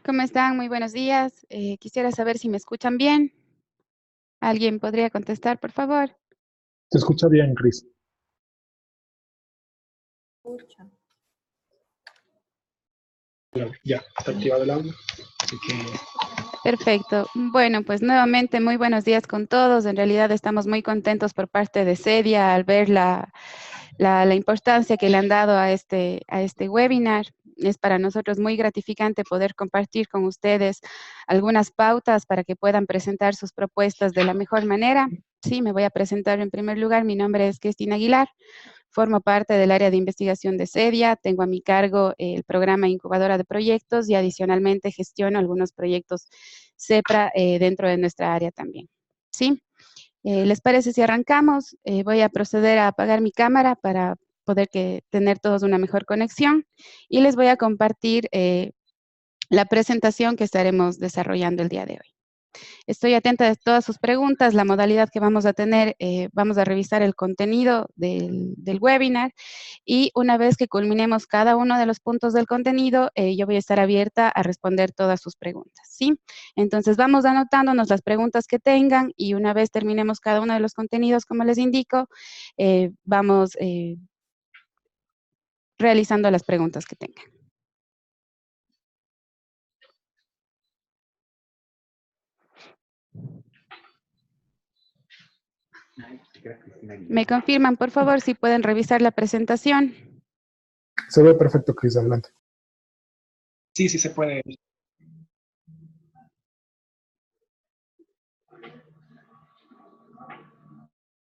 ¿Cómo están? Muy buenos días. Quisiera saber si me escuchan bien. ¿Alguien podría contestar, por favor? Se escucha bien, Cris. Ya, está activado el audio. Así que... Perfecto. Bueno, pues nuevamente muy buenos días con todos. En realidad estamos muy contentos por parte de CEDIA al ver la importancia que le han dado a este webinar. Es para nosotros muy gratificante poder compartir con ustedes algunas pautas para que puedan presentar sus propuestas de la mejor manera. Sí, me voy a presentar en primer lugar. Mi nombre es Cristina Aguilar. Formo parte del área de investigación de CEDIA, tengo a mi cargo el programa Incubadora de Proyectos y adicionalmente gestiono algunos proyectos CEPRA dentro de nuestra área también. ¿Sí? ¿Les parece si arrancamos? Voy a proceder a apagar mi cámara para poder tener todos una mejor conexión y les voy a compartir la presentación que estaremos desarrollando el día de hoy. Estoy atenta de todas sus preguntas, la modalidad que vamos a tener, vamos a revisar el contenido del webinar y una vez que culminemos cada uno de los puntos del contenido, yo voy a estar abierta a responder todas sus preguntas, ¿sí? Entonces vamos anotándonos las preguntas que tengan y una vez terminemos cada uno de los contenidos, como les indico, vamos realizando las preguntas que tengan. ¿Me confirman, por favor, si pueden revisar la presentación? Se ve perfecto, Cris, adelante. Sí, sí se puede.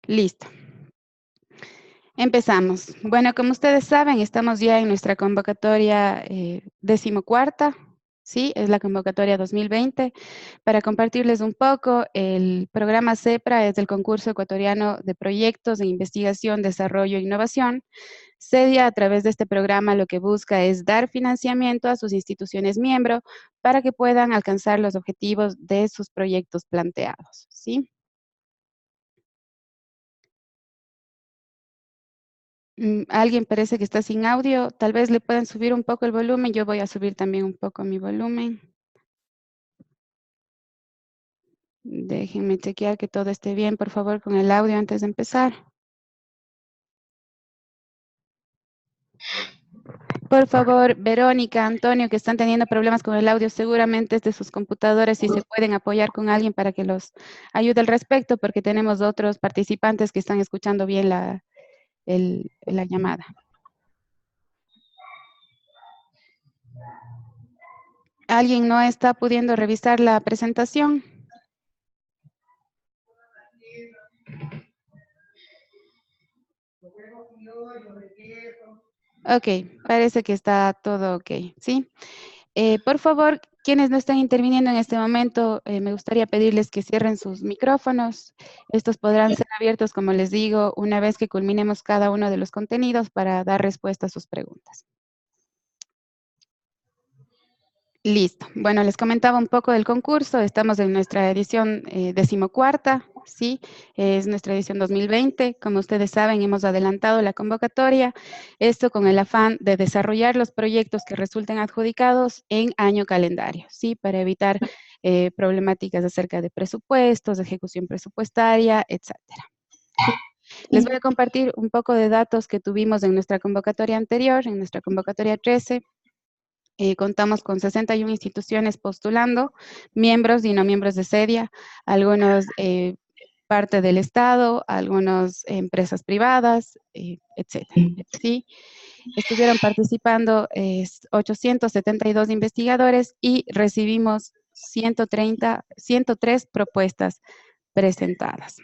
Listo. Empezamos. Bueno, como ustedes saben, estamos ya en nuestra convocatoria 14ª, ¿sí? Es la convocatoria 2020. Para compartirles un poco, el programa CEPRA es el Concurso Ecuatoriano de Proyectos de Investigación, Desarrollo e Innovación. CEDIA, a través de este programa, lo que busca es dar financiamiento a sus instituciones miembro para que puedan alcanzar los objetivos de sus proyectos planteados, ¿sí? Alguien parece que está sin audio. Tal vez le puedan subir un poco el volumen. Yo voy a subir también un poco mi volumen. Déjenme chequear que todo esté bien, por favor, con el audio antes de empezar. Por favor, Verónica, Antonio, que están teniendo problemas con el audio, seguramente es de sus computadores, si se pueden apoyar con alguien para que los ayude al respecto, porque tenemos otros participantes que están escuchando bien la llamada. ¿Alguien no está pudiendo revisar la presentación? Ok, parece que está todo ok, ¿sí? Por favor, quienes no están interviniendo en este momento, me gustaría pedirles que cierren sus micrófonos. Estos podrán ser abiertos, como les digo, una vez que culminemos cada uno de los contenidos para dar respuesta a sus preguntas. Listo. Bueno, les comentaba un poco del concurso. Estamos en nuestra edición 14ª, ¿sí? Es nuestra edición 2020. Como ustedes saben, hemos adelantado la convocatoria. Esto con el afán de desarrollar los proyectos que resulten adjudicados en año calendario, ¿sí? Para evitar problemáticas acerca de presupuestos, de ejecución presupuestaria, etcétera. ¿Sí? Les voy a compartir un poco de datos que tuvimos en nuestra convocatoria anterior, en nuestra convocatoria 13. Contamos con 61 instituciones postulando, miembros y no miembros de SEDIA, algunos parte del Estado, algunas empresas privadas, etcétera. ¿Sí? Estuvieron participando 872 investigadores y recibimos 103 propuestas presentadas.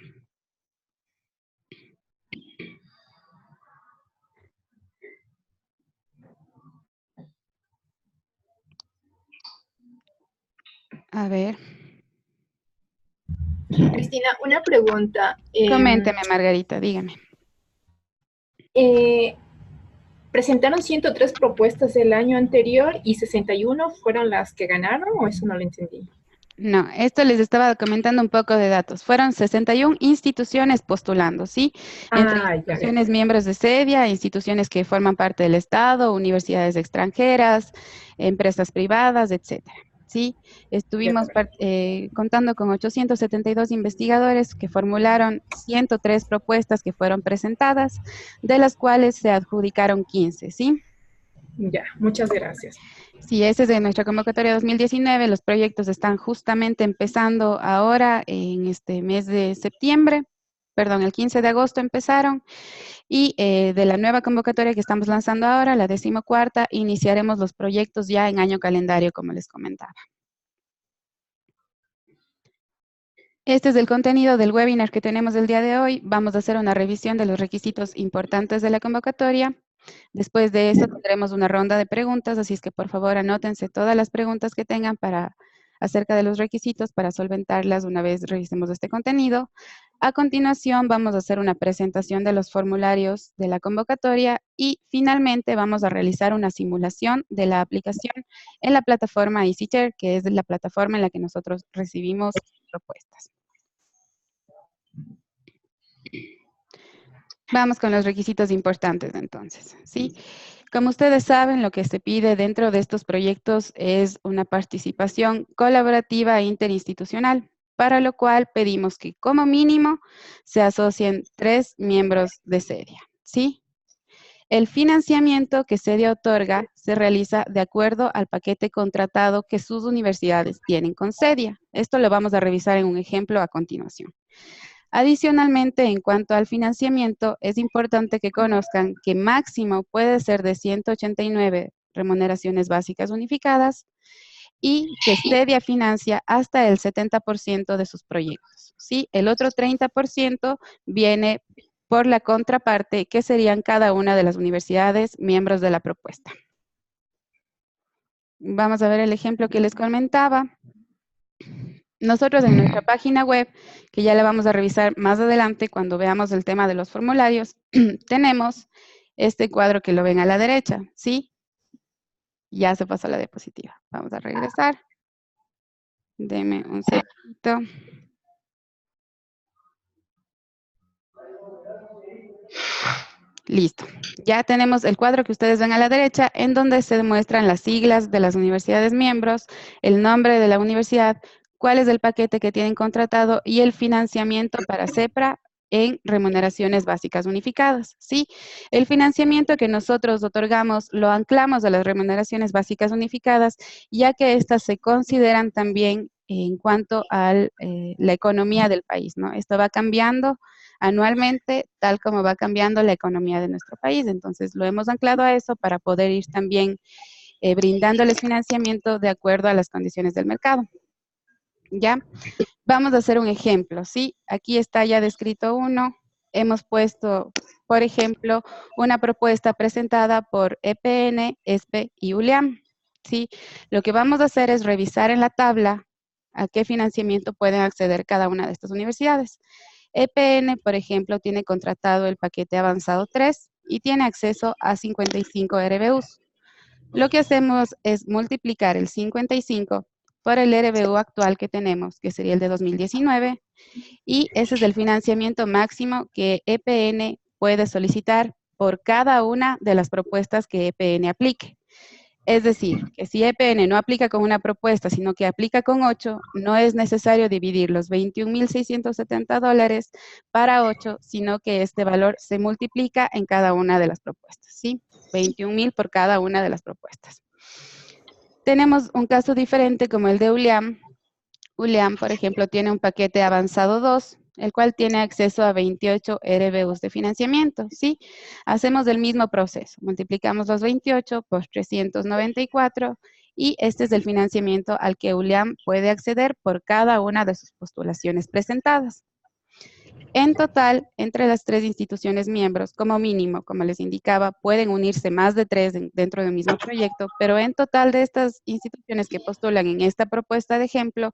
A ver. Cristina, una pregunta. Coménteme, Margarita, dígame. ¿Presentaron 103 propuestas el año anterior y 61 fueron las que ganaron o eso no lo entendí? No, esto les estaba comentando un poco de datos. Fueron 61 instituciones postulando, ¿sí? Entre instituciones miembros de SEDIA, instituciones que forman parte del Estado, universidades extranjeras, empresas privadas, etcétera. ¿Sí? Estuvimos contando con 872 investigadores que formularon 103 propuestas que fueron presentadas, de las cuales se adjudicaron 15, ¿sí? Ya, muchas gracias. Sí, ese es de nuestra convocatoria 2019. Los proyectos están justamente empezando ahora en este mes de septiembre. Perdón, el 15 de agosto empezaron. Y de la nueva convocatoria que estamos lanzando ahora, la 14ª, iniciaremos los proyectos ya en año calendario, como les comentaba. Este es el contenido del webinar que tenemos el día de hoy. Vamos a hacer una revisión de los requisitos importantes de la convocatoria. Después de eso tendremos una ronda de preguntas, así es que por favor anótense todas las preguntas que tengan acerca de los requisitos para solventarlas una vez revisemos este contenido. A continuación vamos a hacer una presentación de los formularios de la convocatoria y finalmente vamos a realizar una simulación de la aplicación en la plataforma EasyShare, que es la plataforma en la que nosotros recibimos propuestas. Vamos con los requisitos importantes entonces, ¿sí? Como ustedes saben, lo que se pide dentro de estos proyectos es una participación colaborativa e interinstitucional, para lo cual pedimos que como mínimo se asocien 3 miembros de SEDIA, ¿sí? El financiamiento que SEDIA otorga se realiza de acuerdo al paquete contratado que sus universidades tienen con SEDIA. Esto lo vamos a revisar en un ejemplo a continuación. Adicionalmente, en cuanto al financiamiento, es importante que conozcan que máximo puede ser de 189 remuneraciones básicas unificadas y que SEDIA financia hasta el 70% de sus proyectos. ¿Sí? El otro 30% viene por la contraparte, que serían cada una de las universidades miembros de la propuesta. Vamos a ver el ejemplo que les comentaba. Nosotros en nuestra página web, que ya la vamos a revisar más adelante cuando veamos el tema de los formularios, tenemos este cuadro que lo ven a la derecha, ¿sí? Ya se pasó la diapositiva. Vamos a regresar. Deme un segundito. Listo. Ya tenemos el cuadro que ustedes ven a la derecha, en donde se demuestran las siglas de las universidades miembros, el nombre de la universidad, cuál es el paquete que tienen contratado y el financiamiento para CEPRA en remuneraciones básicas unificadas, ¿sí? El financiamiento que nosotros otorgamos lo anclamos a las remuneraciones básicas unificadas, ya que estas se consideran también en cuanto a la economía del país, ¿no? Esto va cambiando anualmente, tal como va cambiando la economía de nuestro país. Entonces, lo hemos anclado a eso para poder ir también brindándoles financiamiento de acuerdo a las condiciones del mercado. ¿Ya? Vamos a hacer un ejemplo, ¿sí? Aquí está ya descrito uno. Hemos puesto, por ejemplo, una propuesta presentada por EPN, ESPE y ULIAM, ¿sí? Lo que vamos a hacer es revisar en la tabla a qué financiamiento pueden acceder cada una de estas universidades. EPN, por ejemplo, tiene contratado el paquete avanzado 3 y tiene acceso a 55 RBUs. Lo que hacemos es multiplicar el 55 por el RBU actual que tenemos, que sería el de 2019, y ese es el financiamiento máximo que EPN puede solicitar por cada una de las propuestas que EPN aplique. Es decir, que si EPN no aplica con una propuesta, sino que aplica con 8, no es necesario dividir los $21,670 para 8, sino que este valor se multiplica en cada una de las propuestas, ¿sí? 21,000 por cada una de las propuestas. Tenemos un caso diferente como el de ULIAM. ULIAM, por ejemplo, tiene un paquete avanzado 2, el cual tiene acceso a 28 RBUs de financiamiento, ¿sí? Hacemos el mismo proceso. Multiplicamos los 28 por 394 y este es el financiamiento al que ULIAM puede acceder por cada una de sus postulaciones presentadas. En total, entre las 3 instituciones miembros, como mínimo, como les indicaba, pueden unirse más de 3 dentro de un mismo proyecto, pero en total de estas instituciones que postulan en esta propuesta de ejemplo,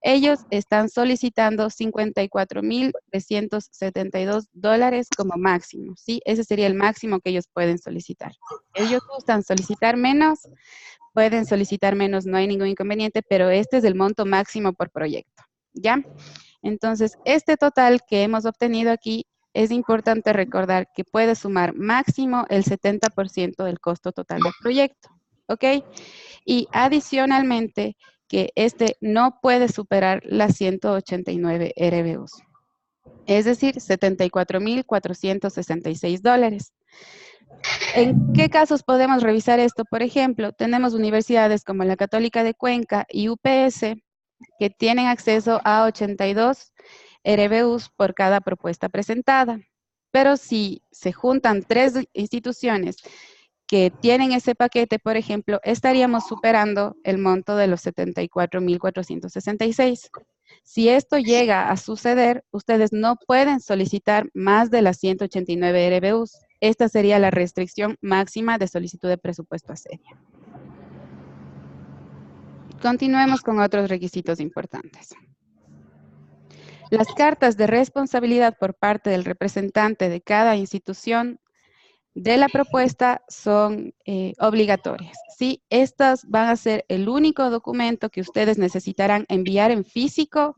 ellos están solicitando $54,372 como máximo, ¿sí? Ese sería el máximo que ellos pueden solicitar. Ellos gustan solicitar menos, pueden solicitar menos, no hay ningún inconveniente, pero este es el monto máximo por proyecto, ¿ya? Entonces, este total que hemos obtenido aquí, es importante recordar que puede sumar máximo el 70% del costo total del proyecto, ¿ok? Y adicionalmente, que este no puede superar las 189 RBUs, es decir, $74,466. ¿En qué casos podemos revisar esto? Por ejemplo, tenemos universidades como la Católica de Cuenca y UPS que tienen acceso a 82 RBUs por cada propuesta presentada. Pero si se juntan 3 instituciones que tienen ese paquete, por ejemplo, estaríamos superando el monto de los 74,466. Si esto llega a suceder, ustedes no pueden solicitar más de las 189 RBUs. Esta sería la restricción máxima de solicitud de presupuesto a serie. Continuemos con otros requisitos importantes. Las cartas de responsabilidad por parte del representante de cada institución de la propuesta son obligatorias, ¿sí? Estas van a ser el único documento que ustedes necesitarán enviar en físico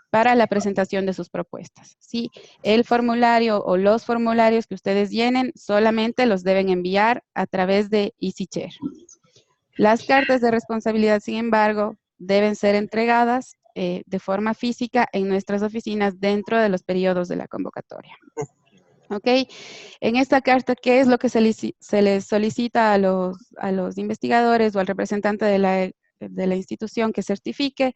para la presentación de sus propuestas, ¿sí? El formulario o los formularios que ustedes llenen solamente los deben enviar a través de EasyChair. Las cartas de responsabilidad, sin embargo, deben ser entregadas de forma física en nuestras oficinas dentro de los periodos de la convocatoria. ¿Ok? En esta carta, ¿qué es lo que se les solicita a los investigadores o al representante de la institución que certifique?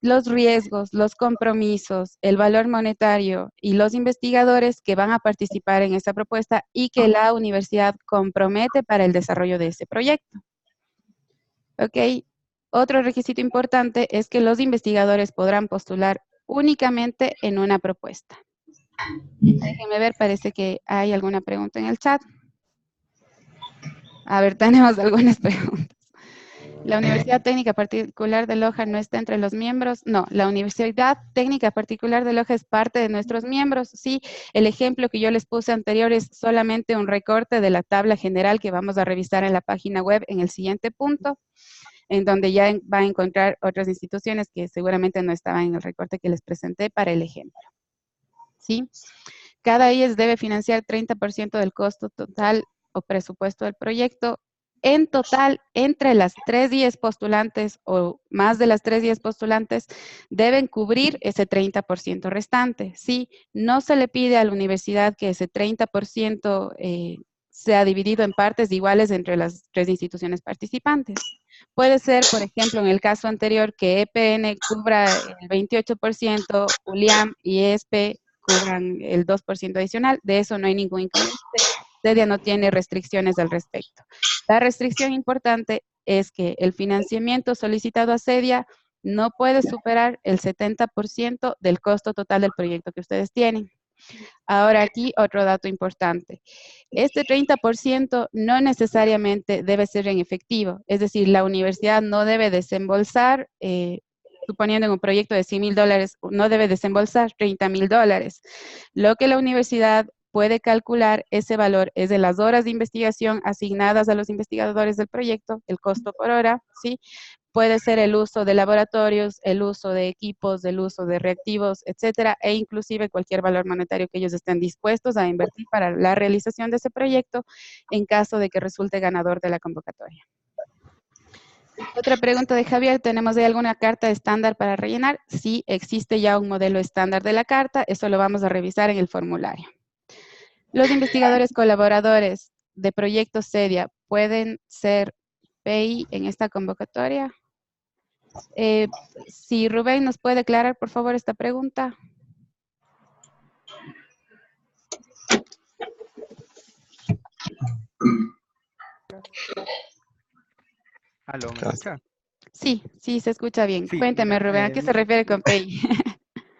Los riesgos, los compromisos, el valor monetario y los investigadores que van a participar en esta propuesta y que la universidad compromete para el desarrollo de ese proyecto. ¿Ok? Otro requisito importante es que los investigadores podrán postular únicamente en una propuesta. Déjenme ver, parece que hay alguna pregunta en el chat. A ver, tenemos algunas preguntas. ¿La Universidad Técnica Particular de Loja no está entre los miembros? No, la Universidad Técnica Particular de Loja es parte de nuestros miembros. Sí, el ejemplo que yo les puse anterior es solamente un recorte de la tabla general que vamos a revisar en la página web en el siguiente punto, en donde ya va a encontrar otras instituciones que seguramente no estaban en el recorte que les presenté para el ejemplo. ¿Sí? Cada IES debe financiar 30% del costo total o presupuesto del proyecto. En total, entre las 3 IES postulantes o más de las 3 IES postulantes deben cubrir ese 30% restante. Sí, no se le pide a la universidad que ese 30% sea dividido en partes iguales entre las 3 instituciones participantes. Puede ser, por ejemplo, en el caso anterior, que EPN cubra el 28%, ULIAM y ESP cubran el 2% adicional. De eso no hay ningún inconveniente. CEDIA no tiene restricciones al respecto. La restricción importante es que el financiamiento solicitado a CEDIA no puede superar el 70% del costo total del proyecto que ustedes tienen. Ahora aquí otro dato importante. Este 30% no necesariamente debe ser en efectivo. Es decir, la universidad no debe desembolsar, suponiendo en un proyecto de $100,000, no debe desembolsar $30,000. Lo que la universidad puede calcular ese valor, es de las horas de investigación asignadas a los investigadores del proyecto, el costo por hora, ¿sí? Puede ser el uso de laboratorios, el uso de equipos, el uso de reactivos, etcétera, e inclusive cualquier valor monetario que ellos estén dispuestos a invertir para la realización de ese proyecto en caso de que resulte ganador de la convocatoria. Otra pregunta de Javier, ¿tenemos ahí alguna carta estándar para rellenar? Sí, existe ya un modelo estándar de la carta, eso lo vamos a revisar en el formulario. Los investigadores colaboradores de proyectos SEDIA pueden ser PI en esta convocatoria. Si Rubén nos puede aclarar, por favor, esta pregunta. ¿Aló, me escucha? Sí, sí, se escucha bien. Sí, Cuénteme, Rubén, ¿a qué se refiere con PI?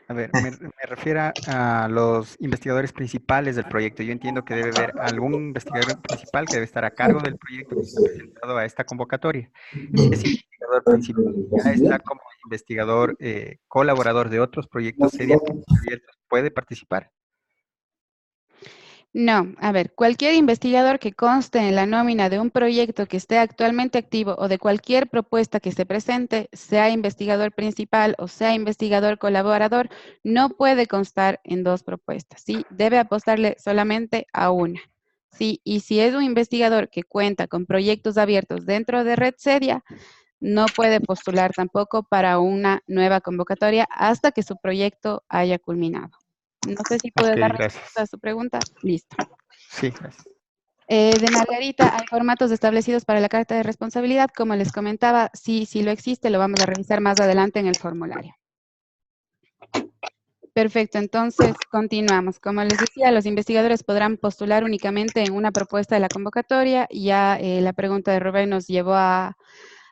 a ver, me refiero a los investigadores principales del proyecto. Yo entiendo que debe haber algún investigador principal que debe estar a cargo del proyecto que está presentado a esta convocatoria. Si ese investigador principal ya está como investigador colaborador de otros proyectos seriamente abiertos, ¿puede participar? No, a ver, cualquier investigador que conste en la nómina de un proyecto que esté actualmente activo o de cualquier propuesta que se presente, sea investigador principal o sea investigador colaborador, no puede constar en dos propuestas, ¿sí? Debe apostarle solamente a una, ¿sí? Y si es un investigador que cuenta con proyectos abiertos dentro de Red Sedia, no puede postular tampoco para una nueva convocatoria hasta que su proyecto haya culminado. No sé si puede Ok, dar gracias. respuesta a su pregunta. Listo. Sí, gracias. De Margarita, hay formatos establecidos para la carta de responsabilidad. Como les comentaba, sí lo existe, lo vamos a revisar más adelante en el formulario. Perfecto, entonces continuamos. Como les decía, los investigadores podrán postular únicamente en una propuesta de la convocatoria. Ya la pregunta de Rubén nos llevó a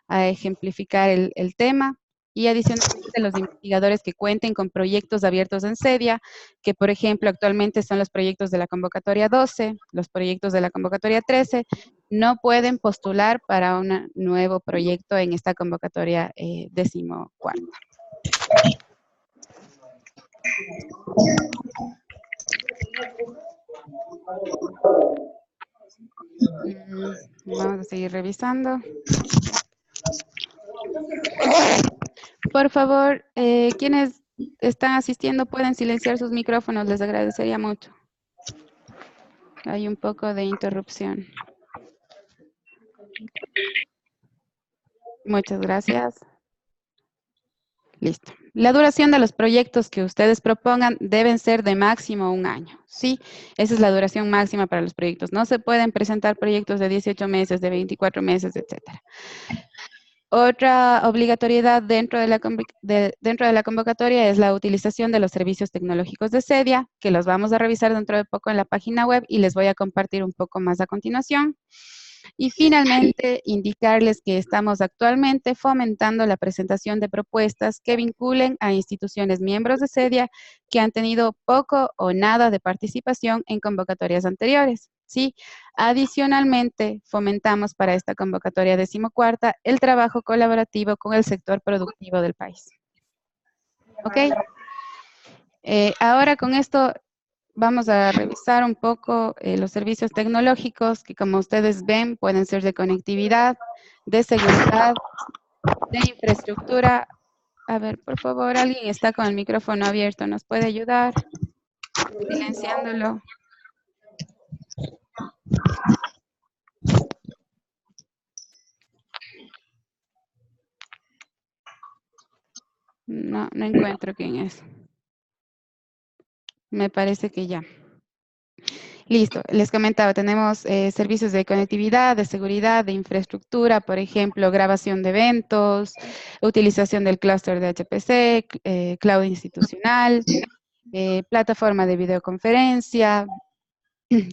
ejemplificar el tema. Y adicionalmente los investigadores que cuenten con proyectos abiertos en SEDIA, que por ejemplo actualmente son los proyectos de la convocatoria 12, los proyectos de la convocatoria 13, no pueden postular para un nuevo proyecto en esta convocatoria 14ª. Vamos a seguir revisando. Por favor, quienes están asistiendo pueden silenciar sus micrófonos, les agradecería mucho. Hay un poco de interrupción. Muchas gracias. Listo. La duración de los proyectos que ustedes propongan deben ser de máximo 1 año, ¿sí? Esa es la duración máxima para los proyectos. No se pueden presentar proyectos de 18 meses, de 24 meses, etcétera. Otra obligatoriedad dentro de la convocatoria es la utilización de los servicios tecnológicos de SEDIA, que los vamos a revisar dentro de poco en la página web y les voy a compartir un poco más a continuación. Y finalmente, indicarles que estamos actualmente fomentando la presentación de propuestas que vinculen a instituciones miembros de SEDIA que han tenido poco o nada de participación en convocatorias anteriores. ¿Sí? Adicionalmente, fomentamos para esta convocatoria 14ª el trabajo colaborativo con el sector productivo del país. ¿Ok? Ahora con esto vamos a revisar un poco los servicios tecnológicos que, como ustedes ven, pueden ser de conectividad, de seguridad, de infraestructura. A ver, por favor, alguien está con el micrófono abierto, ¿nos puede ayudar? Silenciándolo. No encuentro quién es. Me parece que ya. Listo, les comentaba, tenemos servicios de conectividad, de seguridad, de infraestructura, por ejemplo, grabación de eventos, utilización del clúster de HPC, cloud institucional, plataforma de videoconferencia,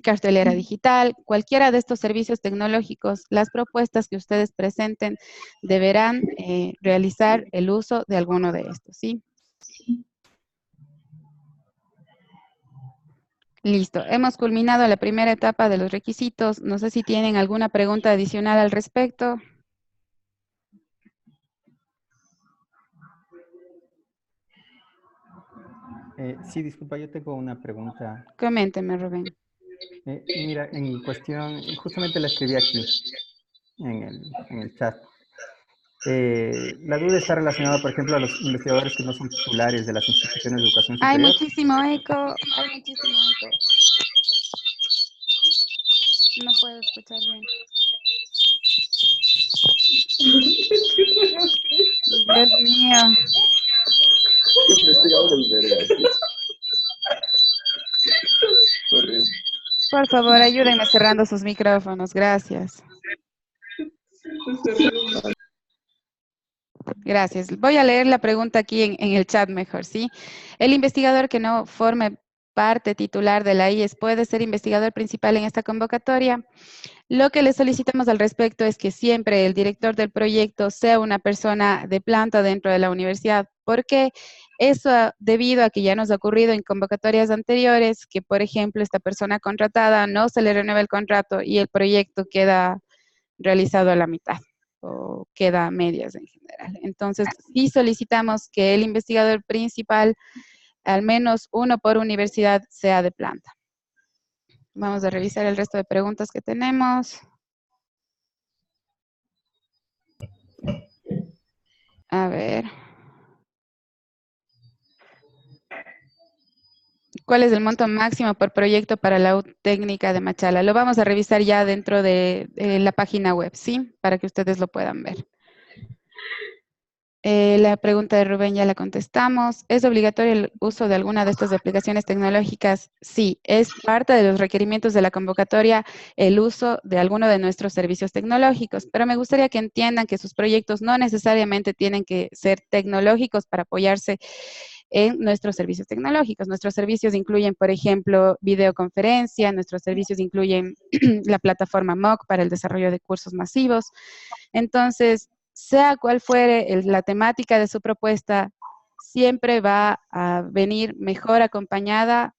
cartelera digital, cualquiera de estos servicios tecnológicos, las propuestas que ustedes presenten deberán realizar el uso de alguno de estos, ¿sí? Listo, hemos culminado la primera etapa de los requisitos. No sé si tienen alguna pregunta adicional al respecto. Sí, disculpa, yo tengo una pregunta. Coménteme, Rubén. Mira, en cuestión, justamente la escribí aquí, en el chat. La duda está relacionada, por ejemplo, a los investigadores que no son titulares de las instituciones de educación Hay superior. muchísimo eco, hay muchísimo eco. No puedo escuchar bien. Dios mío. Investigadores vergas. Corriendo. Por favor, ayúdenme cerrando sus micrófonos. Gracias. Gracias. Voy a leer la pregunta aquí en el chat mejor, ¿sí? El investigador que no forme parte titular de la IES puede ser investigador principal en esta convocatoria. Lo que le solicitamos al respecto es que siempre el director del proyecto sea una persona de planta dentro de la universidad. ¿Por qué? Eso debido a que ya nos ha ocurrido en convocatorias anteriores que, por ejemplo, esta persona contratada no se le renueva el contrato y el proyecto queda realizado a la mitad o queda a medias en general. Entonces, sí solicitamos que el investigador principal, al menos uno por universidad, sea de planta. Vamos a revisar el resto de preguntas que tenemos. A ver. ¿Cuál es el monto máximo por proyecto para la técnica de Machala? Lo vamos a revisar ya dentro de la página web, ¿sí? Para que ustedes lo puedan ver. La pregunta de Rubén ya la contestamos. ¿Es obligatorio el uso de alguna de estas aplicaciones tecnológicas? Sí, es parte de los requerimientos de la convocatoria el uso de alguno de nuestros servicios tecnológicos, pero me gustaría que entiendan que sus proyectos no necesariamente tienen que ser tecnológicos para apoyarse en nuestros servicios tecnológicos. Nuestros servicios incluyen, por ejemplo, videoconferencia, nuestros servicios incluyen la plataforma MOOC para el desarrollo de cursos masivos. Entonces, sea cual fuere la temática de su propuesta, siempre va a venir mejor acompañada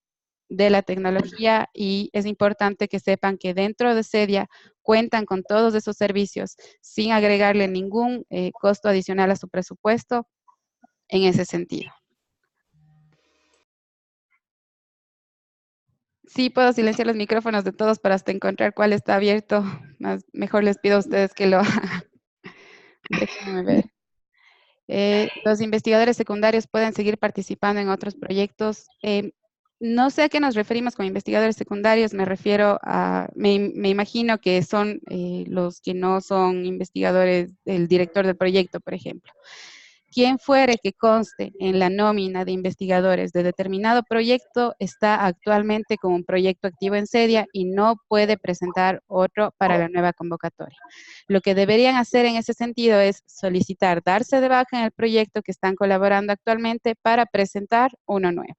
de la tecnología y es importante que sepan que dentro de Cedia cuentan con todos esos servicios sin agregarle ningún costo adicional a su presupuesto en ese sentido. Sí, puedo silenciar los micrófonos de todos para hasta encontrar cuál está abierto. Mejor les pido a ustedes que lo hagan. Déjenme ver. Los investigadores secundarios pueden seguir participando en otros proyectos. No sé a qué nos referimos con investigadores secundarios, me refiero a, me imagino que son los que no son investigadores, el director del proyecto, por ejemplo. Quien fuere que conste en la nómina de investigadores de determinado proyecto está actualmente como un proyecto activo en Cedia y no puede presentar otro para la nueva convocatoria. Lo que deberían hacer en ese sentido es solicitar darse de baja en el proyecto que están colaborando actualmente para presentar uno nuevo.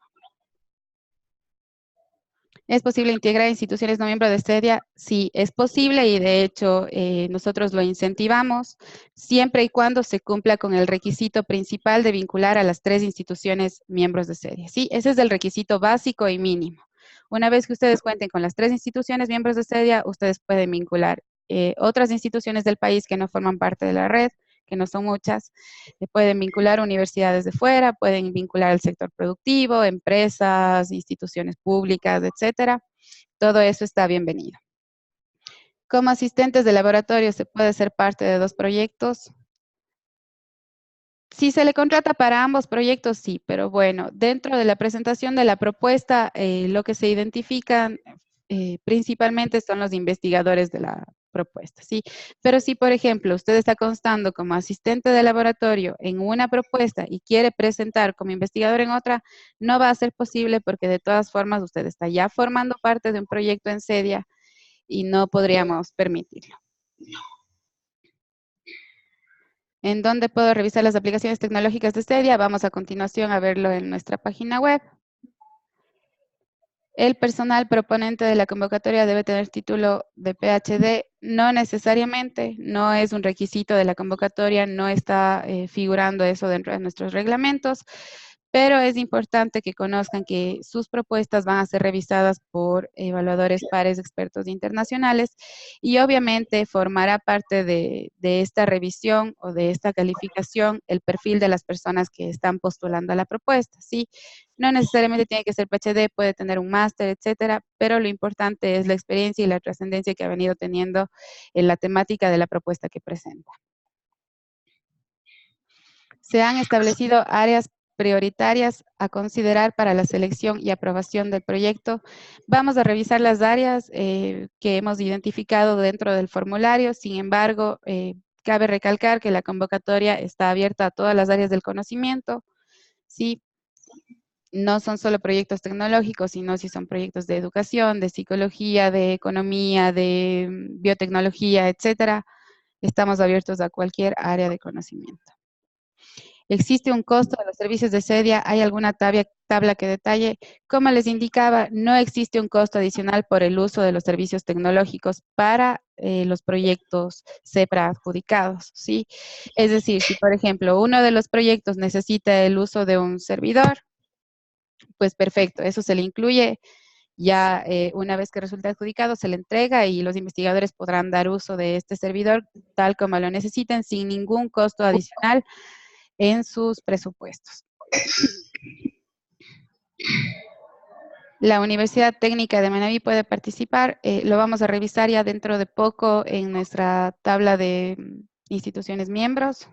¿Es posible integrar instituciones no miembros de Cedia? Sí, es posible y de hecho nosotros lo incentivamos siempre y cuando se cumpla con el requisito principal de vincular a las 3 instituciones miembros de Cedia. Sí, ese es el requisito básico y mínimo. Una vez que ustedes cuenten con las 3 instituciones miembros de Cedia, ustedes pueden vincular otras instituciones del país que no forman parte de la red, que no son muchas, pueden vincular universidades de fuera, pueden vincular al sector productivo, empresas, instituciones públicas, etcétera. Todo eso está bienvenido. Como asistentes de laboratorio se puede ser parte de 2 proyectos. Si se le contrata para ambos proyectos, sí, pero bueno, dentro de la presentación de la propuesta, lo que se identifican principalmente son los investigadores de la propuesta, ¿sí? Pero si, por ejemplo, usted está constando como asistente de laboratorio en una propuesta y quiere presentar como investigador en otra, no va a ser posible porque de todas formas usted está ya formando parte de un proyecto en Cedia y no podríamos permitirlo. ¿En dónde puedo revisar las aplicaciones tecnológicas de Cedia? Vamos a continuación a verlo en nuestra página web. El personal proponente de la convocatoria debe tener título de PhD. No necesariamente, no es un requisito de la convocatoria, no está figurando eso dentro de nuestros reglamentos, pero es importante que conozcan que sus propuestas van a ser revisadas por evaluadores pares expertos internacionales y obviamente formará parte de esta revisión o de esta calificación el perfil de las personas que están postulando a la propuesta, ¿sí? No necesariamente tiene que ser PhD, puede tener un máster, etcétera, pero lo importante es la experiencia y la trascendencia que ha venido teniendo en la temática de la propuesta que presenta. Se han establecido áreas prioritarias a considerar para la selección y aprobación del proyecto. Vamos a revisar las áreas que hemos identificado dentro del formulario. Sin embargo, cabe recalcar que la convocatoria está abierta a todas las áreas del conocimiento. Sí, no son solo proyectos tecnológicos, sino si son proyectos de educación, de psicología, de economía, de biotecnología, etcétera. Estamos abiertos a cualquier área de conocimiento. ¿Existe un costo de los servicios de SEDIA? ¿Hay alguna tabla que detalle? Como les indicaba, no existe un costo adicional por el uso de los servicios tecnológicos para los proyectos CEPRA adjudicados, ¿sí? Es decir, si por ejemplo uno de los proyectos necesita el uso de un servidor, pues perfecto, eso se le incluye. Ya una vez que resulta adjudicado, se le entrega y los investigadores podrán dar uso de este servidor tal como lo necesiten sin ningún costo adicional en sus presupuestos. La Universidad Técnica de Manabí puede participar, lo vamos a revisar ya dentro de poco en nuestra tabla de instituciones miembros.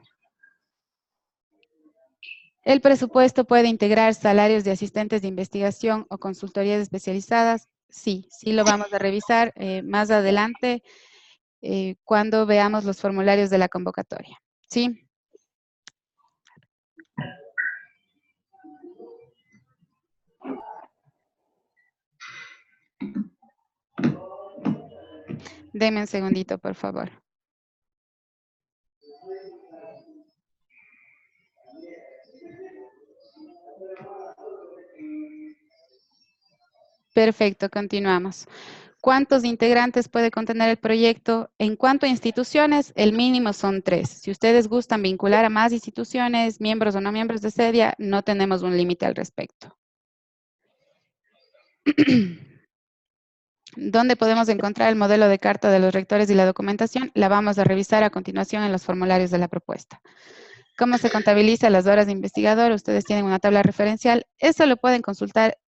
El presupuesto puede integrar salarios de asistentes de investigación o consultorías especializadas. Sí, sí lo vamos a revisar más adelante cuando veamos los formularios de la convocatoria. ¿Sí? Denme un segundito, por favor. Perfecto, continuamos. ¿Cuántos integrantes puede contener el proyecto? En cuanto a instituciones, el mínimo son 3. Si ustedes gustan vincular a más instituciones, miembros o no miembros de SEDIA, no tenemos un límite al respecto. ¿Dónde podemos encontrar el modelo de carta de los rectores y la documentación? La vamos a revisar a continuación en los formularios de la propuesta. ¿Cómo se contabiliza las horas de investigador? Ustedes tienen una tabla referencial. Eso lo pueden consultar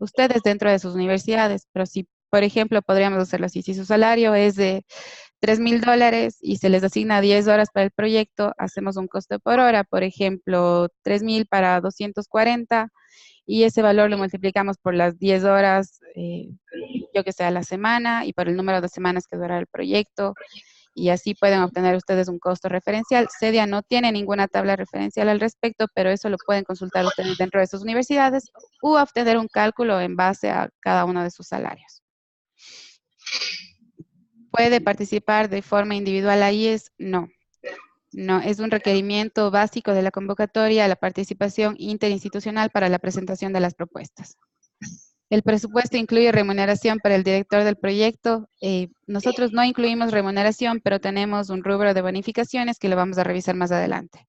ustedes dentro de sus universidades, pero si, por ejemplo, podríamos hacerlo así. Si su salario es de $3,000 y se les asigna 10 horas para el proyecto, hacemos un costo por hora, por ejemplo, 3,000 para 240, y ese valor lo multiplicamos por las 10 horas, yo que sé, a la semana, y por el número de semanas que durará el proyecto, y así pueden obtener ustedes un costo referencial. SEDIA no tiene ninguna tabla referencial al respecto, pero eso lo pueden consultar ustedes dentro de sus universidades u obtener un cálculo en base a cada uno de sus salarios. ¿Puede participar de forma individual a IES? No. No, es un requerimiento básico de la convocatoria la participación interinstitucional para la presentación de las propuestas. El presupuesto incluye remuneración para el director del proyecto. Nosotros no incluimos remuneración, pero tenemos un rubro de bonificaciones que lo vamos a revisar más adelante.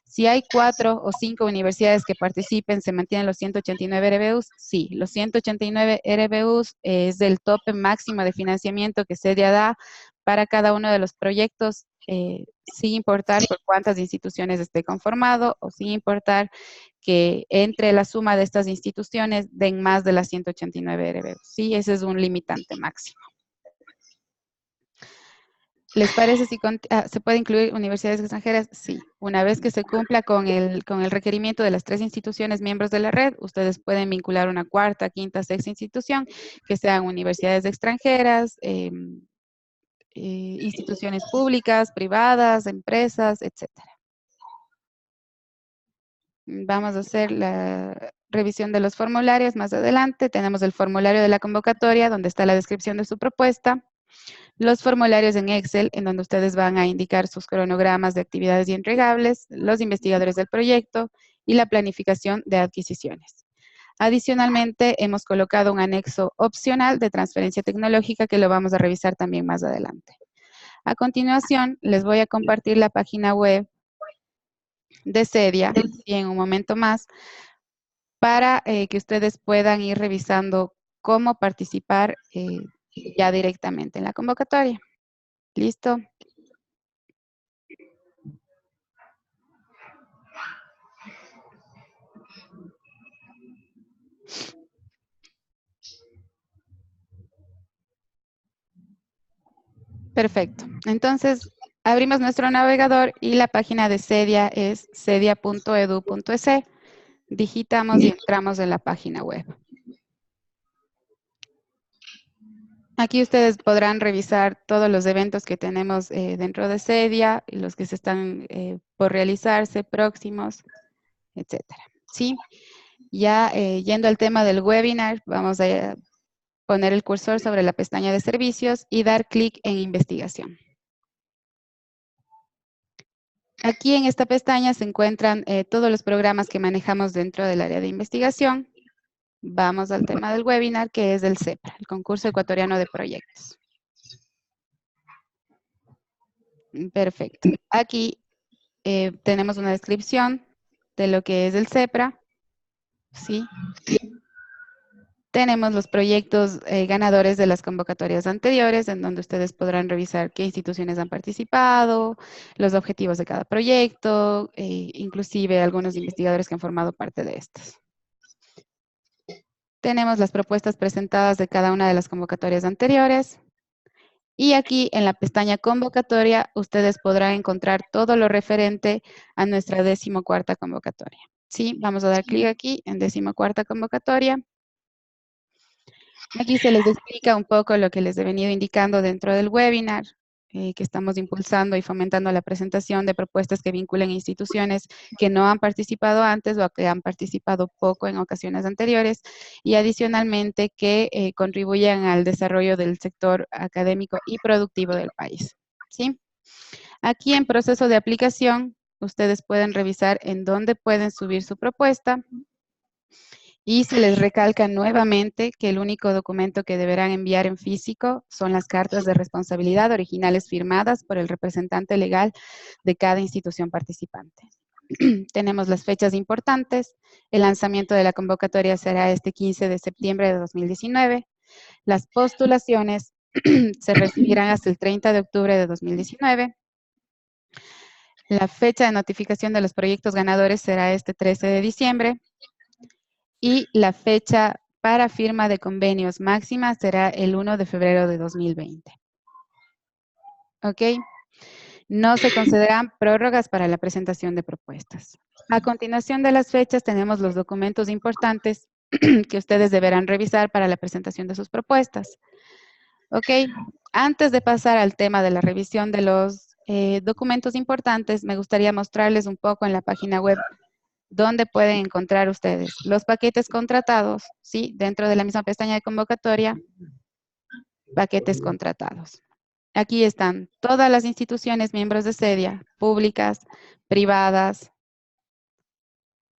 Si hay 4 o 5 universidades que participen, ¿se mantienen los 189 RBUs? Sí, los 189 RBUs es el tope máximo de financiamiento que SEDIA da para cada uno de los proyectos, sin importar por cuántas instituciones esté conformado o sin importar que entre la suma de estas instituciones den más de las 189 RBUs. Sí, ese es un limitante máximo. ¿Les parece si se puede incluir universidades extranjeras? Sí. Una vez que se cumpla con el requerimiento de las 3 instituciones miembros de la red, ustedes pueden vincular una cuarta, quinta, sexta institución, que sean universidades extranjeras, instituciones públicas, privadas, empresas, etcétera. Vamos a hacer la revisión de los formularios más adelante. Tenemos el formulario de la convocatoria, donde está la descripción de su propuesta. Los formularios en Excel, en donde ustedes van a indicar sus cronogramas de actividades y entregables, los investigadores del proyecto y la planificación de adquisiciones. Adicionalmente, hemos colocado un anexo opcional de transferencia tecnológica que lo vamos a revisar también más adelante. A continuación, les voy a compartir la página web de SEDIA y en un momento más para que ustedes puedan ir revisando cómo participar ya directamente en la convocatoria. ¿Listo? Perfecto. Entonces, abrimos nuestro navegador y la página de Cedia es cedia.edu.es. Digitamos y entramos en la página web. Aquí ustedes podrán revisar todos los eventos que tenemos dentro de Cedia y los que se están por realizarse, próximos, etcétera. ¿Sí? Ya yendo al tema del webinar, vamos a poner el cursor sobre la pestaña de servicios y dar clic en investigación. Aquí en esta pestaña se encuentran todos los programas que manejamos dentro del área de investigación. Vamos al tema del webinar, que es el CEPRA, el Concurso Ecuatoriano de Proyectos. Perfecto. Aquí tenemos una descripción de lo que es el CEPRA. ¿Sí? Tenemos los proyectos ganadores de las convocatorias anteriores, en donde ustedes podrán revisar qué instituciones han participado, los objetivos de cada proyecto, inclusive algunos investigadores que han formado parte de estos. Tenemos las propuestas presentadas de cada una de las convocatorias anteriores. Y aquí en la pestaña convocatoria, ustedes podrán encontrar todo lo referente a nuestra 14ª convocatoria. ¿Sí? Vamos a dar clic aquí en 14ª convocatoria. Aquí se les explica un poco lo que les he venido indicando dentro del webinar, que estamos impulsando y fomentando la presentación de propuestas que vinculen instituciones que no han participado antes o que han participado poco en ocasiones anteriores y adicionalmente que contribuyan al desarrollo del sector académico y productivo del país. ¿Sí? Aquí en proceso de aplicación, ustedes pueden revisar en dónde pueden subir su propuesta. Y se les recalca nuevamente que el único documento que deberán enviar en físico son las cartas de responsabilidad originales firmadas por el representante legal de cada institución participante. Tenemos las fechas importantes. El lanzamiento de la convocatoria será este 15 de septiembre de 2019. Las postulaciones se recibirán hasta el 30 de octubre de 2019. La fecha de notificación de los proyectos ganadores será este 13 de diciembre. Y la fecha para firma de convenios máxima será el 1 de febrero de 2020. ¿Ok? No se consideran prórrogas para la presentación de propuestas. A continuación de las fechas tenemos los documentos importantes que ustedes deberán revisar para la presentación de sus propuestas. ¿Ok? Antes de pasar al tema de la revisión de los documentos importantes, me gustaría mostrarles un poco en la página web ¿dónde pueden encontrar ustedes los paquetes contratados? ¿Sí? Dentro de la misma pestaña de convocatoria, paquetes contratados. Aquí están todas las instituciones miembros de Cedia, públicas, privadas,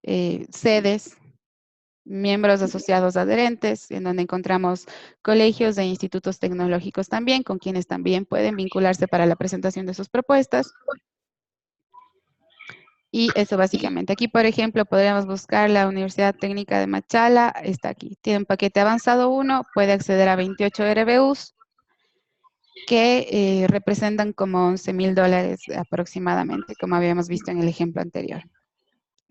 sedes, miembros asociados adherentes, en donde encontramos colegios e institutos tecnológicos también, con quienes también pueden vincularse para la presentación de sus propuestas. Y eso básicamente. Aquí, por ejemplo, podríamos buscar la Universidad Técnica de Machala. Está aquí. Tiene un paquete avanzado 1. Puede acceder a 28 RBUs que representan como $11,000 aproximadamente, como habíamos visto en el ejemplo anterior.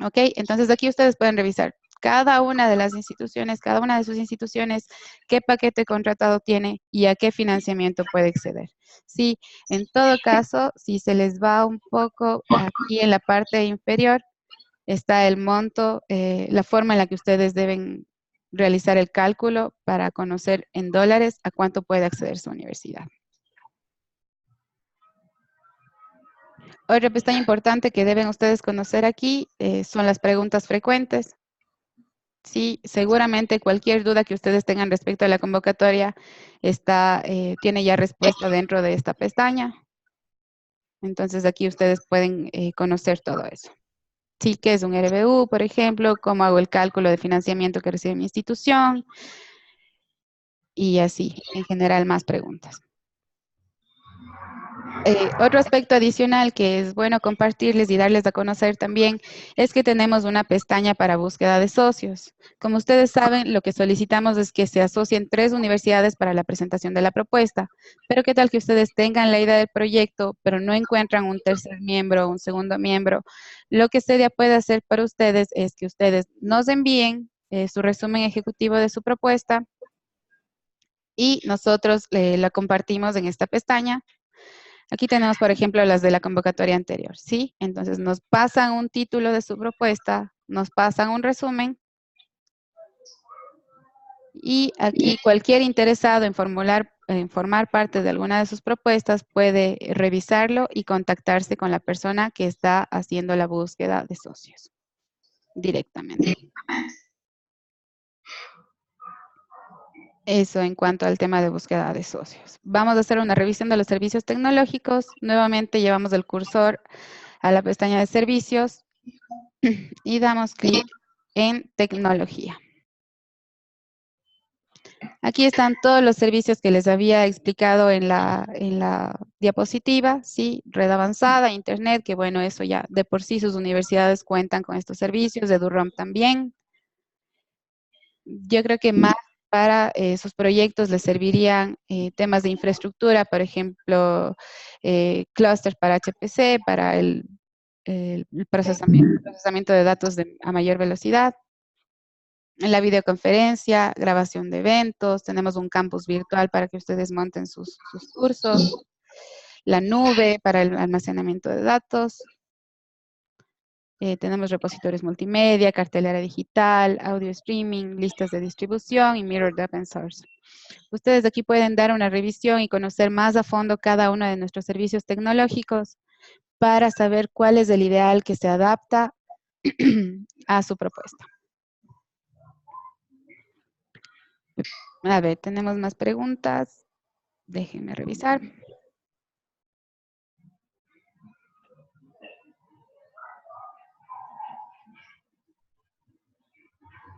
¿Ok? Entonces, aquí ustedes pueden revisar cada una de las instituciones, cada una de sus instituciones, qué paquete contratado tiene y a qué financiamiento puede acceder. Sí, en todo caso, si se les va un poco aquí en la parte inferior, está el monto, la forma en la que ustedes deben realizar el cálculo para conocer en dólares a cuánto puede acceder su universidad. Otra pestaña importante que deben ustedes conocer aquí son las preguntas frecuentes. Sí, seguramente cualquier duda que ustedes tengan respecto a la convocatoria tiene ya respuesta dentro de esta pestaña. Entonces aquí ustedes pueden conocer todo eso. Sí, ¿qué es un RBU, por ejemplo? ¿Cómo hago el cálculo de financiamiento que recibe mi institución? Y así, en general, más preguntas. Otro aspecto adicional que es bueno compartirles y darles a conocer también es que tenemos una pestaña para búsqueda de socios. Como ustedes saben, lo que solicitamos es que se asocien 3 universidades para la presentación de la propuesta. Pero ¿qué tal que ustedes tengan la idea del proyecto, pero no encuentran un tercer miembro o un segundo miembro? Lo que CEDIA puede hacer para ustedes es que ustedes nos envíen su resumen ejecutivo de su propuesta y nosotros la compartimos en esta pestaña. Aquí tenemos, por ejemplo, las de la convocatoria anterior, ¿sí? Entonces, nos pasan un título de su propuesta, nos pasan un resumen, y aquí cualquier interesado en formar parte de alguna de sus propuestas puede revisarlo y contactarse con la persona que está haciendo la búsqueda de socios directamente. Eso en cuanto al tema de búsqueda de socios. Vamos a hacer una revisión de los servicios tecnológicos. Nuevamente llevamos el cursor a la pestaña de servicios y damos clic en tecnología. Aquí están todos los servicios que les había explicado en la diapositiva, ¿sí? Red avanzada, internet, que bueno, eso ya de por sí sus universidades cuentan con estos servicios, EduROM también. Yo creo que más para sus proyectos les servirían temas de infraestructura, por ejemplo, clúster para HPC, para el procesamiento de datos a mayor velocidad. En la videoconferencia, grabación de eventos, tenemos un campus virtual para que ustedes monten sus cursos, la nube para el almacenamiento de datos, tenemos repositorios multimedia, cartelera digital, audio streaming, listas de distribución y mirrored open source. Ustedes aquí pueden dar una revisión y conocer más a fondo cada uno de nuestros servicios tecnológicos para saber cuál es el ideal que se adapta a su propuesta. A ver, tenemos más preguntas. Déjenme revisar.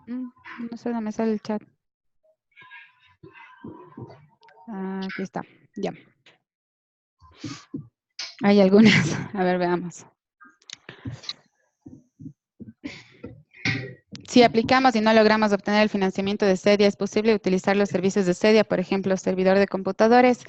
No sé, no me sale el chat. Aquí está, ya. Hay algunas. A ver, veamos. Si aplicamos y no logramos obtener el financiamiento de CEDIA, ¿es posible utilizar los servicios de CEDIA, por ejemplo, servidor de computadores?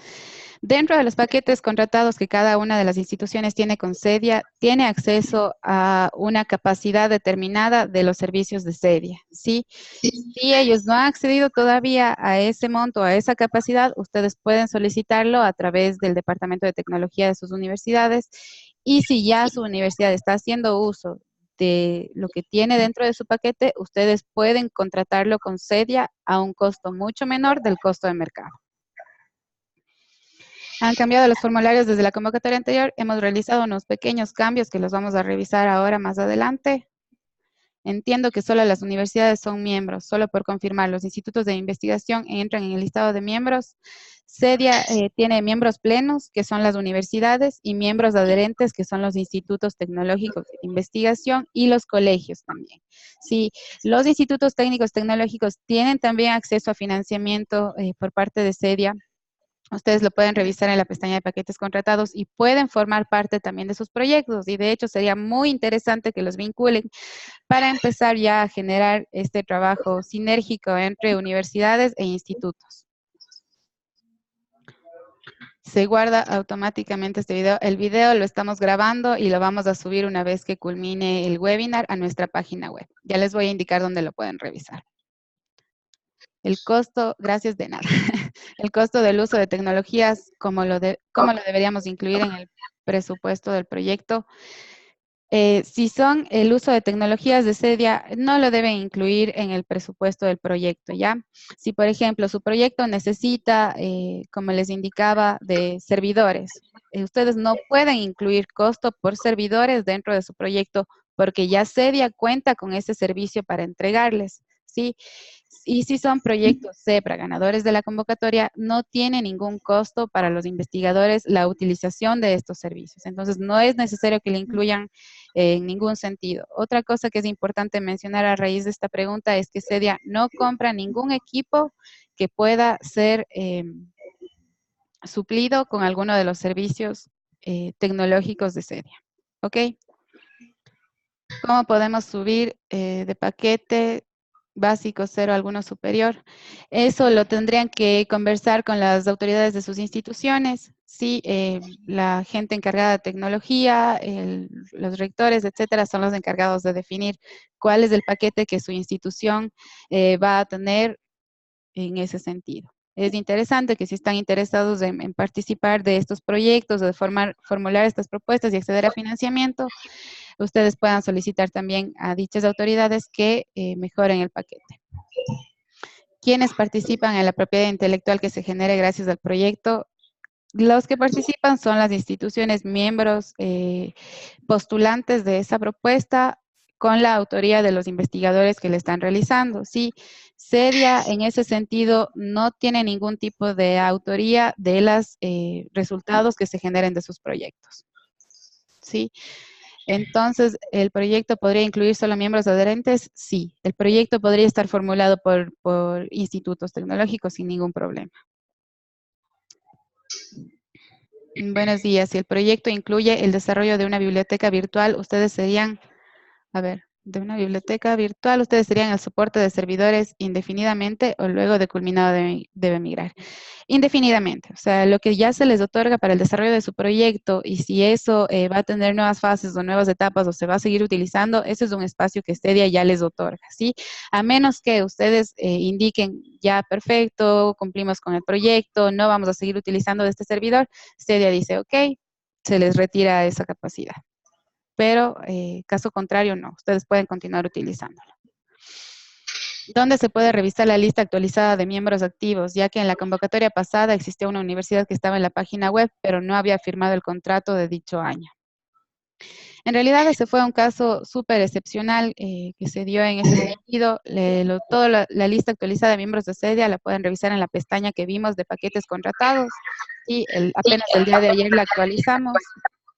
Dentro de los paquetes contratados que cada una de las instituciones tiene con CEDIA, tiene acceso a una capacidad determinada de los servicios de CEDIA, ¿sí? Si ellos no han accedido todavía a ese monto, a esa capacidad, ustedes pueden solicitarlo a través del Departamento de Tecnología de sus universidades. Y si ya su universidad está haciendo uso de lo que tiene dentro de su paquete, ustedes pueden contratarlo con CEDIA a un costo mucho menor del costo de mercado. Han cambiado los formularios desde la convocatoria anterior. Hemos realizado unos pequeños cambios que los vamos a revisar ahora más adelante. Entiendo que solo las universidades son miembros. Solo por confirmar, los institutos de investigación entran en el listado de miembros. CEDIA tiene miembros plenos, que son las universidades, y miembros adherentes, que son los institutos tecnológicos de investigación y los colegios también. Sí, los institutos técnicos tecnológicos tienen también acceso a financiamiento por parte de CEDIA. Ustedes lo pueden revisar en la pestaña de paquetes contratados y pueden formar parte también de sus proyectos. Y de hecho sería muy interesante que los vinculen para empezar ya a generar este trabajo sinérgico entre universidades e institutos. Se guarda automáticamente este video. El video lo estamos grabando y lo vamos a subir una vez que culmine el webinar a nuestra página web. Ya les voy a indicar dónde lo pueden revisar. El costo, gracias de nada. El costo del uso de tecnologías, ¿cómo lo deberíamos incluir en el presupuesto del proyecto? Si son el uso de tecnologías de CEDIA, no lo deben incluir en el presupuesto del proyecto, ¿ya? Si, por ejemplo, su proyecto necesita, como les indicaba, de servidores, ustedes no pueden incluir costo por servidores dentro de su proyecto porque ya CEDIA cuenta con ese servicio para entregarles, ¿sí? Y si son proyectos CEPRA, ganadores de la convocatoria, no tiene ningún costo para los investigadores la utilización de estos servicios. Entonces, no es necesario que le incluyan en ningún sentido. Otra cosa que es importante mencionar a raíz de esta pregunta es que CEDIA no compra ningún equipo que pueda ser suplido con alguno de los servicios tecnológicos de Cedia. ¿Ok? ¿Cómo podemos subir de paquete básico 0 a alguno superior? Eso lo tendrían que conversar con las autoridades de sus instituciones. Sí, la gente encargada de tecnología, los rectores, etcétera, son los encargados de definir cuál es el paquete que su institución va a tener en ese sentido. Es interesante que si están interesados en participar de estos proyectos, de formular estas propuestas y acceder a financiamiento, ustedes puedan solicitar también a dichas autoridades que mejoren el paquete. ¿Quiénes participan en la propiedad intelectual que se genere gracias al proyecto? Los que participan son las instituciones miembros postulantes de esa propuesta con la autoría de los investigadores que le están realizando. Sí, Cedia en ese sentido no tiene ningún tipo de autoría de los resultados que se generen de sus proyectos. Sí. Entonces, ¿el proyecto podría incluir solo miembros adherentes? Sí. El proyecto podría estar formulado por institutos tecnológicos sin ningún problema. Buenos días. Si el proyecto incluye el desarrollo de una biblioteca virtual, ustedes serían, a ver, de una biblioteca virtual, ustedes serían el soporte de servidores indefinidamente o luego de culminado debe migrar. Indefinidamente, o sea, lo que ya se les otorga para el desarrollo de su proyecto y si eso va a tener nuevas fases o nuevas etapas o se va a seguir utilizando, ese es un espacio que Stadia ya les otorga, ¿sí? A menos que ustedes indiquen, ya perfecto, cumplimos con el proyecto, no vamos a seguir utilizando de este servidor, Stadia dice, ok, se les retira esa capacidad. Pero caso contrario, no, ustedes pueden continuar utilizándolo. ¿Dónde se puede revisar la lista actualizada de miembros activos? Ya que en la convocatoria pasada existía una universidad que estaba en la página web, pero no había firmado el contrato de dicho año. En realidad ese fue un caso súper excepcional que se dio en ese sentido. Toda la lista actualizada de miembros de Cedia la pueden revisar en la pestaña que vimos de paquetes contratados. Y apenas el día de ayer la actualizamos.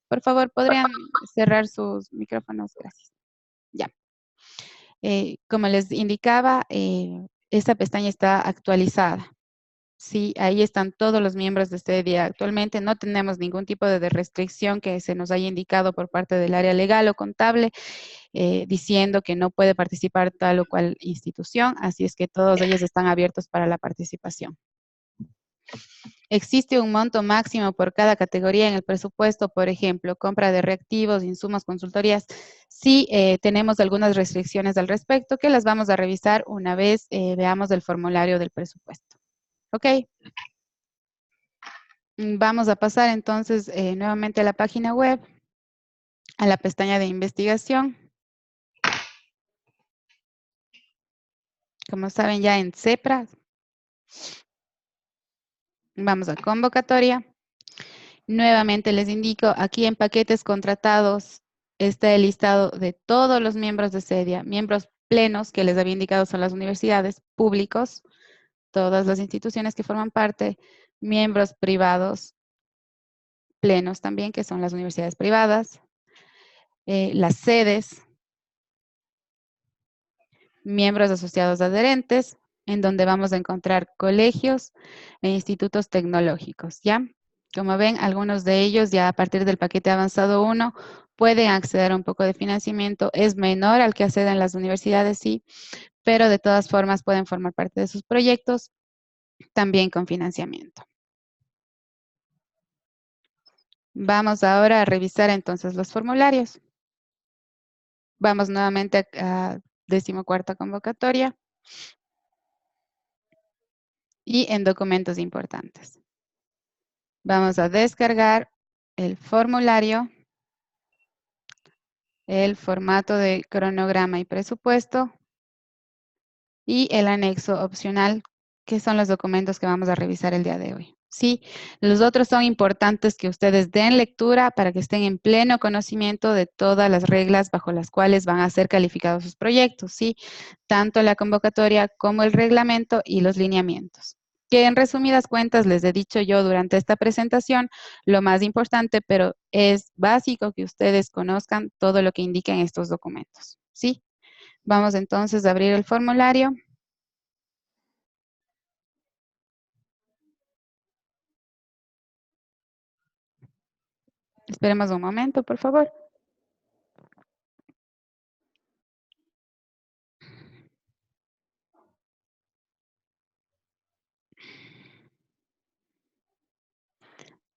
Por favor, ¿podrían cerrar sus micrófonos? Gracias. Ya. Como les indicaba, esta pestaña está actualizada. Sí, ahí están todos los miembros de Cedia. Actualmente no tenemos ningún tipo de restricción que se nos haya indicado por parte del área legal o contable diciendo que no puede participar tal o cual institución, así es que todos ellos están abiertos para la participación. ¿Existe un monto máximo por cada categoría en el presupuesto? Por ejemplo, compra de reactivos, insumos, consultorías. Sí, tenemos algunas restricciones al respecto que las vamos a revisar una vez veamos el formulario del presupuesto. ¿Ok? Vamos a pasar entonces nuevamente a la página web, a la pestaña de investigación. Como saben ya en CEPRA, vamos a convocatoria. Nuevamente les indico, aquí en paquetes contratados está el listado de todos los miembros de Cedia, miembros plenos que les había indicado son las universidades, públicos, todas las instituciones que forman parte, miembros privados, plenos también, que son las universidades privadas, las sedes, miembros asociados adherentes, en donde vamos a encontrar colegios e institutos tecnológicos, ¿ya? Como ven, algunos de ellos ya a partir del paquete avanzado 1 pueden acceder a un poco de financiamiento. Es menor al que acceden las universidades, sí, pero de todas formas pueden formar parte de sus proyectos también con financiamiento. Vamos ahora a revisar entonces los formularios. Vamos nuevamente a 14ª convocatoria. Y en documentos importantes. Vamos a descargar el formulario, el formato de cronograma y presupuesto y el anexo opcional, que son los documentos que vamos a revisar el día de hoy. Sí, los otros son importantes que ustedes den lectura para que estén en pleno conocimiento de todas las reglas bajo las cuales van a ser calificados sus proyectos, sí, tanto la convocatoria como el reglamento y los lineamientos. Que en resumidas cuentas les he dicho yo durante esta presentación lo más importante, pero es básico que ustedes conozcan todo lo que indican estos documentos, ¿sí? Vamos entonces a abrir el formulario. Esperemos un momento, por favor.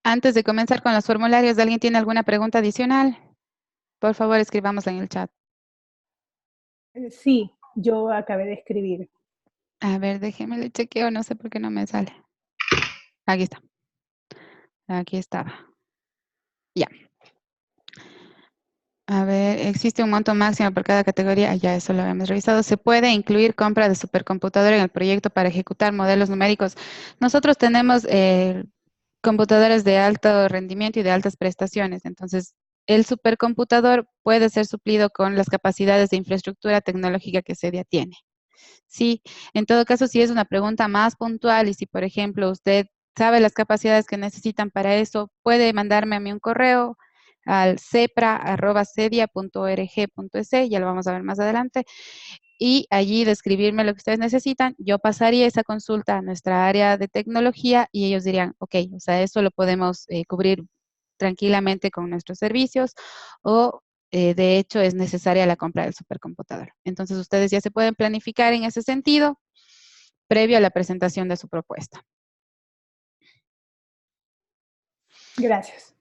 Antes de comenzar con los formularios, ¿alguien tiene alguna pregunta adicional? Por favor, escribámosla en el chat. Sí, yo acabé de escribir. A ver, déjeme le chequeo, no sé por qué no me sale. Aquí está. Aquí estaba. Ya. A ver, existe un monto máximo por cada categoría. Ya, eso lo habíamos revisado. ¿Se puede incluir compra de supercomputadora en el proyecto para ejecutar modelos numéricos? Nosotros tenemos computadores de alto rendimiento y de altas prestaciones. Entonces, el supercomputador puede ser suplido con las capacidades de infraestructura tecnológica que SEDIA tiene. Sí, en todo caso, si es una pregunta más puntual y si, por ejemplo, usted sabe las capacidades que necesitan para eso, puede mandarme a mí un correo al cepra@cedia.org.es, ya lo vamos a ver más adelante, y allí describirme lo que ustedes necesitan. Yo pasaría esa consulta a nuestra área de tecnología y ellos dirían, ok, o sea, eso lo podemos cubrir tranquilamente con nuestros servicios o de hecho es necesaria la compra del supercomputador. Entonces ustedes ya se pueden planificar en ese sentido previo a la presentación de su propuesta. Gracias.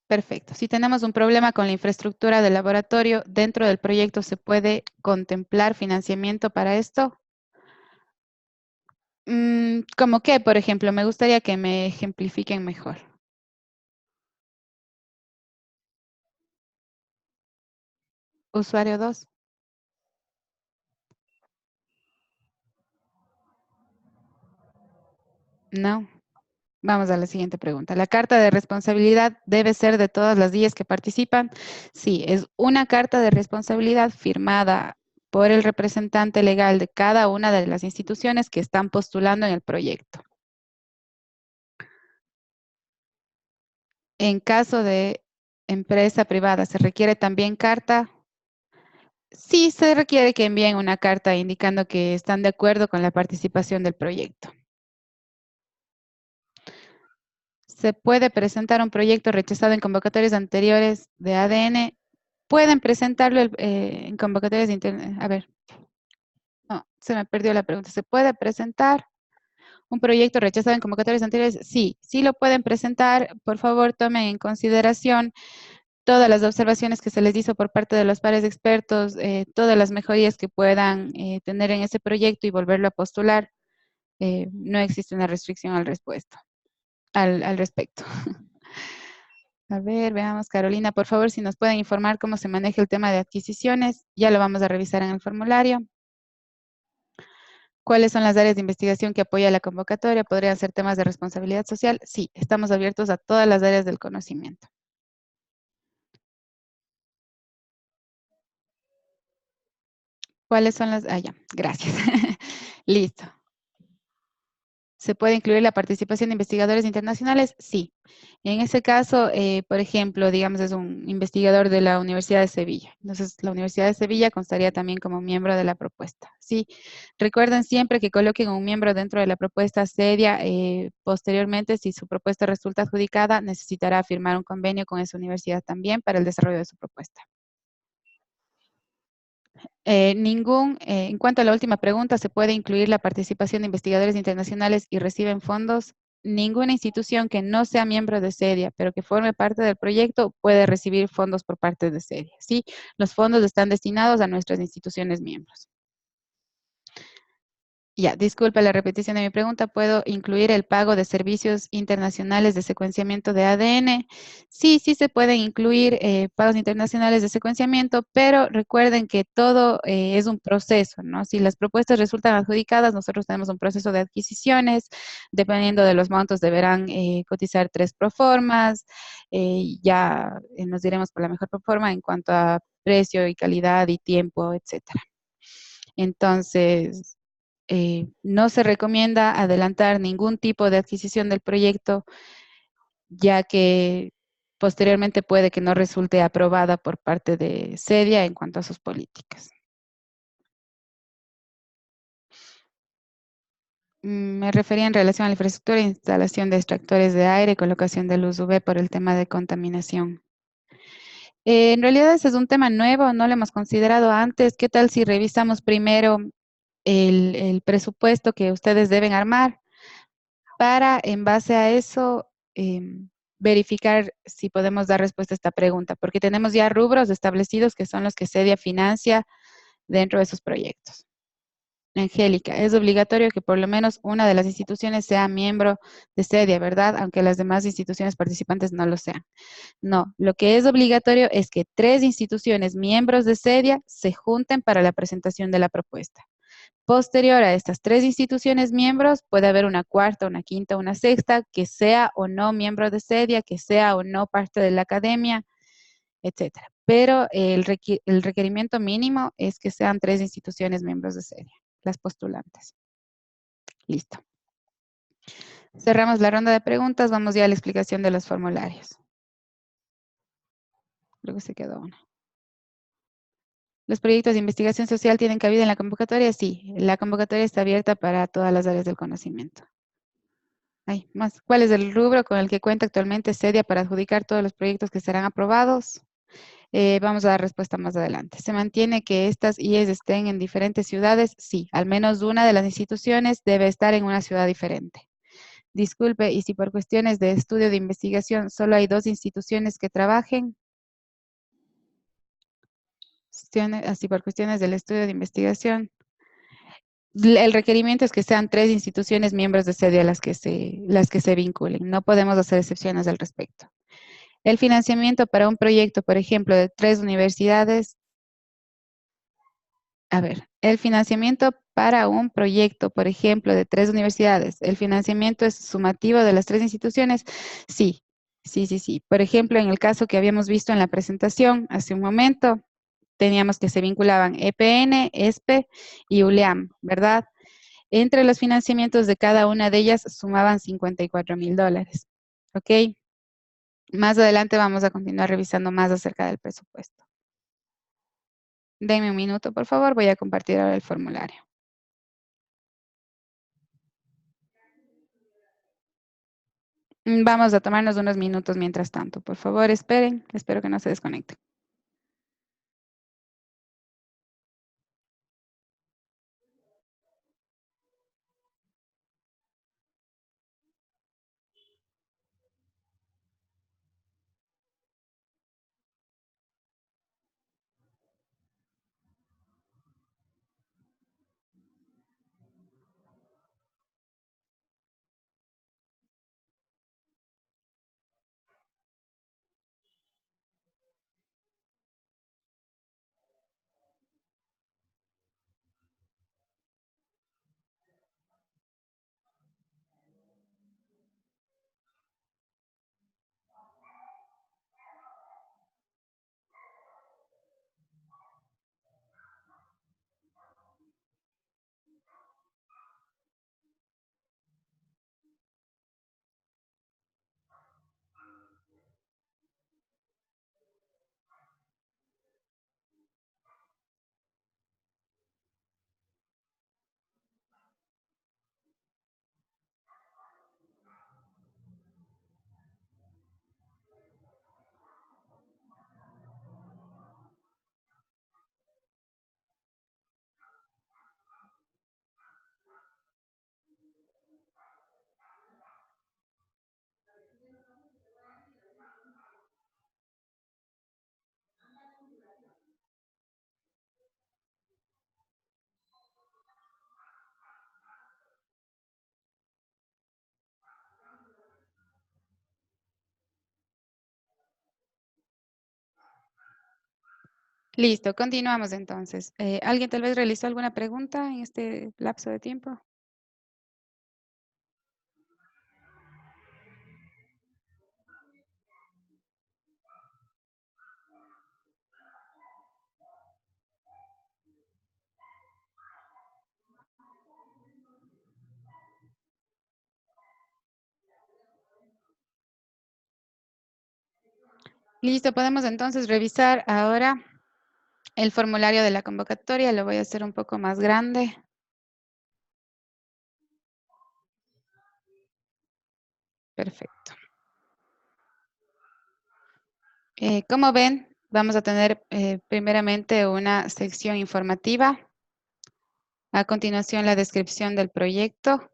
Perfecto. Si tenemos un problema con la infraestructura del laboratorio, dentro del proyecto se puede contemplar financiamiento para esto. ¿Cómo qué, por ejemplo? Me gustaría que me ejemplifiquen mejor. Usuario 2. No. Vamos a la siguiente pregunta. ¿La carta de responsabilidad debe ser de todas las días que participan? Sí, es una carta de responsabilidad firmada por el representante legal de cada una de las instituciones que están postulando en el proyecto. En caso de empresa privada, ¿se requiere también carta? Sí, se requiere que envíen una carta indicando que están de acuerdo con la participación del proyecto. ¿Se puede presentar un proyecto rechazado en convocatorias anteriores de ADN? Pueden presentarlo en convocatorias de internet. A ver, no, se me perdió la pregunta. ¿Se puede presentar un proyecto rechazado en convocatorias anteriores? Sí, sí lo pueden presentar. Por favor, tomen en consideración todas las observaciones que se les hizo por parte de los pares expertos, todas las mejorías que puedan tener en ese proyecto y volverlo a postular. No existe una restricción al respecto. A ver, veamos, Carolina, por favor, si nos pueden informar cómo se maneja el tema de adquisiciones. Ya lo vamos a revisar en el formulario. ¿Cuáles son las áreas de investigación que apoya la convocatoria? ¿Podrían ser temas de responsabilidad social? Sí, estamos abiertos a todas las áreas del conocimiento. ¿Cuáles son las? Ah, ya, gracias. Listo. ¿Se puede incluir la participación de investigadores internacionales? Sí. En ese caso, por ejemplo, digamos, es un investigador de la Universidad de Sevilla. Entonces, la Universidad de Sevilla constaría también como miembro de la propuesta. Sí. Recuerden siempre que coloquen un miembro dentro de la propuesta seria. Posteriormente, si su propuesta resulta adjudicada, necesitará firmar un convenio con esa universidad también para el desarrollo de su propuesta. En cuanto a la última pregunta, ¿se puede incluir la participación de investigadores internacionales y reciben fondos? Ninguna institución que no sea miembro de SEDIA, pero que forme parte del proyecto, puede recibir fondos por parte de SEDIA. Sí, los fondos están destinados a nuestras instituciones miembros. Ya, disculpe la repetición de mi pregunta. ¿Puedo incluir el pago de servicios internacionales de secuenciamiento de ADN? Sí, sí se pueden incluir pagos internacionales de secuenciamiento, pero recuerden que todo es un proceso, ¿no? Si las propuestas resultan adjudicadas, nosotros tenemos un proceso de adquisiciones. Dependiendo de los montos, deberán cotizar 3 proformas. Ya nos diremos por la mejor proforma en cuanto a precio y calidad y tiempo, etcétera. Entonces, no se recomienda adelantar ningún tipo de adquisición del proyecto, ya que posteriormente puede que no resulte aprobada por parte de SEDIA en cuanto a sus políticas. Me refería en relación a la infraestructura, instalación de extractores de aire, colocación de luz UV por el tema de contaminación. En realidad ese es un tema nuevo, no lo hemos considerado antes. ¿Qué tal si revisamos primero el presupuesto que ustedes deben armar para, en base a eso, verificar si podemos dar respuesta a esta pregunta? Porque tenemos ya rubros establecidos que son los que CEDIA financia dentro de sus proyectos. Angélica, es obligatorio que por lo menos una de las instituciones sea miembro de CEDIA, ¿verdad? Aunque las demás instituciones participantes no lo sean. No, lo que es obligatorio es que 3 instituciones miembros de CEDIA se junten para la presentación de la propuesta. Posterior a estas 3 instituciones miembros, puede haber una cuarta, una quinta, una sexta, que sea o no miembro de CEDIA, que sea o no parte de la academia, etcétera. Pero el requerimiento mínimo es que sean 3 instituciones miembros de CEDIA, las postulantes. Listo. Cerramos la ronda de preguntas, vamos ya a la explicación de los formularios. Creo que se quedó una. ¿Los proyectos de investigación social tienen cabida en la convocatoria? Sí, la convocatoria está abierta para todas las áreas del conocimiento. Hay más. ¿Cuál es el rubro con el que cuenta actualmente CEDIA para adjudicar todos los proyectos que serán aprobados? Vamos a dar respuesta más adelante. ¿Se mantiene que estas IES estén en diferentes ciudades? Sí, al menos una de las instituciones debe estar en una ciudad diferente. Disculpe, ¿y si por cuestiones de estudio de investigación solo hay 2 instituciones que trabajen? Así por cuestiones del estudio de investigación. El requerimiento es que sean 3 instituciones miembros de CEDIA las que se vinculen. No podemos hacer excepciones al respecto. El financiamiento para un proyecto, por ejemplo, de 3 universidades. A ver, el financiamiento para un proyecto, por ejemplo, de 3 universidades, ¿el financiamiento es sumativo de las 3 instituciones? Sí, sí, sí, sí. Por ejemplo, en el caso que habíamos visto en la presentación hace un momento, teníamos que se vinculaban EPN, ESPE y ULEAM, ¿verdad? Entre los financiamientos de cada una de ellas sumaban $54,000. ¿Ok? Más adelante vamos a continuar revisando más acerca del presupuesto. Denme un minuto, por favor. Voy a compartir ahora el formulario. Vamos a tomarnos unos minutos mientras tanto. Por favor, esperen. Espero que no se desconecten. Listo, continuamos entonces. ¿Alguien tal vez realizó alguna pregunta en este lapso de tiempo? Listo, podemos entonces revisar ahora el formulario de la convocatoria. Lo voy a hacer un poco más grande. Perfecto. Como ven, Vamos a tener primeramente una sección informativa. A continuación, la descripción del proyecto.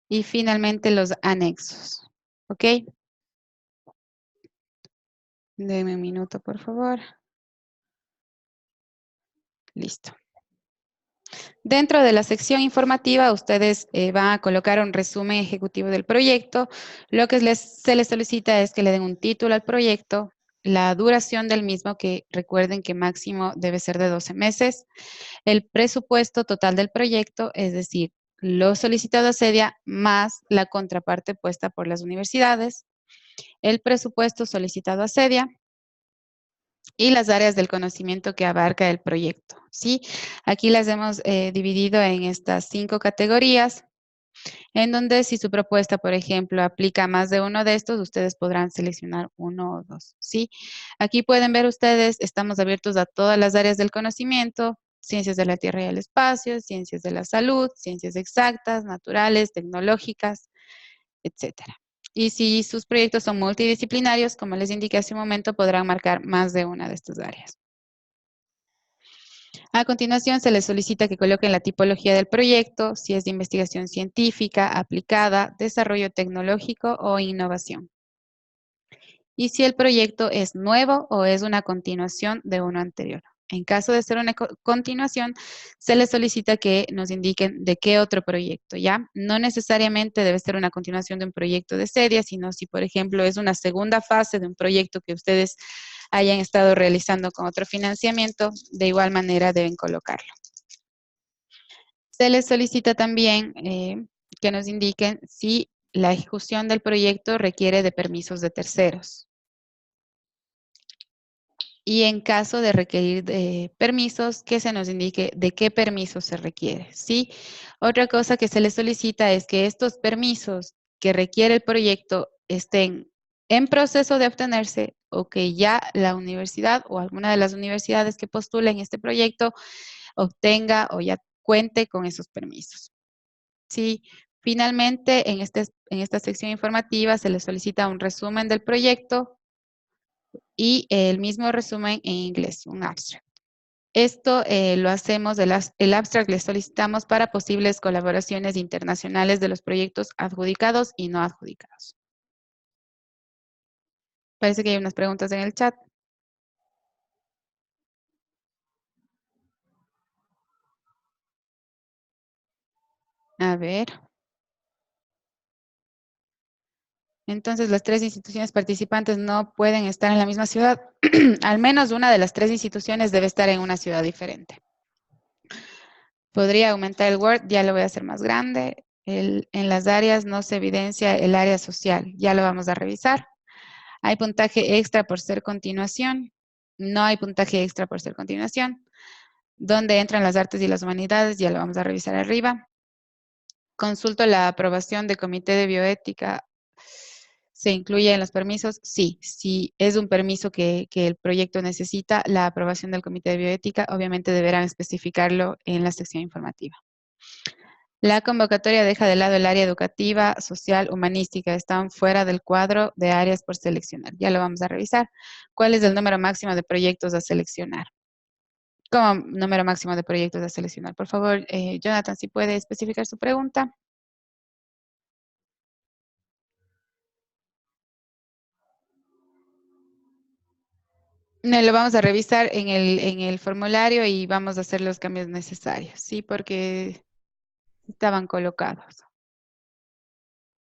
Y finalmente, los anexos. ¿Ok? Deme un minuto, por favor. Listo. Dentro de la sección informativa, ustedes van a colocar un resumen ejecutivo del proyecto. Lo que se les solicita es que le den un título al proyecto, la duración del mismo, que recuerden que máximo debe ser de 12 meses, el presupuesto total del proyecto, es decir, lo solicitado a CEDIA más la contraparte puesta por las universidades, el presupuesto solicitado a CEDIA, y las áreas del conocimiento que abarca el proyecto, ¿sí? Aquí las hemos dividido en estas 5 categorías, en donde si su propuesta, por ejemplo, aplica a más de uno de estos, ustedes podrán seleccionar uno o dos, ¿sí? Aquí pueden ver ustedes, estamos abiertos a todas las áreas del conocimiento, ciencias de la Tierra y el espacio, ciencias de la salud, ciencias exactas, naturales, tecnológicas, etcétera. Y si sus proyectos son multidisciplinarios, como les indiqué hace un momento, podrán marcar más de una de estas áreas. A continuación, se les solicita que coloquen la tipología del proyecto, si es de investigación científica, aplicada, desarrollo tecnológico o innovación. Y si el proyecto es nuevo o es una continuación de uno anterior. En caso de ser una continuación, se les solicita que nos indiquen de qué otro proyecto, ¿ya? No necesariamente debe ser una continuación de un proyecto de CEDIA, sino si, por ejemplo, es una segunda fase de un proyecto que ustedes hayan estado realizando con otro financiamiento, de igual manera deben colocarlo. Se les solicita también que nos indiquen si la ejecución del proyecto requiere de permisos de terceros. Y en caso de requerir permisos, que se nos indique de qué permiso se requiere, ¿sí? Otra cosa que se les solicita es que estos permisos que requiere el proyecto estén en proceso de obtenerse o que ya la universidad o alguna de las universidades que postulen este proyecto obtenga o ya cuente con esos permisos. Sí, finalmente en esta sección informativa se les solicita un resumen del proyecto y el mismo resumen en inglés, un abstract. Esto lo hacemos, el abstract le solicitamos para posibles colaboraciones internacionales de los proyectos adjudicados y no adjudicados. Parece que hay unas preguntas en el chat. A ver. Entonces, las 3 instituciones participantes no pueden estar en la misma ciudad. Al menos una de las 3 instituciones debe estar en una ciudad diferente. Podría aumentar el Word, ya lo voy a hacer más grande. En las áreas no se evidencia el área social, ya lo vamos a revisar. Hay puntaje extra por ser continuación. No hay puntaje extra por ser continuación. ¿Dónde entran las artes y las humanidades? Ya lo vamos a revisar arriba. Consulto la aprobación de comité de bioética. ¿Se incluye en los permisos? Sí, si es un permiso que el proyecto necesita, la aprobación del comité de bioética, obviamente deberán especificarlo en la sección informativa. La convocatoria deja de lado el área educativa, social, humanística. Están fuera del cuadro de áreas por seleccionar. Ya lo vamos a revisar. ¿Cuál es el número máximo de proyectos a seleccionar? ¿Cómo número máximo de proyectos a seleccionar? Por favor, Jonathan, si puede especificar su pregunta. No, lo vamos a revisar en el formulario y vamos a hacer los cambios necesarios, ¿sí? Porque estaban colocados.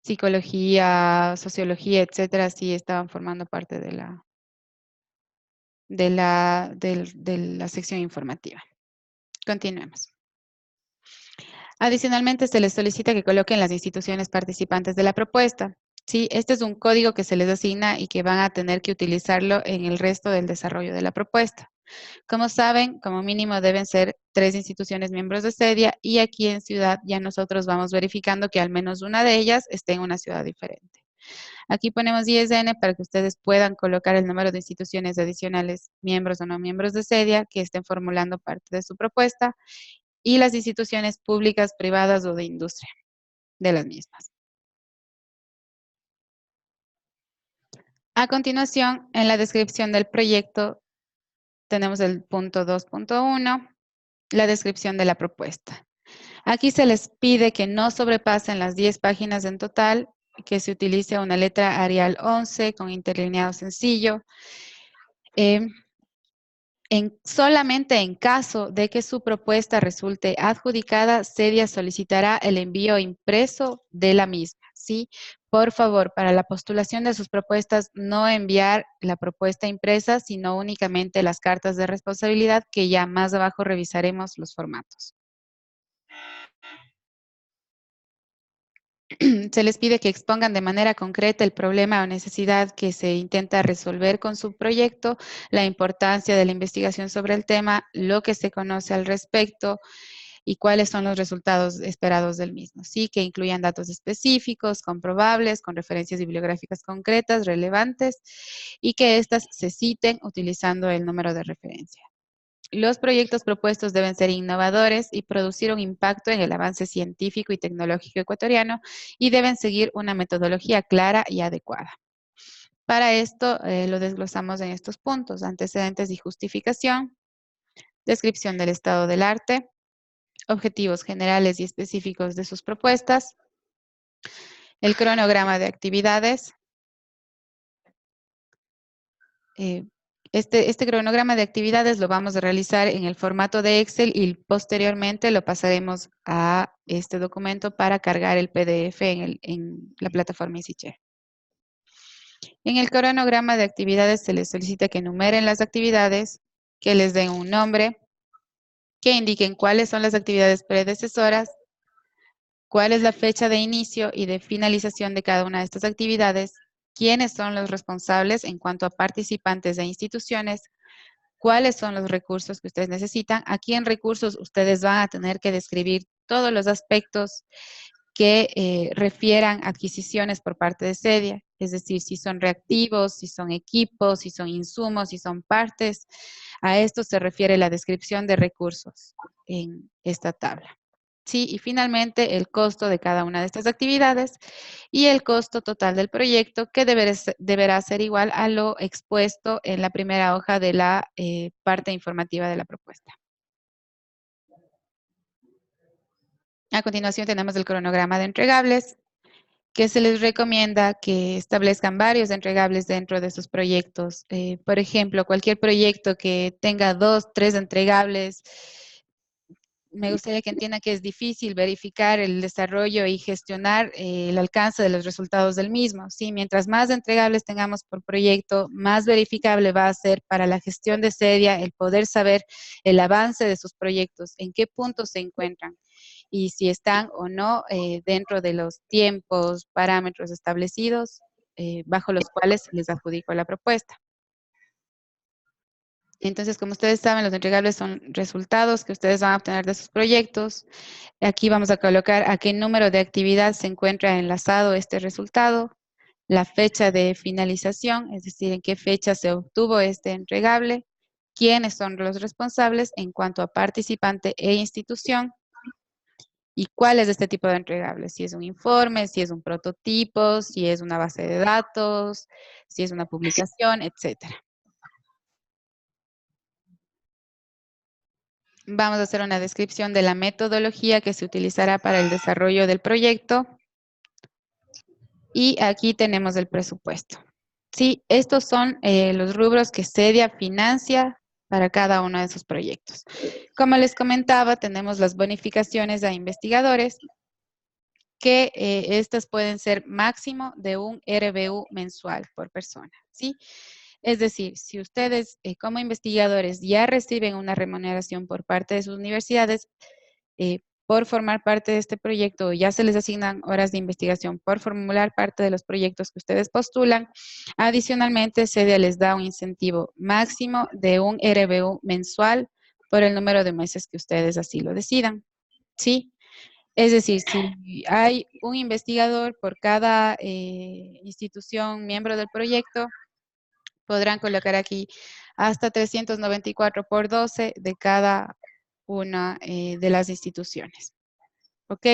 Psicología, sociología, etcétera, sí estaban formando parte de la sección informativa. Continuemos. Adicionalmente, se les solicita que coloquen las instituciones participantes de la propuesta. Sí, este es un código que se les asigna y que van a tener que utilizarlo en el resto del desarrollo de la propuesta. Como saben, como mínimo deben ser 3 instituciones miembros de CEDIA y aquí en Ciudad ya nosotros vamos verificando que al menos una de ellas esté en una ciudad diferente. Aquí ponemos ISN para que ustedes puedan colocar el número de instituciones adicionales, miembros o no miembros de CEDIA, que estén formulando parte de su propuesta, y las instituciones públicas, privadas o de industria de las mismas. A continuación, en la descripción del proyecto, tenemos el punto 2.1, la descripción de la propuesta. Aquí se les pide que no sobrepasen las 10 páginas en total, que se utilice una letra Arial 11 con interlineado sencillo. Solamente en caso de que su propuesta resulte adjudicada, CEDIA solicitará el envío impreso de la misma, ¿sí? Por favor, para la postulación de sus propuestas, no enviar la propuesta impresa, sino únicamente las cartas de responsabilidad, que ya más abajo revisaremos los formatos. Se les pide que expongan de manera concreta el problema o necesidad que se intenta resolver con su proyecto, la importancia de la investigación sobre el tema, lo que se conoce al respecto y cuáles son los resultados esperados del mismo. Sí, que incluyan datos específicos, comprobables, con referencias bibliográficas concretas, relevantes, y que éstas se citen utilizando el número de referencia. Los proyectos propuestos deben ser innovadores y producir un impacto en el avance científico y tecnológico ecuatoriano y deben seguir una metodología clara y adecuada. Para esto lo desglosamos en estos puntos: antecedentes y justificación, descripción del estado del arte, objetivos generales y específicos de sus propuestas, el cronograma de actividades. Este cronograma de actividades lo vamos a realizar en el formato de Excel y posteriormente lo pasaremos a este documento para cargar el PDF en la plataforma EasyChair. En el cronograma de actividades se les solicita que enumeren las actividades, que les den un nombre, que indiquen cuáles son las actividades predecesoras, cuál es la fecha de inicio y de finalización de cada una de estas actividades, quiénes son los responsables en cuanto a participantes e instituciones, cuáles son los recursos que ustedes necesitan. Aquí en recursos ustedes van a tener que describir todos los aspectos que refieran adquisiciones por parte de CEDIA, es decir, si son reactivos, si son equipos, si son insumos, si son partes. A esto se refiere la descripción de recursos en esta tabla. Sí, y finalmente el costo de cada una de estas actividades y el costo total del proyecto, que deberá ser igual a lo expuesto en la primera hoja de la parte informativa de la propuesta. A continuación tenemos el cronograma de entregables, que se les recomienda que establezcan varios entregables dentro de sus proyectos. Por ejemplo, cualquier proyecto que tenga 2, 3 entregables, me gustaría que entiendan que es difícil verificar el desarrollo y gestionar el alcance de los resultados del mismo. ¿Sí? Mientras más entregables tengamos por proyecto, más verificable va a ser para la gestión de CEDIA el poder saber el avance de sus proyectos, en qué puntos se encuentran y si están o no dentro de los tiempos, parámetros establecidos bajo los cuales se les adjudicó la propuesta. Entonces, como ustedes saben, los entregables son resultados que ustedes van a obtener de sus proyectos. Aquí vamos a colocar a qué número de actividad se encuentra enlazado este resultado, la fecha de finalización, es decir, en qué fecha se obtuvo este entregable, quiénes son los responsables en cuanto a participante e institución, y cuál es este tipo de entregable, si es un informe, si es un prototipo, si es una base de datos, si es una publicación, etcétera. Vamos a hacer una descripción de la metodología que se utilizará para el desarrollo del proyecto. Y aquí tenemos el presupuesto. Sí, estos son los rubros que CEDIA financia para cada uno de sus proyectos. Como les comentaba, tenemos las bonificaciones a investigadores, que estas pueden ser máximo de un RBU mensual por persona, ¿sí? Es decir, si ustedes como investigadores ya reciben una remuneración por parte de sus universidades por formar parte de este proyecto, ya se les asignan horas de investigación por formular parte de los proyectos que ustedes postulan, adicionalmente CEDIA les da un incentivo máximo de un RBU mensual por el número de meses que ustedes así lo decidan, ¿sí? Es decir, si hay un investigador por cada institución miembro del proyecto, podrán colocar aquí hasta 394 por 12 de cada una de las instituciones. ¿Ok?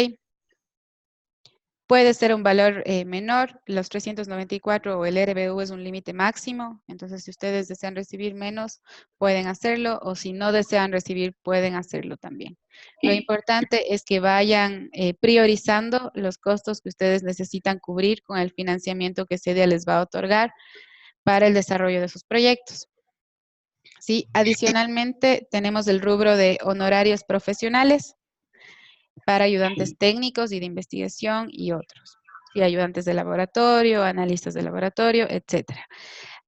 Puede ser un valor menor, los 394 o el RBU es un límite máximo, entonces si ustedes desean recibir menos, pueden hacerlo, o si no desean recibir, pueden hacerlo también. Lo importante es que vayan priorizando los costos que ustedes necesitan cubrir con el financiamiento que CEDIA les va a otorgar para el desarrollo de sus proyectos. ¿Sí? Adicionalmente, tenemos el rubro de honorarios profesionales para ayudantes técnicos y de investigación y otros. ¿Sí? Ayudantes de laboratorio, analistas de laboratorio, etcétera.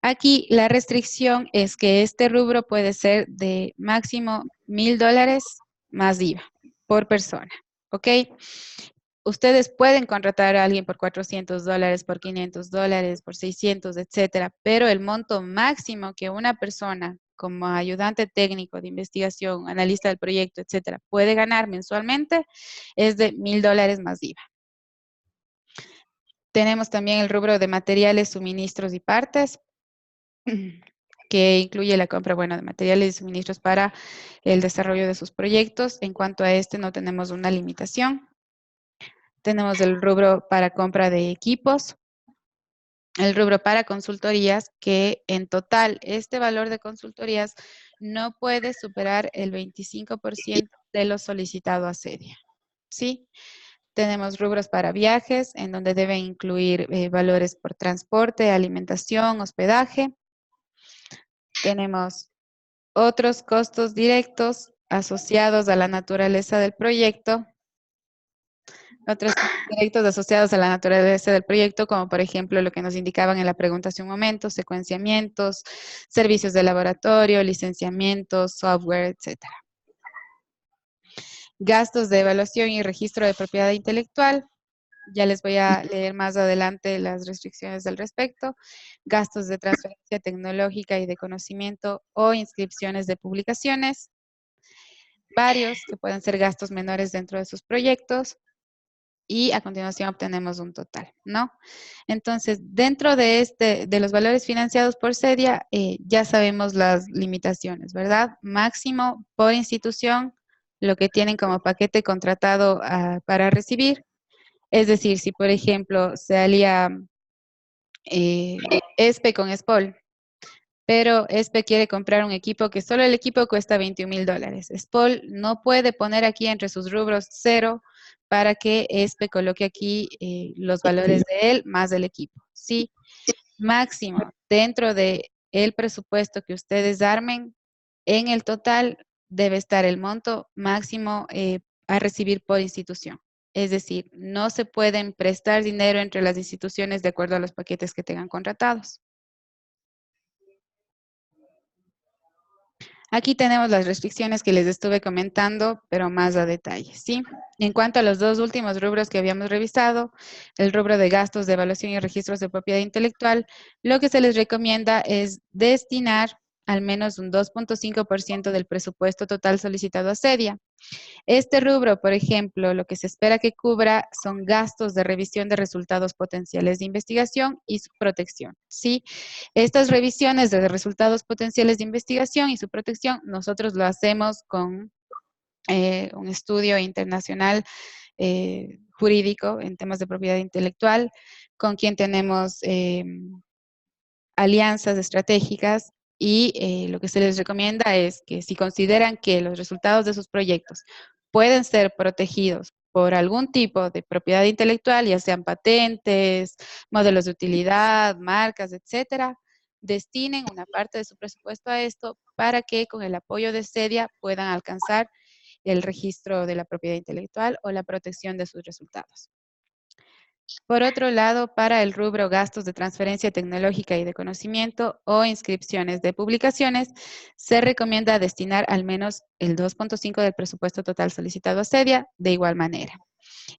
Aquí la restricción es que este rubro puede ser de máximo $1,000 más IVA por persona. ¿Ok? Ustedes pueden contratar a alguien por $400, por $500, por 600, etcétera, pero el monto máximo que una persona como ayudante técnico de investigación, analista del proyecto, etcétera, puede ganar mensualmente es de $1,000 más IVA. Tenemos también el rubro de materiales, suministros y partes, que incluye la compra, bueno, de materiales y suministros para el desarrollo de sus proyectos. En cuanto a este, no tenemos una limitación. Tenemos el rubro para compra de equipos, el rubro para consultorías, que en total este valor de consultorías no puede superar el 25% de lo solicitado a CEDIA. ¿Sí? Tenemos rubros para viajes, en donde deben incluir valores por transporte, alimentación, hospedaje. Tenemos otros costos directos asociados a la naturaleza del proyecto. Otros costos directos asociados a la naturaleza del proyecto, como por ejemplo lo que nos indicaban en la pregunta hace un momento, secuenciamientos, servicios de laboratorio, licenciamientos, software, etc. Gastos de evaluación y registro de propiedad intelectual. Ya les voy a leer más adelante las restricciones al respecto. Gastos de transferencia tecnológica y de conocimiento o inscripciones de publicaciones. Varios que pueden ser gastos menores dentro de sus proyectos. Y a continuación obtenemos un total, ¿no? Entonces, dentro de los valores financiados por CEDIA, ya sabemos las limitaciones, ¿verdad? Máximo por institución, lo que tienen como paquete contratado para recibir. Es decir, si por ejemplo se alía ESPE con SPOL, pero ESPE quiere comprar un equipo que solo el equipo cuesta $21,000. SPOL no puede poner aquí entre sus rubros 0 para que ESPE coloque aquí los valores de él más del equipo. Sí, máximo dentro de el presupuesto que ustedes armen, en el total debe estar el monto máximo a recibir por institución. Es decir, no se pueden prestar dinero entre las instituciones de acuerdo a los paquetes que tengan contratados. Aquí tenemos las restricciones que les estuve comentando, pero más a detalle, ¿sí? En cuanto a los dos últimos rubros que habíamos revisado, el rubro de gastos de evaluación y registros de propiedad intelectual, lo que se les recomienda es destinar al menos un 2.5% del presupuesto total solicitado a CEDIA. Este rubro, por ejemplo, lo que se espera que cubra son gastos de revisión de resultados potenciales de investigación y su protección, ¿sí? Estas revisiones de resultados potenciales de investigación y su protección, nosotros lo hacemos con un estudio internacional jurídico en temas de propiedad intelectual, con quien tenemos alianzas estratégicas y lo que se les recomienda es que si consideran que los resultados de sus proyectos pueden ser protegidos por algún tipo de propiedad intelectual, ya sean patentes, modelos de utilidad, marcas, etcétera, destinen una parte de su presupuesto a esto para que con el apoyo de CEDIA puedan alcanzar el registro de la propiedad intelectual o la protección de sus resultados. Por otro lado, para el rubro gastos de transferencia tecnológica y de conocimiento o inscripciones de publicaciones, se recomienda destinar al menos el 2.5 del presupuesto total solicitado a CEDIA de igual manera.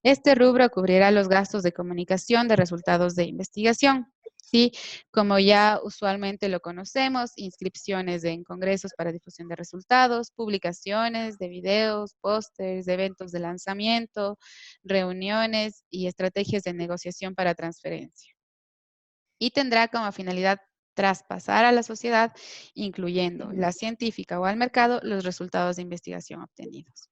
Este rubro cubrirá los gastos de comunicación de resultados de investigación. Sí, como ya usualmente lo conocemos, inscripciones en congresos para difusión de resultados, publicaciones de videos, pósters, eventos de lanzamiento, reuniones y estrategias de negociación para transferencia. Y tendrá como finalidad traspasar a la sociedad, incluyendo la científica o al mercado, los resultados de investigación obtenidos.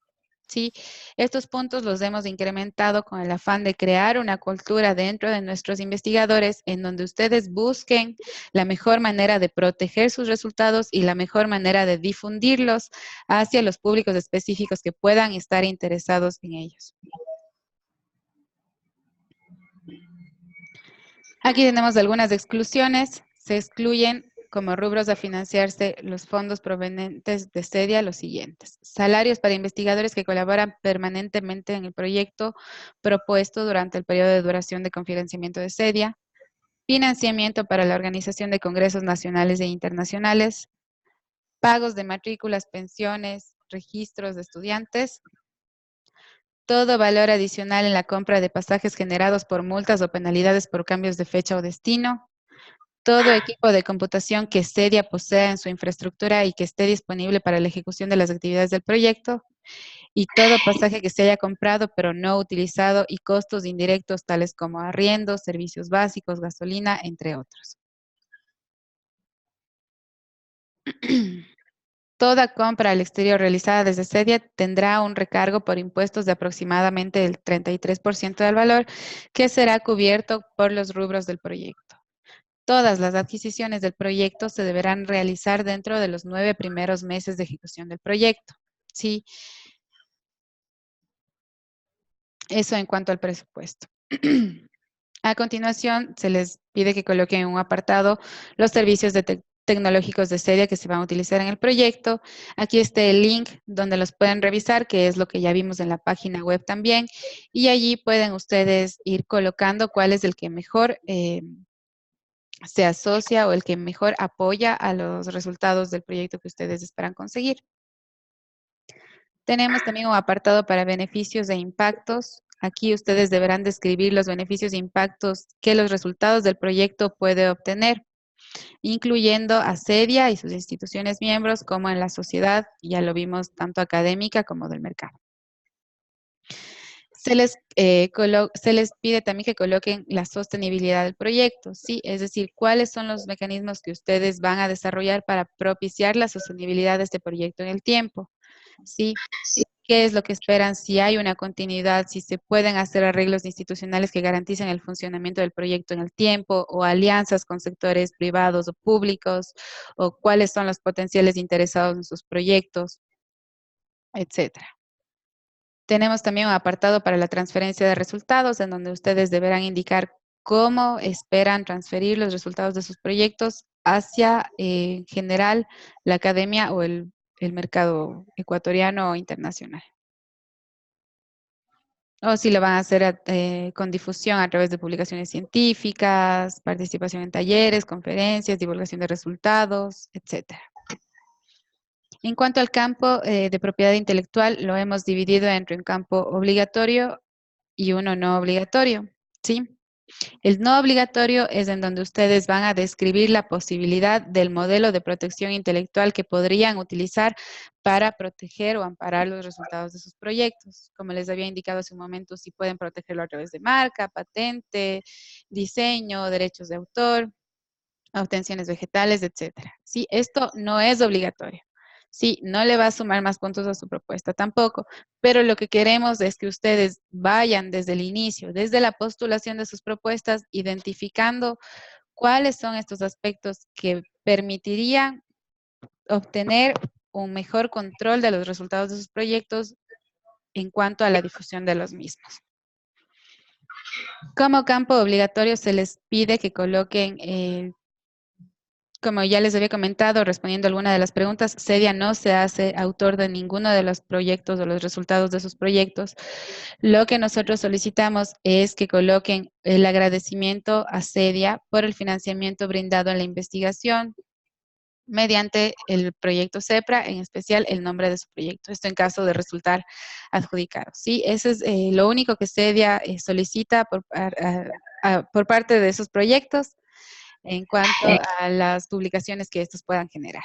¿sí? Estos puntos los hemos incrementado con el afán de crear una cultura dentro de nuestros investigadores en donde ustedes busquen la mejor manera de proteger sus resultados y la mejor manera de difundirlos hacia los públicos específicos que puedan estar interesados en ellos. Aquí tenemos algunas exclusiones. Se excluyen como rubros a financiarse los fondos provenientes de CEDIA los siguientes. Salarios para investigadores que colaboran permanentemente en el proyecto propuesto durante el periodo de duración de confidenciamiento de CEDIA. Financiamiento para la organización de congresos nacionales e internacionales. Pagos de matrículas, pensiones, registros de estudiantes. Todo valor adicional en la compra de pasajes generados por multas o penalidades por cambios de fecha o destino. Todo equipo de computación que CEDIA posea en su infraestructura y que esté disponible para la ejecución de las actividades del proyecto. Y todo pasaje que se haya comprado pero no utilizado y costos indirectos tales como arriendos, servicios básicos, gasolina, entre otros. Toda compra al exterior realizada desde CEDIA tendrá un recargo por impuestos de aproximadamente el 33% del valor que será cubierto por los rubros del proyecto. Todas las adquisiciones del proyecto se deberán realizar dentro de los 9 primeros meses de ejecución del proyecto. Sí, eso en cuanto al presupuesto. A continuación, se les pide que coloquen en un apartado los servicios tecnológicos de CEDIA que se van a utilizar en el proyecto. Aquí está el link donde los pueden revisar, que es lo que ya vimos en la página web también. Y allí pueden ustedes ir colocando cuál es el que mejor se asocia o el que mejor apoya a los resultados del proyecto que ustedes esperan conseguir. Tenemos también un apartado para beneficios e impactos. Aquí ustedes deberán describir los beneficios e impactos que los resultados del proyecto puede obtener, incluyendo a CEDIA y sus instituciones miembros, como en la sociedad, ya lo vimos, tanto académica como del mercado. Se les pide también que coloquen la sostenibilidad del proyecto, ¿sí? Es decir, cuáles son los mecanismos que ustedes van a desarrollar para propiciar la sostenibilidad de este proyecto en el tiempo, ¿sí? ¿Qué es lo que esperan? Si hay una continuidad, si se pueden hacer arreglos institucionales que garanticen el funcionamiento del proyecto en el tiempo, o alianzas con sectores privados o públicos, o cuáles son los potenciales interesados en sus proyectos, etcétera. Tenemos también un apartado para la transferencia de resultados, en donde ustedes deberán indicar cómo esperan transferir los resultados de sus proyectos hacia, en general, la academia o el mercado ecuatoriano o internacional. O si lo van a hacer con difusión a través de publicaciones científicas, participación en talleres, conferencias, divulgación de resultados, etcétera. En cuanto al campo de propiedad intelectual, lo hemos dividido entre un campo obligatorio y uno no obligatorio, ¿sí? El no obligatorio es en donde ustedes van a describir la posibilidad del modelo de protección intelectual que podrían utilizar para proteger o amparar los resultados de sus proyectos. Como les había indicado hace un momento, si pueden protegerlo a través de marca, patente, diseño, derechos de autor, obtenciones vegetales, etcétera. Sí, esto no es obligatorio. Sí, no le va a sumar más puntos a su propuesta tampoco, pero lo que queremos es que ustedes vayan desde el inicio, desde la postulación de sus propuestas, identificando cuáles son estos aspectos que permitirían obtener un mejor control de los resultados de sus proyectos en cuanto a la difusión de los mismos. Como campo obligatorio se les pide que coloquen como ya les había comentado, respondiendo a alguna de las preguntas, CEDIA no se hace autor de ninguno de los proyectos o los resultados de sus proyectos. Lo que nosotros solicitamos es que coloquen el agradecimiento a CEDIA por el financiamiento brindado en la investigación mediante el proyecto CEPRA, en especial el nombre de su proyecto. Esto en caso de resultar adjudicado. Sí, eso es lo único que CEDIA solicita por parte de esos proyectos en cuanto a las publicaciones que estos puedan generar.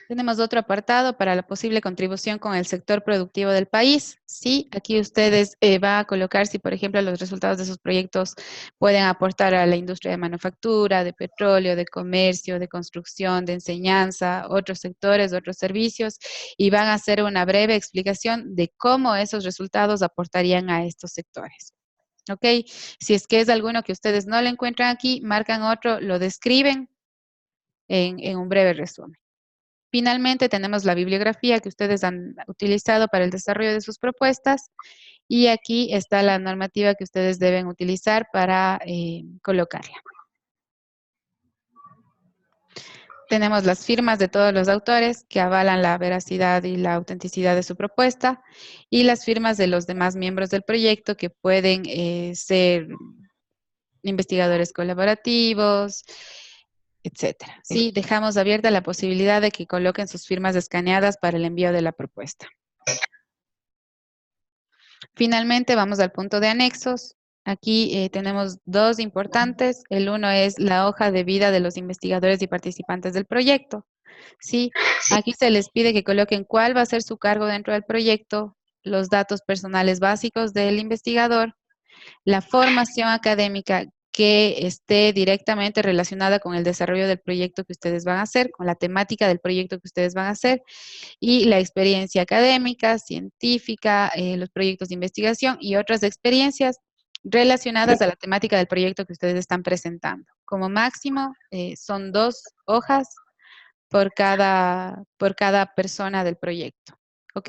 Tenemos otro apartado para la posible contribución con el sector productivo del país. Sí, aquí ustedes va a colocar si, por ejemplo, los resultados de sus proyectos pueden aportar a la industria de manufactura, de petróleo, de comercio, de construcción, de enseñanza, otros sectores, otros servicios, y van a hacer una breve explicación de cómo esos resultados aportarían a estos sectores. ¿Ok? Si es que es alguno que ustedes no le encuentran aquí, marcan otro, lo describen en un breve resumen. Finalmente, tenemos la bibliografía que ustedes han utilizado para el desarrollo de sus propuestas y aquí está la normativa que ustedes deben utilizar para colocarla. Tenemos las firmas de todos los autores que avalan la veracidad y la autenticidad de su propuesta y las firmas de los demás miembros del proyecto que pueden ser investigadores colaborativos, etcétera. Sí, dejamos abierta la posibilidad de que coloquen sus firmas escaneadas para el envío de la propuesta. Finalmente, vamos al punto de anexos. Aquí tenemos dos importantes. El uno es la hoja de vida de los investigadores y participantes del proyecto. Sí, aquí se les pide que coloquen cuál va a ser su cargo dentro del proyecto, los datos personales básicos del investigador, la formación académica que esté directamente relacionada con el desarrollo del proyecto que ustedes van a hacer, con la temática del proyecto que ustedes van a hacer, y la experiencia académica, científica, los proyectos de investigación y otras experiencias relacionadas a la temática del proyecto que ustedes están presentando. Como máximo, son 2 hojas por cada persona del proyecto. ¿Ok?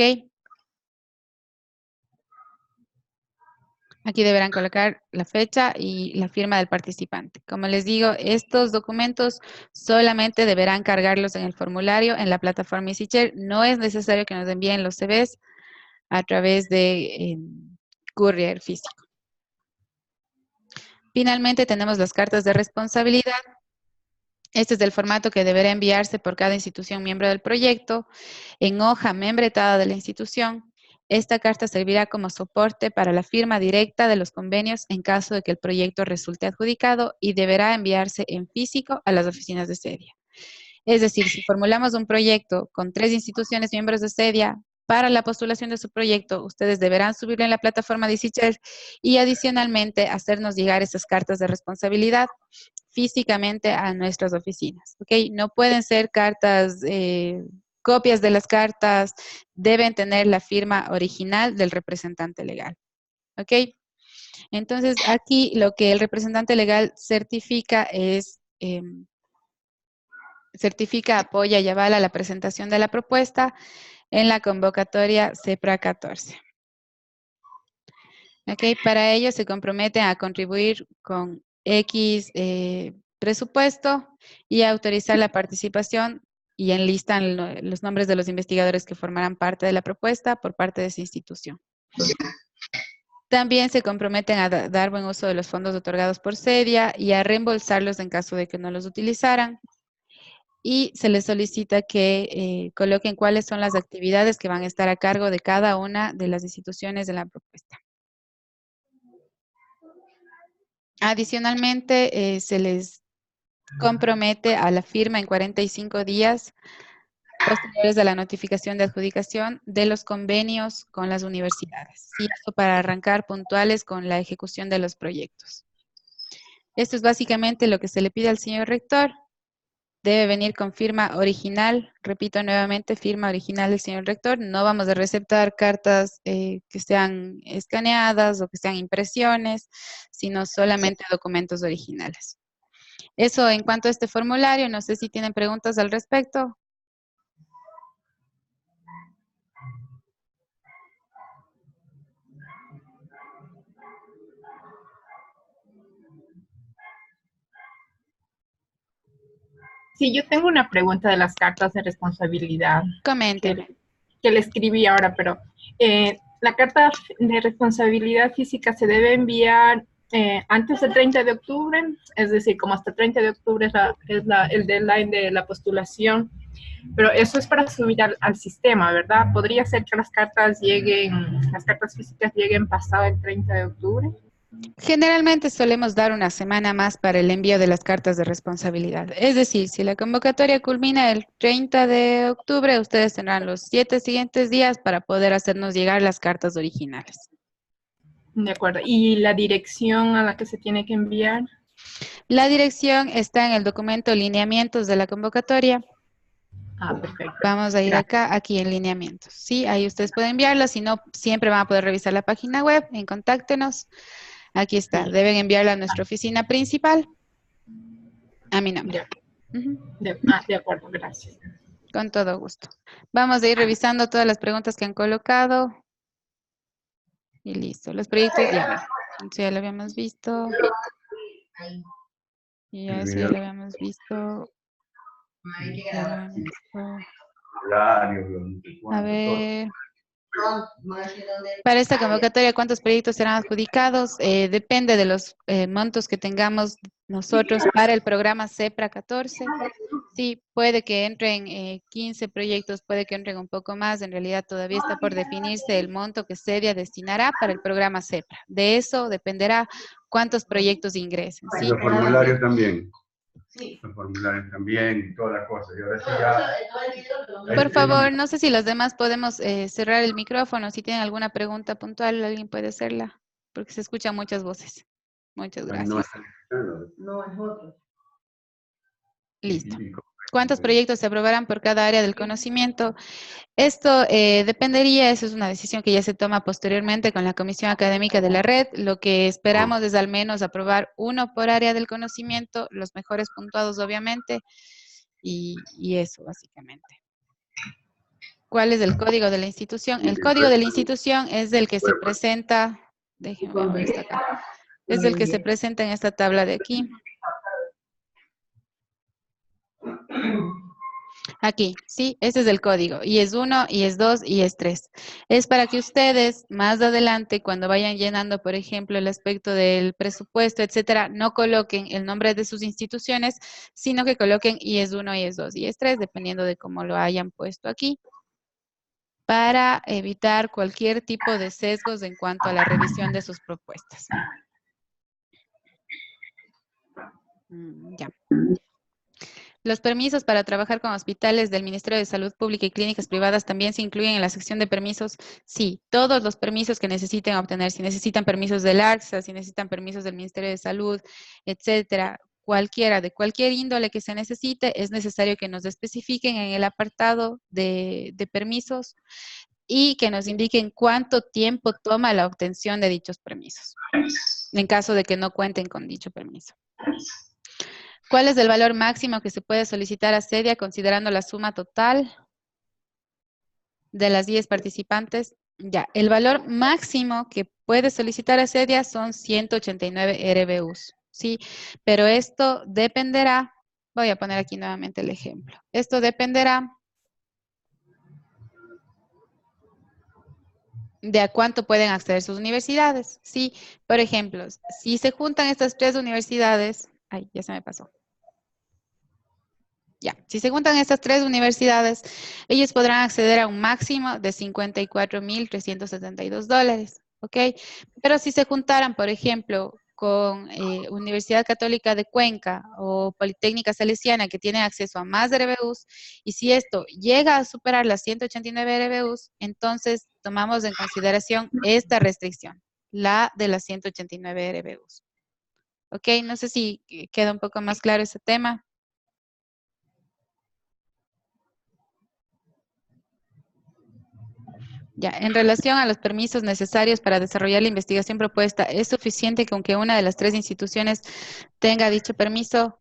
Aquí deberán colocar la fecha y la firma del participante. Como les digo, estos documentos solamente deberán cargarlos en el formulario en la plataforma EasyShare. No es necesario que nos envíen los CVs a través de courier físico. Finalmente tenemos las cartas de responsabilidad. Este es el formato que deberá enviarse por cada institución miembro del proyecto en hoja membretada de la institución. Esta carta servirá como soporte para la firma directa de los convenios en caso de que el proyecto resulte adjudicado y deberá enviarse en físico a las oficinas de CEDIA. Es decir, si formulamos un proyecto con 3 instituciones miembros de CEDIA, para la postulación de su proyecto, ustedes deberán subirlo en la plataforma de EasyShare y adicionalmente hacernos llegar esas cartas de responsabilidad físicamente a nuestras oficinas. ¿Ok? No pueden ser cartas, copias de las cartas, deben tener la firma original del representante legal. ¿Ok? Entonces, aquí lo que el representante legal certifica es, certifica, apoya y avala la presentación de la propuesta en la convocatoria CEPRA 14. ¿Ok? Para ello se comprometen a contribuir con X presupuesto y a autorizar la participación y enlistan los nombres de los investigadores que formarán parte de la propuesta por parte de esa institución. También se comprometen a dar buen uso de los fondos otorgados por CEDIA y a reembolsarlos en caso de que no los utilizaran. Y se les solicita que coloquen cuáles son las actividades que van a estar a cargo de cada una de las instituciones de la propuesta. Adicionalmente, se les compromete a la firma en 45 días posteriores a la notificación de adjudicación de los convenios con las universidades. Y esto para arrancar puntuales con la ejecución de los proyectos. Esto es básicamente lo que se le pide al señor rector. Debe venir con firma original. Repito nuevamente, firma original del señor rector. No vamos a receptar cartas que sean escaneadas o que sean impresiones, sino solamente documentos originales. Eso en cuanto a este formulario. No sé si tienen preguntas al respecto. Sí, yo tengo una pregunta de las cartas de responsabilidad Coménteme. que le escribí ahora, pero la carta de responsabilidad física se debe enviar antes del 30 de octubre, es decir, como hasta el 30 de octubre es el deadline de la postulación, pero eso es para subir al sistema, ¿verdad? ¿Podría ser que las cartas físicas lleguen pasado el 30 de octubre? Generalmente solemos dar una semana más para el envío de las cartas de responsabilidad. Es decir, si la convocatoria culmina el 30 de octubre, ustedes tendrán los 7 siguientes días para poder hacernos llegar las cartas originales. De acuerdo. ¿Y la dirección a la que se tiene que enviar? La dirección está en el documento Lineamientos de la convocatoria. Ah, perfecto. Vamos a ir acá, aquí en Lineamientos. Sí, ahí ustedes pueden enviarla. Si no, siempre van a poder revisar la página web, en Contáctenos. Aquí está. Deben enviarla a nuestra oficina principal. A mi nombre. De acuerdo, gracias. Con todo gusto. Vamos a ir revisando todas las preguntas que han colocado. Y listo. Los proyectos ya lo habíamos visto. Y ya eso ya lo habíamos visto. Ya lo habíamos visto. A ver. Para esta convocatoria, ¿cuántos proyectos serán adjudicados? Depende de los montos que tengamos nosotros para el programa CEPRA 14. Sí, puede que entren 15 proyectos, puede que entren un poco más. En realidad todavía está por definirse el monto que CEDIA destinará para el programa CEPRA. De eso dependerá cuántos proyectos ingresen. ¿Sí? Los formularios también. Los formularios también y todas las cosas. Y ahora sí ya... Por favor, no sé si los demás podemos cerrar el micrófono. Si tienen alguna pregunta puntual, alguien puede hacerla, porque se escuchan muchas voces. Muchas gracias. No es otro. Listo. ¿Cuántos proyectos se aprobarán por cada área del conocimiento? Esto dependería, eso es una decisión que ya se toma posteriormente con la Comisión Académica de la Red. Lo que esperamos es al menos aprobar uno por área del conocimiento, los mejores puntuados obviamente, y eso básicamente. ¿Cuál es el código de la institución? El código de la institución es el que se presenta, déjenme ver dónde está acá, es el que se presenta en esta tabla de aquí. Aquí, sí, ese es el código. Y es 1, y es 2, y es 3. Es para que ustedes más adelante, cuando vayan llenando, por ejemplo, el aspecto del presupuesto, etcétera, no coloquen el nombre de sus instituciones, sino que coloquen y es 1, y es 2, y es 3, dependiendo de cómo lo hayan puesto aquí, para evitar cualquier tipo de sesgos en cuanto a la revisión de sus propuestas. Ya. Los permisos para trabajar con hospitales del Ministerio de Salud Pública y clínicas privadas también se incluyen en la sección de permisos. Sí, todos los permisos que necesiten obtener, si necesitan permisos del ARCSA, si necesitan permisos del Ministerio de Salud, etcétera, cualquiera, de cualquier índole que se necesite, es necesario que nos especifiquen en el apartado de permisos y que nos indiquen cuánto tiempo toma la obtención de dichos permisos, en caso de que no cuenten con dicho permiso. ¿Cuál es el valor máximo que se puede solicitar a CEDIA considerando la suma total de las 10 participantes? Ya, el valor máximo que puede solicitar a CEDIA son 189 RBUs, ¿sí? Pero esto dependerá, voy a poner aquí nuevamente el ejemplo. Esto dependerá de a cuánto pueden acceder sus universidades, ¿sí? Por ejemplo, si se juntan estas 3 universidades, ay, ya se me pasó. Ya, si se juntan estas 3 universidades, ellos podrán acceder a un máximo de $54,372, ¿ok? Pero si se juntaran, por ejemplo, con Universidad Católica de Cuenca o Politécnica Salesiana, que tienen acceso a más RBUs, y si esto llega a superar las 189 RBUs, entonces tomamos en consideración esta restricción, la de las 189 RBUs. ¿Ok? No sé si queda un poco más claro ese tema. Ya, en relación a los permisos necesarios para desarrollar la investigación propuesta, ¿es suficiente con que una de las 3 instituciones tenga dicho permiso?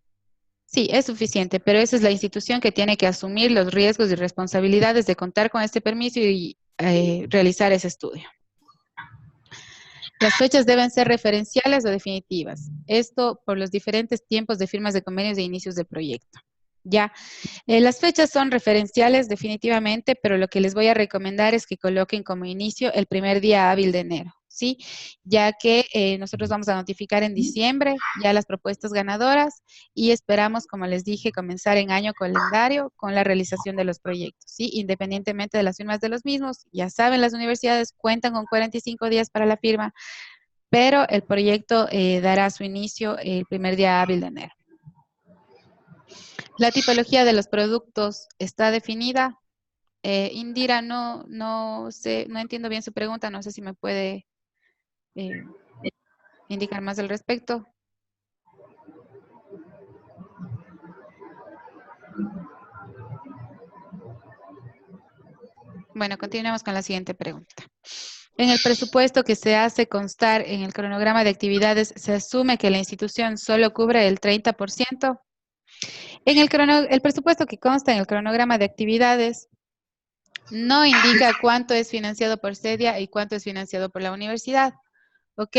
Sí, es suficiente, pero esa es la institución que tiene que asumir los riesgos y responsabilidades de contar con este permiso y realizar ese estudio. Las fechas deben ser referenciales o definitivas. Esto por los diferentes tiempos de firmas de convenios de inicios del proyecto. Ya, las fechas son referenciales definitivamente, pero lo que les voy a recomendar es que coloquen como inicio el primer día hábil de enero, ¿sí? Ya que nosotros vamos a notificar en diciembre ya las propuestas ganadoras y esperamos, como les dije, comenzar en año calendario con la realización de los proyectos, ¿sí? Independientemente de las firmas de los mismos, ya saben, las universidades cuentan con 45 días para la firma, pero el proyecto dará su inicio el primer día hábil de enero. La tipología de los productos está definida. Indira, no sé, no entiendo bien su pregunta, no sé si me puede indicar más al respecto. Bueno, continuemos con la siguiente pregunta. En el presupuesto que se hace constar en el cronograma de actividades, ¿se asume que la institución solo cubre el 30%? El presupuesto que consta en el cronograma de actividades no indica cuánto es financiado por CEDIA y cuánto es financiado por la universidad. ¿Ok?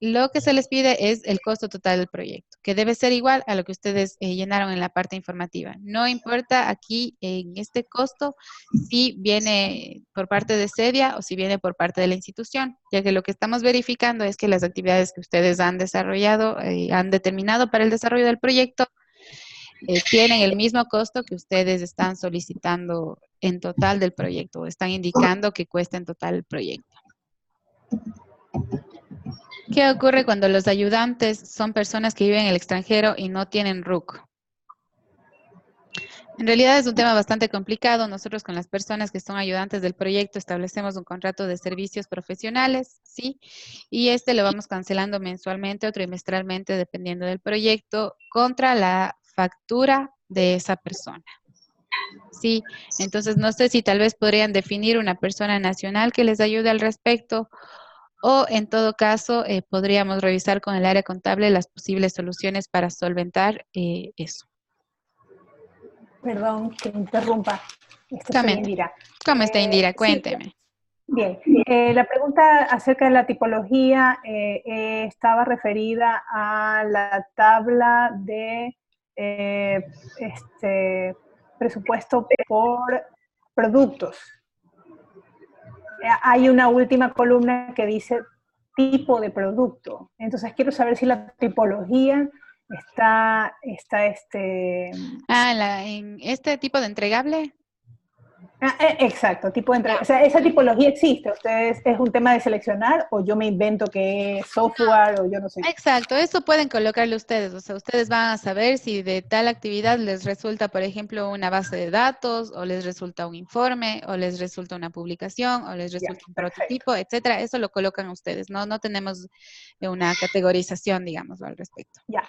Lo que se les pide es el costo total del proyecto, que debe ser igual a lo que ustedes llenaron en la parte informativa. No importa aquí en este costo si viene por parte de CEDIA o si viene por parte de la institución, ya que lo que estamos verificando es que las actividades que ustedes han desarrollado, han determinado para el desarrollo del proyecto, tienen el mismo costo que ustedes están solicitando en total del proyecto, o están indicando que cuesta en total el proyecto. ¿Qué ocurre cuando los ayudantes son personas que viven en el extranjero y no tienen RUC? En realidad es un tema bastante complicado. Nosotros con las personas que son ayudantes del proyecto establecemos un contrato de servicios profesionales, ¿sí? Y este lo vamos cancelando mensualmente o trimestralmente dependiendo del proyecto contra la factura de esa persona. Sí, entonces no sé si tal vez podrían definir una persona nacional que les ayude al respecto. O en todo caso, podríamos revisar con el área contable las posibles soluciones para solventar eso. Perdón que interrumpa. Soy Comente. Indira. ¿Cómo está Indira? Sí, Cuénteme. bien. La pregunta acerca de la tipología estaba referida a la tabla de presupuesto por productos. Hay una última columna que dice tipo de producto. Entonces quiero saber si la tipología está en este tipo de entregable. Exacto, tipo de entrega. O sea, esa tipología existe. ¿Ustedes es un tema de seleccionar o yo me invento que es software o yo no sé? Exacto, eso pueden colocarle ustedes. O sea, ustedes van a saber si de tal actividad les resulta, por ejemplo, una base de datos, o les resulta un informe, o les resulta una publicación, o les resulta un prototipo, etcétera. Eso lo colocan ustedes. No tenemos una categorización, digamos, al respecto. Ya.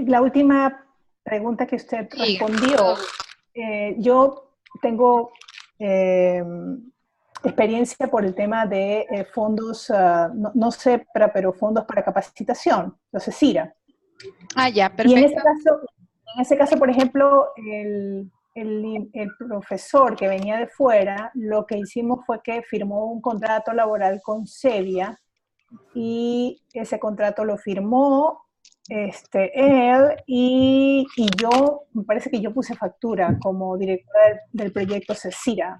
La última pregunta que usted respondió, yo tengo experiencia por el tema de fondos, no CEPRA, pero fondos para capacitación, los CECIRA. Ah, ya, perfecto. Y en ese caso, por ejemplo, el profesor que venía de fuera, lo que hicimos fue que firmó un contrato laboral con CEDIA y ese contrato lo firmó él y yo, me parece que yo puse factura como directora del proyecto CECIRA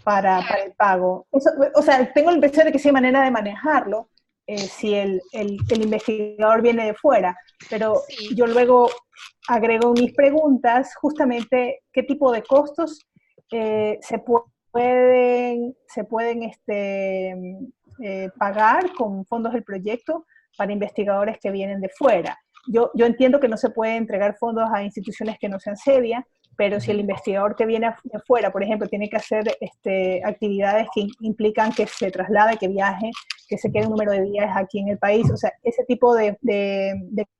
para el pago. Eso, o sea, tengo la impresión de que sí hay manera de manejarlo si el investigador viene de fuera, pero sí. Yo luego agrego mis preguntas, justamente qué tipo de costos se pueden pagar con fondos del proyecto para investigadores que vienen de fuera. Yo entiendo que no se puede entregar fondos a instituciones que no sean CEDIA, pero si el investigador que viene de afuera, por ejemplo, tiene que hacer actividades que implican que se traslade, que viaje, que se quede un número de días aquí en el país, o sea, ese tipo de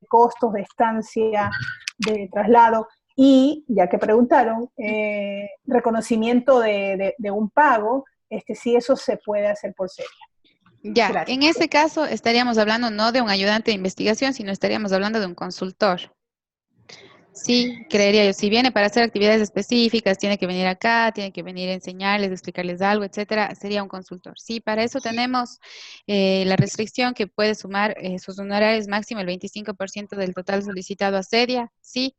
costos de estancia, de traslado, y ya que preguntaron, reconocimiento de un pago, si eso se puede hacer por CEDIA. Ya, gracias. En ese caso estaríamos hablando no de un ayudante de investigación, sino estaríamos hablando de un consultor. Sí, creería yo. Si viene para hacer actividades específicas, tiene que venir acá, tiene que venir a enseñarles, explicarles algo, etcétera, sería un consultor. Sí, para eso tenemos la restricción que puede sumar sus honorarios máximo el 25% del total solicitado a CEDIA. Sí,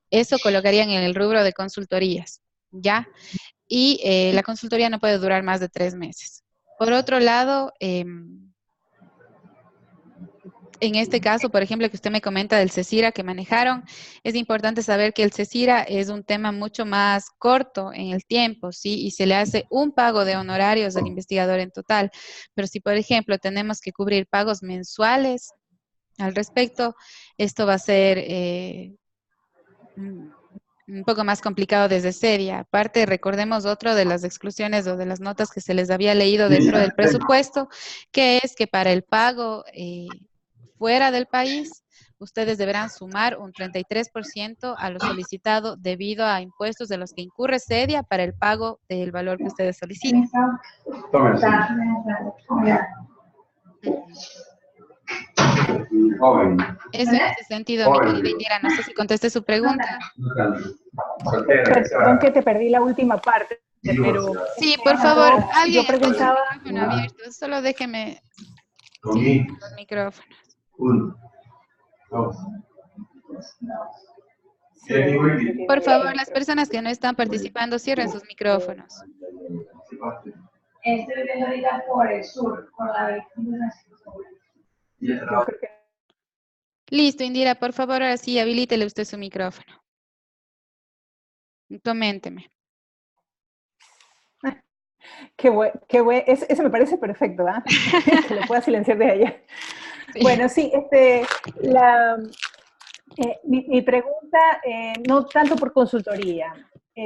eso colocarían en el rubro de consultorías, ¿ya? Y la consultoría no puede durar más de 3 meses. Por otro lado, En este caso, por ejemplo, que usted me comenta del CECIRA que manejaron, es importante saber que el CECIRA es un tema mucho más corto en el tiempo, ¿sí? Y se le hace un pago de honorarios al investigador en total. Pero si, por ejemplo, tenemos que cubrir pagos mensuales al respecto, esto va a ser un poco más complicado desde seria. Aparte, recordemos otro de las exclusiones o de las notas que se les había leído dentro del presupuesto, que es que para el pago fuera del país, ustedes deberán sumar un 33% a lo solicitado debido a impuestos de los que incurre Sedia para el pago del valor que ustedes soliciten. Joven. Eso en ese sentido, mi querida Indira, no sé si contesté su pregunta. Perdón que te perdí la última parte, pero Sí, por favor, alguien yo está con el preguntaba, micrófono abierto, solo déjeme Conmigo. los micrófonos. 1, 2. sí, que tiene Por abierto favor, el las micrófono. personas que no están participando, cierren sus micrófonos. Estoy viendo ahorita por el sur, por la Yo creo que Listo, Indira, por favor, ahora sí, habilítele usted su micrófono. Coménteme. eso me parece perfecto, ¿ah? Que lo pueda silenciar desde allá. Sí. Bueno, sí, mi pregunta, no tanto por consultoría.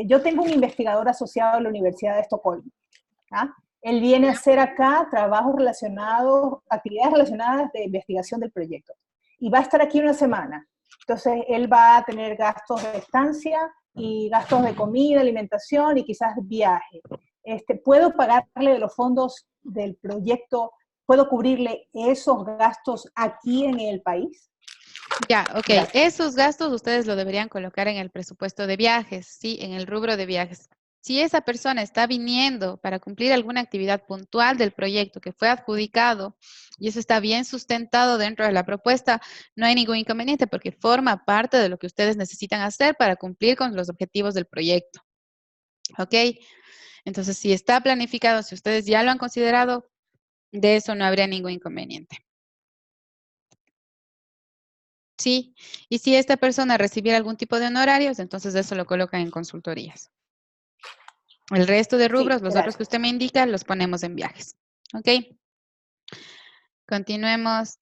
Yo tengo un investigador asociado a la Universidad de Estocolmo. ¿Ah? Él viene a hacer acá trabajos relacionados, actividades relacionadas de investigación del proyecto. Y va a estar aquí una semana. Entonces, él va a tener gastos de estancia y gastos de comida, alimentación y quizás viaje. ¿Puedo pagarle de los fondos del proyecto, puedo cubrirle esos gastos aquí en el país? Ya, ok. Gracias. Esos gastos ustedes lo deberían colocar en el presupuesto de viajes, ¿sí? En el rubro de viajes. Si esa persona está viniendo para cumplir alguna actividad puntual del proyecto que fue adjudicado y eso está bien sustentado dentro de la propuesta, no hay ningún inconveniente porque forma parte de lo que ustedes necesitan hacer para cumplir con los objetivos del proyecto. ¿Ok? Entonces, si está planificado, si ustedes ya lo han considerado, de eso no habría ningún inconveniente. Sí, y si esta persona recibiera algún tipo de honorarios, entonces eso lo colocan en consultorías. El resto de rubros, Sí, los otros que gracias. usted me indica, los ponemos en viajes. ¿Ok? Continuemos.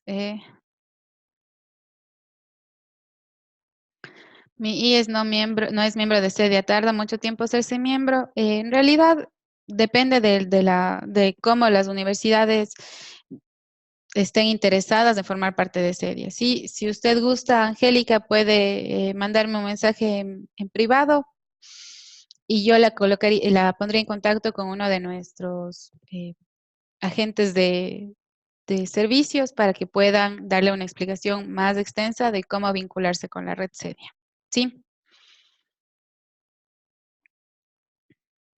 Mi IES no es miembro de CEDIA, tarda mucho tiempo hacerse miembro. En realidad, depende de cómo las universidades estén interesadas en formar parte de CEDIA. Sí, si usted gusta, Angélica, puede mandarme un mensaje en privado y yo la colocaría, la pondré en contacto con uno de nuestros agentes de servicios para que puedan darle una explicación más extensa de cómo vincularse con la red CEDIA. ¿Sí?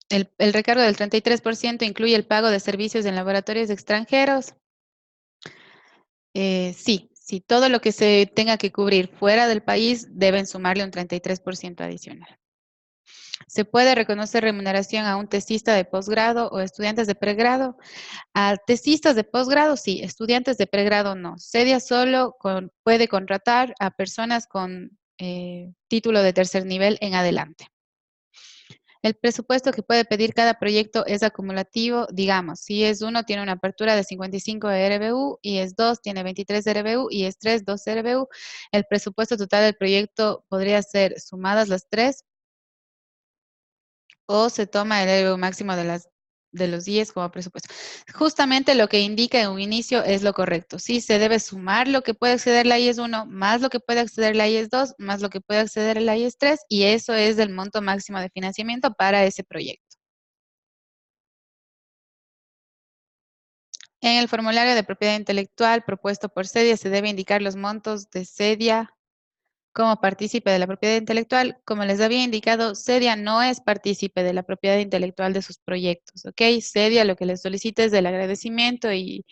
El recargo del 33% incluye el pago de servicios en laboratorios extranjeros. Sí, todo lo que se tenga que cubrir fuera del país deben sumarle un 33% adicional. ¿Se puede reconocer remuneración a un tesista de posgrado o estudiantes de pregrado? A tesistas de posgrado, sí. Estudiantes de pregrado, no. CEDIA solo puede contratar a personas con título de tercer nivel en adelante. El presupuesto que puede pedir cada proyecto es acumulativo, digamos, si es 1 tiene una apertura de 55 RBU, y es 2 tiene 23 RBU, y es 3, 2 RBU. El presupuesto total del proyecto podría ser sumadas las 3, o se toma el RBU máximo de los 10 como presupuesto. Justamente lo que indica en un inicio es lo correcto. Sí, se debe sumar lo que puede acceder la IES 1, más lo que puede acceder la IES 2, más lo que puede acceder la IES 3, y eso es el monto máximo de financiamiento para ese proyecto. En el formulario de propiedad intelectual propuesto por CEDIA se debe indicar los montos de CEDIA como partícipe de la propiedad intelectual. Como les había indicado, CEDIA no es partícipe de la propiedad intelectual de sus proyectos, ¿ok? CEDIA lo que les solicita es del agradecimiento y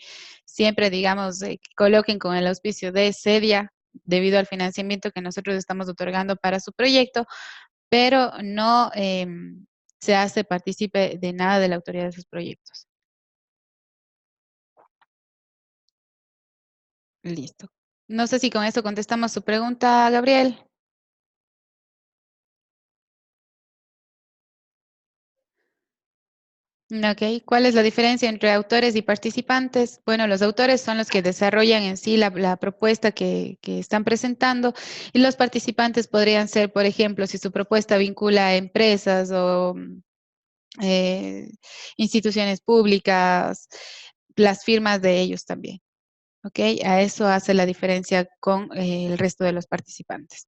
siempre, digamos, que coloquen con el auspicio de CEDIA debido al financiamiento que nosotros estamos otorgando para su proyecto, pero no se hace partícipe de nada de la autoridad de sus proyectos. Listo. No sé si con eso contestamos su pregunta, Gabriel. Ok, ¿cuál es la diferencia entre autores y participantes? Bueno, los autores son los que desarrollan en sí la propuesta que están presentando y los participantes podrían ser, por ejemplo, si su propuesta vincula a empresas o eh, instituciones públicas, las firmas de ellos también. Ok, a eso hace la diferencia con el resto de los participantes.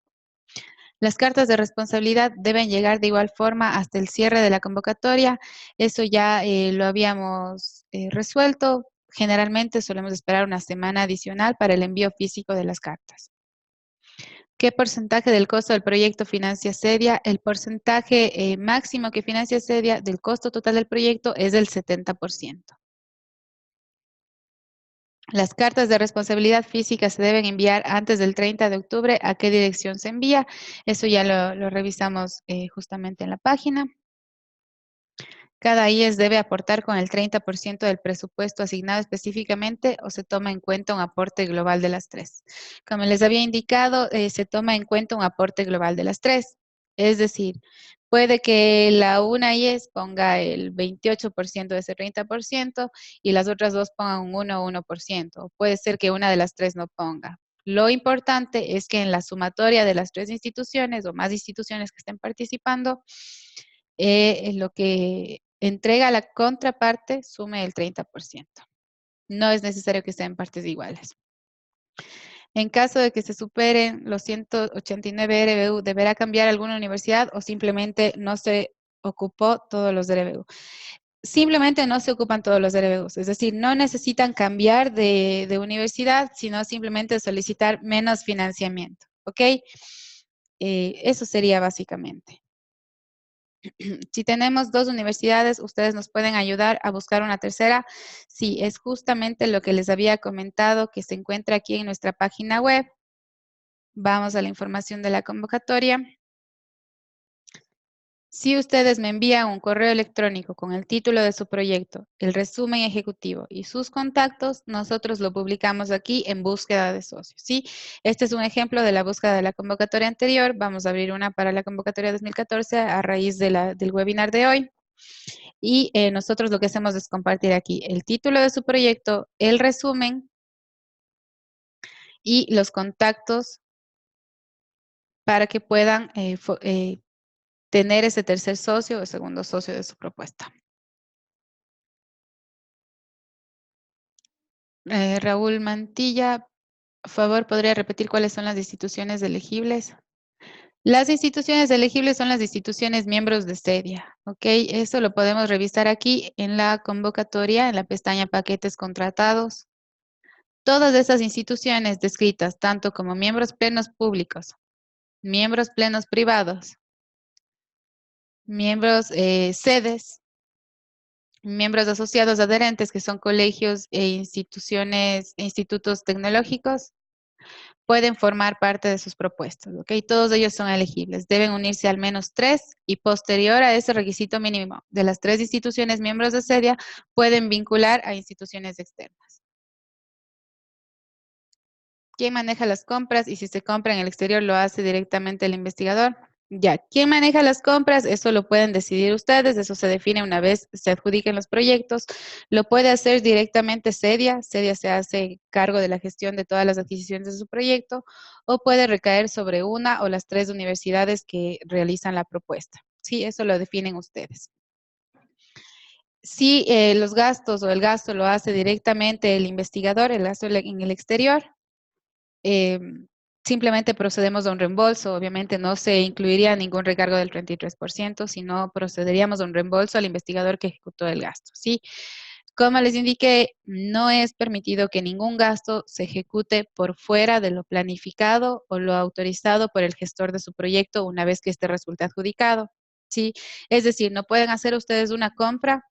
Las cartas de responsabilidad deben llegar de igual forma hasta el cierre de la convocatoria. Eso ya lo habíamos resuelto. Generalmente solemos esperar una semana adicional para el envío físico de las cartas. ¿Qué porcentaje del costo del proyecto financia Sedia? El porcentaje máximo que financia Sedia del costo total del proyecto es del 70%. Las cartas de responsabilidad física se deben enviar antes del 30 de octubre. ¿A qué dirección se envía? Eso ya lo revisamos justamente en la página. Cada IES debe aportar con el 30% del presupuesto asignado específicamente o se toma en cuenta un aporte global de las tres. Como les había indicado, se toma en cuenta un aporte global de las tres. Es decir, puede que la una IES ponga el 28% de ese 30% y las otras dos pongan un 1%. O puede ser que una de las tres no ponga. Lo importante es que en la sumatoria de las tres instituciones o más instituciones que estén participando, lo que entrega la contraparte sume el 30%. No es necesario que sean partes iguales. En caso de que se superen los 189 RBU, ¿deberá cambiar alguna universidad o simplemente no se ocupó todos los RBU? Simplemente no se ocupan todos los RBUs, es decir, no necesitan cambiar de universidad, sino simplemente solicitar menos financiamiento, ¿ok? Eso sería básicamente. Si tenemos dos universidades, ustedes nos pueden ayudar a buscar una tercera. Sí, es justamente lo que les había comentado que se encuentra aquí en nuestra página web. Vamos a la información de la convocatoria. Si ustedes me envían un correo electrónico con el título de su proyecto, el resumen ejecutivo y sus contactos, nosotros lo publicamos aquí en búsqueda de socios. ¿Sí? Este es un ejemplo de la búsqueda de la convocatoria anterior. Vamos a abrir una para la convocatoria 2014 a raíz del webinar de hoy. Y nosotros lo que hacemos es compartir aquí el título de su proyecto, el resumen y los contactos para que puedan tener ese tercer socio o segundo socio de su propuesta. Raúl Mantilla, por favor, ¿podría repetir cuáles son las instituciones elegibles? Las instituciones elegibles son las instituciones miembros de Sedia, ¿ok? Eso lo podemos revisar aquí en la convocatoria, en la pestaña Paquetes Contratados. Todas esas instituciones descritas, tanto como miembros plenos públicos, miembros plenos privados, miembros sedes, miembros asociados adherentes, que son colegios e instituciones, institutos tecnológicos, pueden formar parte de sus propuestas, ¿ok? Todos ellos son elegibles. Deben unirse al menos 3 y posterior a ese requisito mínimo de las 3 instituciones miembros de Sedia, pueden vincular a instituciones externas. ¿Quién maneja las compras? Y si se compra en el exterior, ¿lo hace directamente el investigador? Ya, ¿quién maneja las compras? Eso lo pueden decidir ustedes, eso se define una vez se adjudiquen los proyectos. Lo puede hacer directamente Sedia. Sedia se hace cargo de la gestión de todas las adquisiciones de su proyecto, o puede recaer sobre una o las 3 universidades que realizan la propuesta. Sí, eso lo definen ustedes. Si los gastos o el gasto lo hace directamente el investigador, el gasto en el exterior, simplemente procedemos a un reembolso. Obviamente no se incluiría ningún recargo del 33%, sino procederíamos a un reembolso al investigador que ejecutó el gasto, ¿sí? Como les indiqué, no es permitido que ningún gasto se ejecute por fuera de lo planificado o lo autorizado por el gestor de su proyecto una vez que este resulte adjudicado, ¿sí? Es decir, no pueden hacer ustedes una compra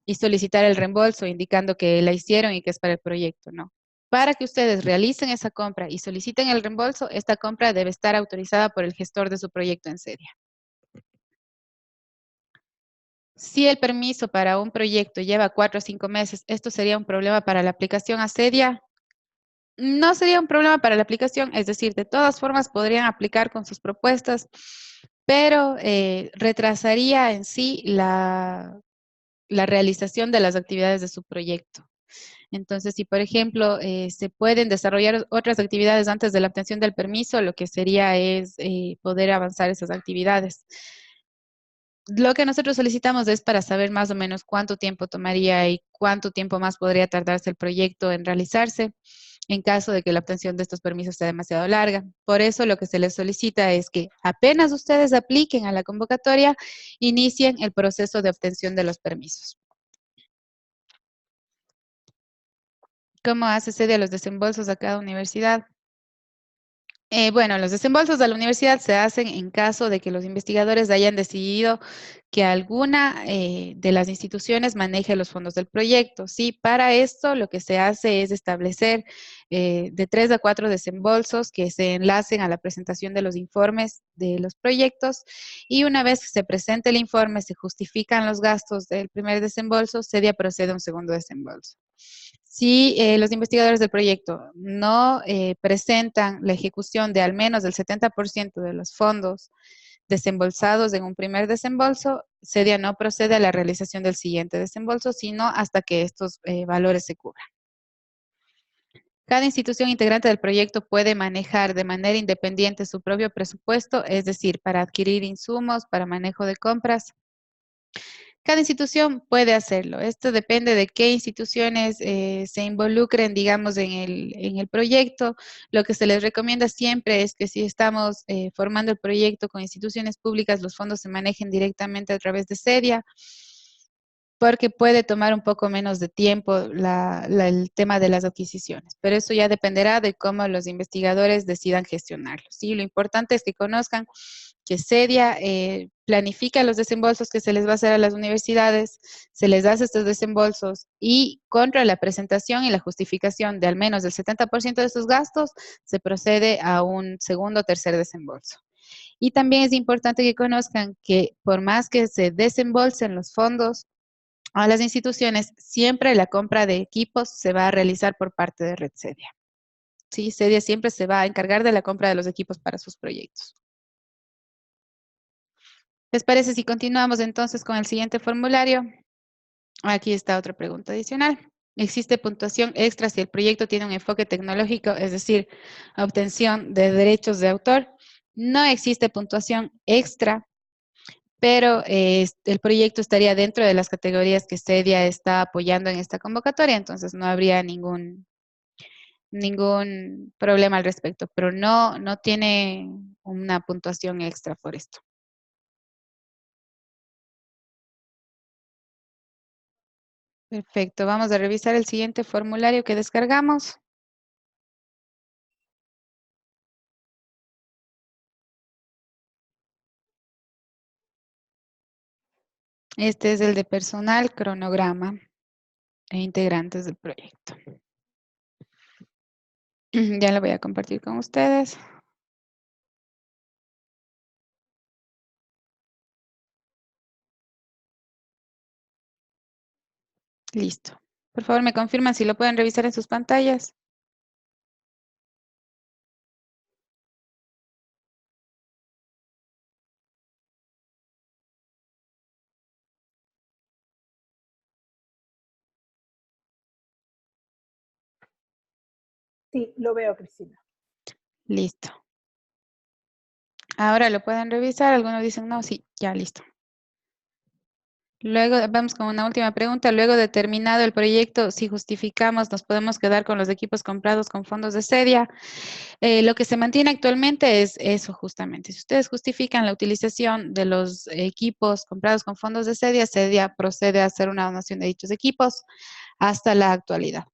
y solicitar el reembolso indicando que la hicieron y que es para el proyecto, no. Para que ustedes realicen esa compra y soliciten el reembolso, esta compra debe estar autorizada por el gestor de su proyecto en Sedia. Si el permiso para un proyecto lleva 4 a 5 meses, ¿esto sería un problema para la aplicación a Sedia? No sería un problema para la aplicación, es decir, de todas formas podrían aplicar con sus propuestas, pero retrasaría en sí la realización de las actividades de su proyecto. Entonces, si por ejemplo se pueden desarrollar otras actividades antes de la obtención del permiso, lo que sería es poder avanzar esas actividades. Lo que nosotros solicitamos es para saber más o menos cuánto tiempo tomaría y cuánto tiempo más podría tardarse el proyecto en realizarse en caso de que la obtención de estos permisos sea demasiado larga. Por eso lo que se les solicita es que apenas ustedes apliquen a la convocatoria, inicien el proceso de obtención de los permisos. ¿Cómo hace sede a los desembolsos a cada universidad? Bueno, los desembolsos de la universidad se hacen en caso de que los investigadores hayan decidido que alguna de las instituciones maneje los fondos del proyecto. Sí, para esto lo que se hace es establecer de 3 a 4 desembolsos que se enlacen a la presentación de los informes de los proyectos y una vez que se presente el informe, se justifican los gastos del primer desembolso, se procede a un segundo desembolso. Si los investigadores del proyecto no presentan la ejecución de al menos del 70% de los fondos desembolsados en un primer desembolso, CEDIA no procede a la realización del siguiente desembolso, sino hasta que estos valores se cubran. Cada institución integrante del proyecto puede manejar de manera independiente su propio presupuesto, es decir, para adquirir insumos, para manejo de compras. Cada institución puede hacerlo. Esto depende de qué instituciones se involucren, digamos, en el proyecto. Lo que se les recomienda siempre es que si estamos formando el proyecto con instituciones públicas, los fondos se manejen directamente a través de CEDIA, porque puede tomar un poco menos de tiempo el tema de las adquisiciones. Pero eso ya dependerá de cómo los investigadores decidan gestionarlo. ¿Sí? Lo importante es que conozcan que CEDIA planifica los desembolsos que se les va a hacer a las universidades, se les hace estos desembolsos y contra la presentación y la justificación de al menos del 70% de esos gastos, se procede a un segundo o tercer desembolso. Y también es importante que conozcan que por más que se desembolsen los fondos a las instituciones, siempre la compra de equipos se va a realizar por parte de Red CEDIA. Sí, CEDIA siempre se va a encargar de la compra de los equipos para sus proyectos. ¿Les parece si continuamos entonces con el siguiente formulario? Aquí está otra pregunta adicional. ¿Existe puntuación extra si el proyecto tiene un enfoque tecnológico, es decir, obtención de derechos de autor? No existe puntuación extra, pero el proyecto estaría dentro de las categorías que CEDIA está apoyando en esta convocatoria, entonces no habría ningún problema al respecto, pero no tiene una puntuación extra por esto. Perfecto, vamos a revisar el siguiente formulario que descargamos. Este es el de personal, cronograma e integrantes del proyecto. Ya lo voy a compartir con ustedes. Listo. Por favor, me confirman si lo pueden revisar en sus pantallas. Sí, lo veo, Cristina. Listo. Ahora lo pueden revisar. Algunos dicen no, sí, ya listo. Luego vamos con una última pregunta. Luego de terminado el proyecto, si justificamos, nos podemos quedar con los equipos comprados con fondos de CEDIA. Lo que se mantiene actualmente es eso justamente. Si ustedes justifican la utilización de los equipos comprados con fondos de CEDIA, CEDIA procede a hacer una donación de dichos equipos hasta la actualidad.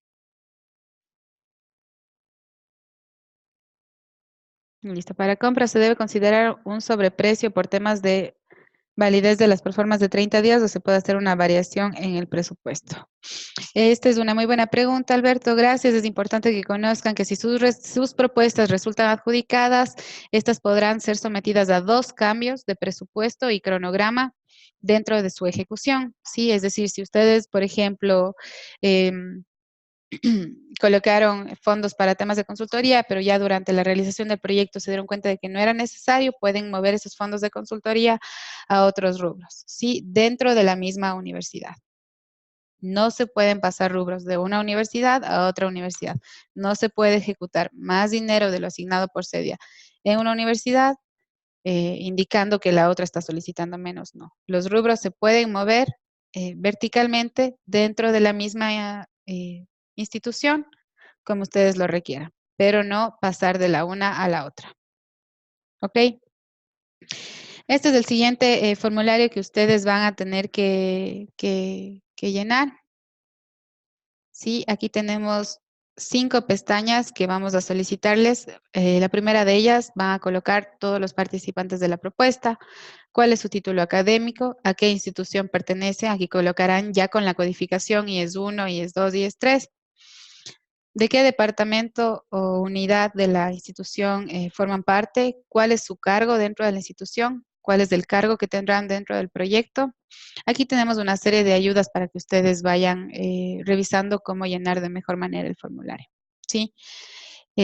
Listo. Para compra se debe considerar un sobreprecio por temas de validez de las proformas de 30 días o se puede hacer una variación en el presupuesto. Esta es una muy buena pregunta, Alberto. Gracias. Es importante que conozcan que si sus propuestas resultan adjudicadas, estas podrán ser sometidas a 2 cambios de presupuesto y cronograma dentro de su ejecución. Sí, es decir, si ustedes, por ejemplo, colocaron fondos para temas de consultoría, pero ya durante la realización del proyecto se dieron cuenta de que no era necesario, pueden mover esos fondos de consultoría a otros rubros, ¿sí? Dentro de la misma universidad. No se pueden pasar rubros de una universidad a otra universidad. No se puede ejecutar más dinero de lo asignado por CEDIA en una universidad, indicando que la otra está solicitando menos. No. Los rubros se pueden mover verticalmente dentro de la misma institución, como ustedes lo requieran, pero no pasar de la una a la otra. ¿Ok? Este es el siguiente formulario que ustedes van a tener que llenar. Sí, aquí tenemos 5 pestañas que vamos a solicitarles. La primera de ellas van a colocar todos los participantes de la propuesta, cuál es su título académico, a qué institución pertenece. Aquí colocarán ya con la codificación IES 1, IES 2, IES 3. ¿De qué departamento o unidad de la institución forman parte? ¿Cuál es su cargo dentro de la institución? ¿Cuál es el cargo que tendrán dentro del proyecto? Aquí tenemos una serie de ayudas para que ustedes vayan revisando cómo llenar de mejor manera el formulario. ¿Sí?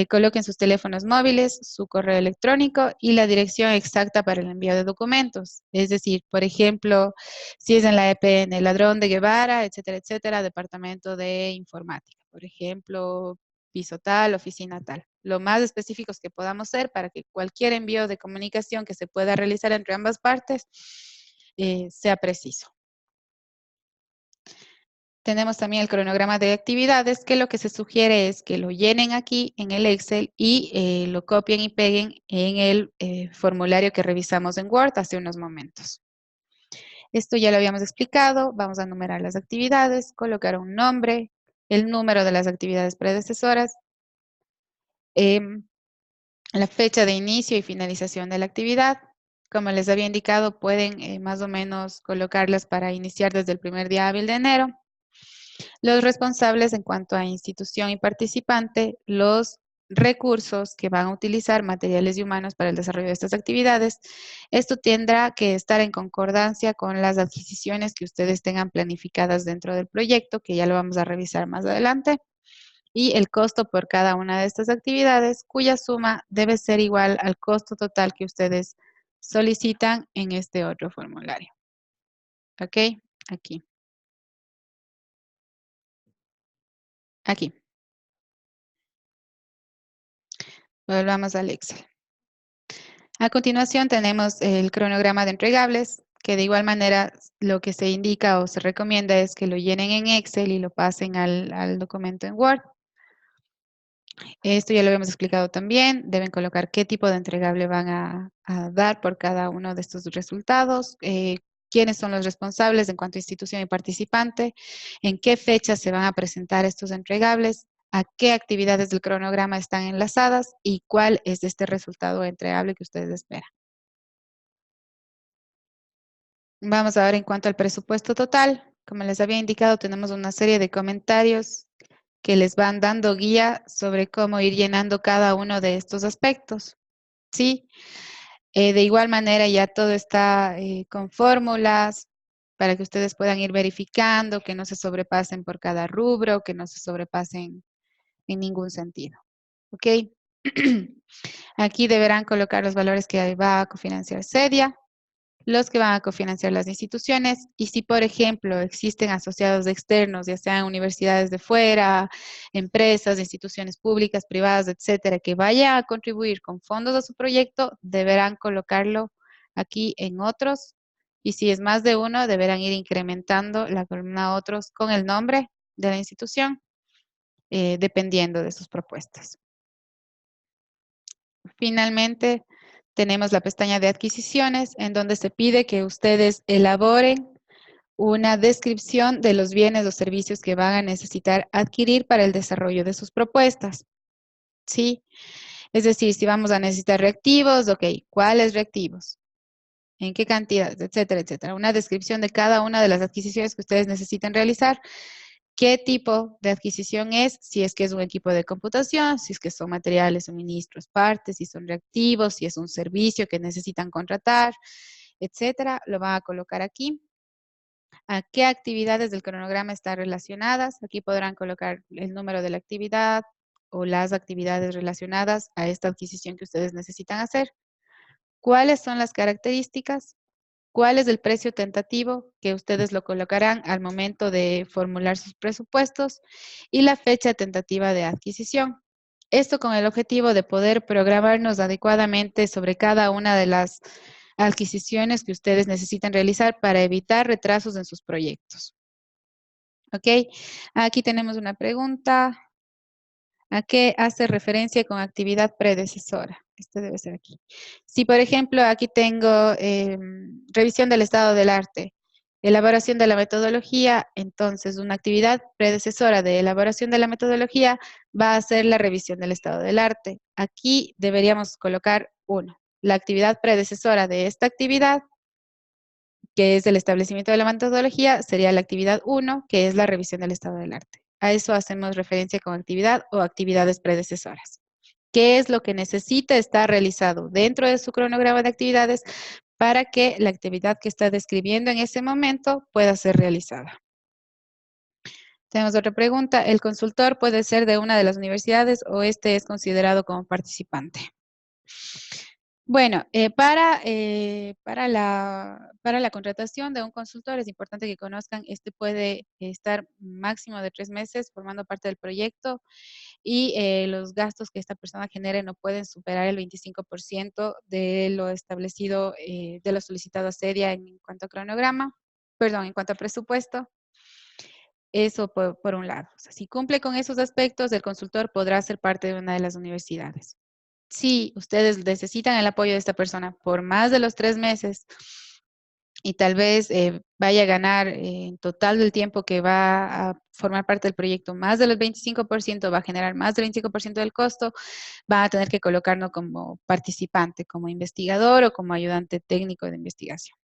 Coloquen sus teléfonos móviles, su correo electrónico y la dirección exacta para el envío de documentos. Es decir, por ejemplo, si es en la EPN Ladrón de Guevara, etcétera, etcétera, departamento de informática. Por ejemplo, piso tal, oficina tal. Lo más específicos que podamos ser para que cualquier envío de comunicación que se pueda realizar entre ambas partes sea preciso. Tenemos también el cronograma de actividades, que lo que se sugiere es que lo llenen aquí en el Excel y lo copien y peguen en el formulario que revisamos en Word hace unos momentos. Esto ya lo habíamos explicado. Vamos a numerar las actividades, colocar un nombre, el número de las actividades predecesoras, la fecha de inicio y finalización de la actividad. Como les había indicado, pueden más o menos colocarlas para iniciar desde el primer día hábil de enero. Los responsables en cuanto a institución y participante, los recursos que van a utilizar, materiales y humanos para el desarrollo de estas actividades. Esto tendrá que estar en concordancia con las adquisiciones que ustedes tengan planificadas dentro del proyecto, que ya lo vamos a revisar más adelante. Y el costo por cada una de estas actividades, cuya suma debe ser igual al costo total que ustedes solicitan en este otro formulario. ¿Ok? Aquí. Aquí. Volvamos al Excel. A continuación tenemos el cronograma de entregables, que de igual manera lo que se indica o se recomienda es que lo llenen en Excel y lo pasen al documento en Word. Esto ya lo habíamos explicado también. Deben colocar qué tipo de entregable van a dar por cada uno de estos resultados, quiénes son los responsables en cuanto a institución y participante, en qué fecha se van a presentar estos entregables, a qué actividades del cronograma están enlazadas y cuál es este resultado entregable que ustedes esperan. Vamos a ver en cuanto al presupuesto total. Como les había indicado, tenemos una serie de comentarios que les van dando guía sobre cómo ir llenando cada uno de estos aspectos. ¿Sí? De igual manera ya todo está con fórmulas para que ustedes puedan ir verificando, que no se sobrepasen por cada rubro, que no se sobrepasen en ningún sentido. ¿Ok? Aquí deberán colocar los valores que va a cofinanciar CEDIA, los que van a cofinanciar las instituciones y si, por ejemplo, existen asociados externos, ya sean universidades de fuera, empresas, instituciones públicas, privadas, etcétera, que vayan a contribuir con fondos a su proyecto, deberán colocarlo aquí en otros y si es más de uno, deberán ir incrementando la columna otros con el nombre de la institución, dependiendo de sus propuestas. Finalmente, tenemos la pestaña de adquisiciones, en donde se pide que ustedes elaboren una descripción de los bienes o servicios que van a necesitar adquirir para el desarrollo de sus propuestas. ¿Sí? Es decir, si vamos a necesitar reactivos, ok, ¿cuáles reactivos? ¿En qué cantidades? Etcétera, etcétera. Una descripción de cada una de las adquisiciones que ustedes necesiten realizar. ¿Qué tipo de adquisición es? Si es que es un equipo de computación, si es que son materiales, suministros, partes, si son reactivos, si es un servicio que necesitan contratar, etcétera. Lo van a colocar aquí. ¿A qué actividades del cronograma están relacionadas? Aquí podrán colocar el número de la actividad o las actividades relacionadas a esta adquisición que ustedes necesitan hacer. ¿Cuáles son las características? ¿Cuál es el precio tentativo que ustedes lo colocarán al momento de formular sus presupuestos? Y la fecha tentativa de adquisición. Esto con el objetivo de poder programarnos adecuadamente sobre cada una de las adquisiciones que ustedes necesitan realizar para evitar retrasos en sus proyectos. ¿Ok? Aquí tenemos una pregunta. ¿A qué hace referencia con actividad predecesora? Esto debe ser aquí. Si, por ejemplo, aquí tengo revisión del estado del arte, elaboración de la metodología, entonces una actividad predecesora de elaboración de la metodología va a ser la revisión del estado del arte. Aquí deberíamos colocar uno. La actividad predecesora de esta actividad, que es el establecimiento de la metodología, sería la actividad 1, que es la revisión del estado del arte. A eso hacemos referencia con actividad o actividades predecesoras. ¿Qué es lo que necesita estar realizado dentro de su cronograma de actividades para que la actividad que está describiendo en ese momento pueda ser realizada? Tenemos otra pregunta. ¿El consultor puede ser de una de las universidades o este es considerado como participante? Bueno, para la contratación de un consultor es importante que conozcan, este puede estar máximo de 3 meses formando parte del proyecto y los gastos que esta persona genere no pueden superar el 25% de lo establecido, de lo solicitado a Sedia en cuanto a cronograma, perdón, en cuanto a presupuesto. Eso por un lado. O sea, si cumple con esos aspectos, el consultor podrá ser parte de una de las universidades. Si ustedes necesitan el apoyo de esta persona por más de los 3 meses y tal vez vaya a ganar en total del tiempo que va a formar parte del proyecto más de los 25%, va a generar más del 25% del costo, va a tener que colocarnos como participante, como investigador o como ayudante técnico de investigación.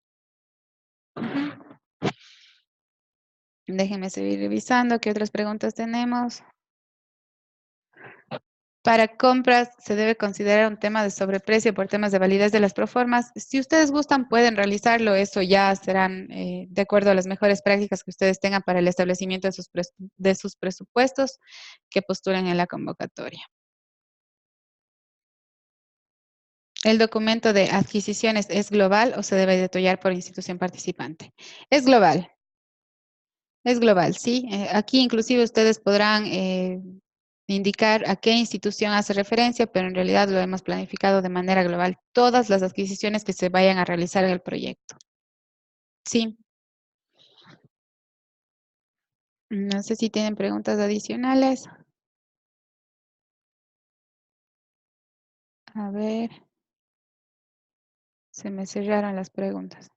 Déjenme seguir revisando qué otras preguntas tenemos. Para compras se debe considerar un tema de sobreprecio por temas de validez de las proformas. Si ustedes gustan, pueden realizarlo. Eso ya serán de acuerdo a las mejores prácticas que ustedes tengan para el establecimiento de sus presupuestos que postulen en la convocatoria. ¿El documento de adquisiciones es global o se debe detallar por institución participante? Es global. Es global, sí. Aquí inclusive ustedes podrán indicar a qué institución hace referencia, pero en realidad lo hemos planificado de manera global. Todas las adquisiciones que se vayan a realizar en el proyecto. Sí. No sé si tienen preguntas adicionales. A ver. Se me cerraron las preguntas.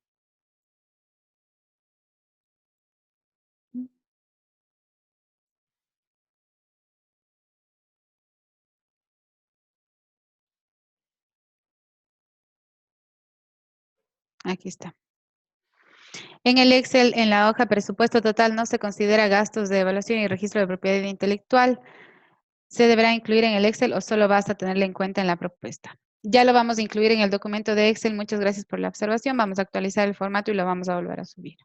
Aquí está. En el Excel, en la hoja presupuesto total, no se considera gastos de evaluación y registro de propiedad intelectual. ¿Se deberá incluir en el Excel o solo vas a tenerla en cuenta en la propuesta? Ya lo vamos a incluir en el documento de Excel. Muchas gracias por la observación. Vamos a actualizar el formato y lo vamos a volver a subir.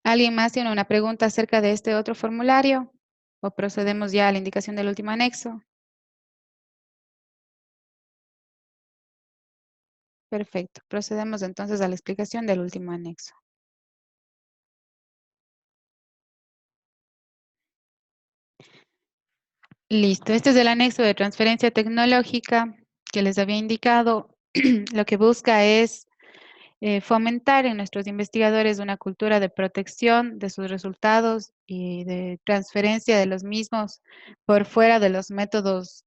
¿Alguien más tiene una pregunta acerca de este otro formulario? ¿O procedemos ya a la indicación del último anexo? Perfecto. Procedemos entonces a la explicación del último anexo. Listo. Este es el anexo de transferencia tecnológica que les había indicado. Lo que busca es fomentar en nuestros investigadores una cultura de protección de sus resultados y de transferencia de los mismos por fuera de los métodos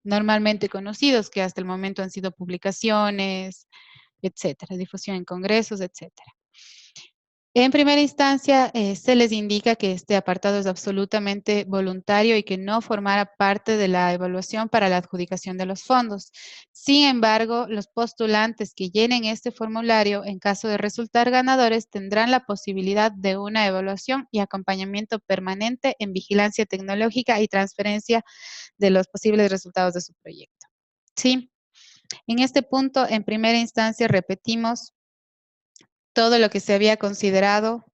normalmente conocidos, que hasta el momento han sido publicaciones, etcétera, difusión en congresos, etcétera. En primera instancia, se les indica que este apartado es absolutamente voluntario y que no formará parte de la evaluación para la adjudicación de los fondos. Sin embargo, los postulantes que llenen este formulario, en caso de resultar ganadores, tendrán la posibilidad de una evaluación y acompañamiento permanente en vigilancia tecnológica y transferencia de los posibles resultados de su proyecto. ¿Sí? En este punto, en primera instancia, repetimos, todo lo que se había considerado,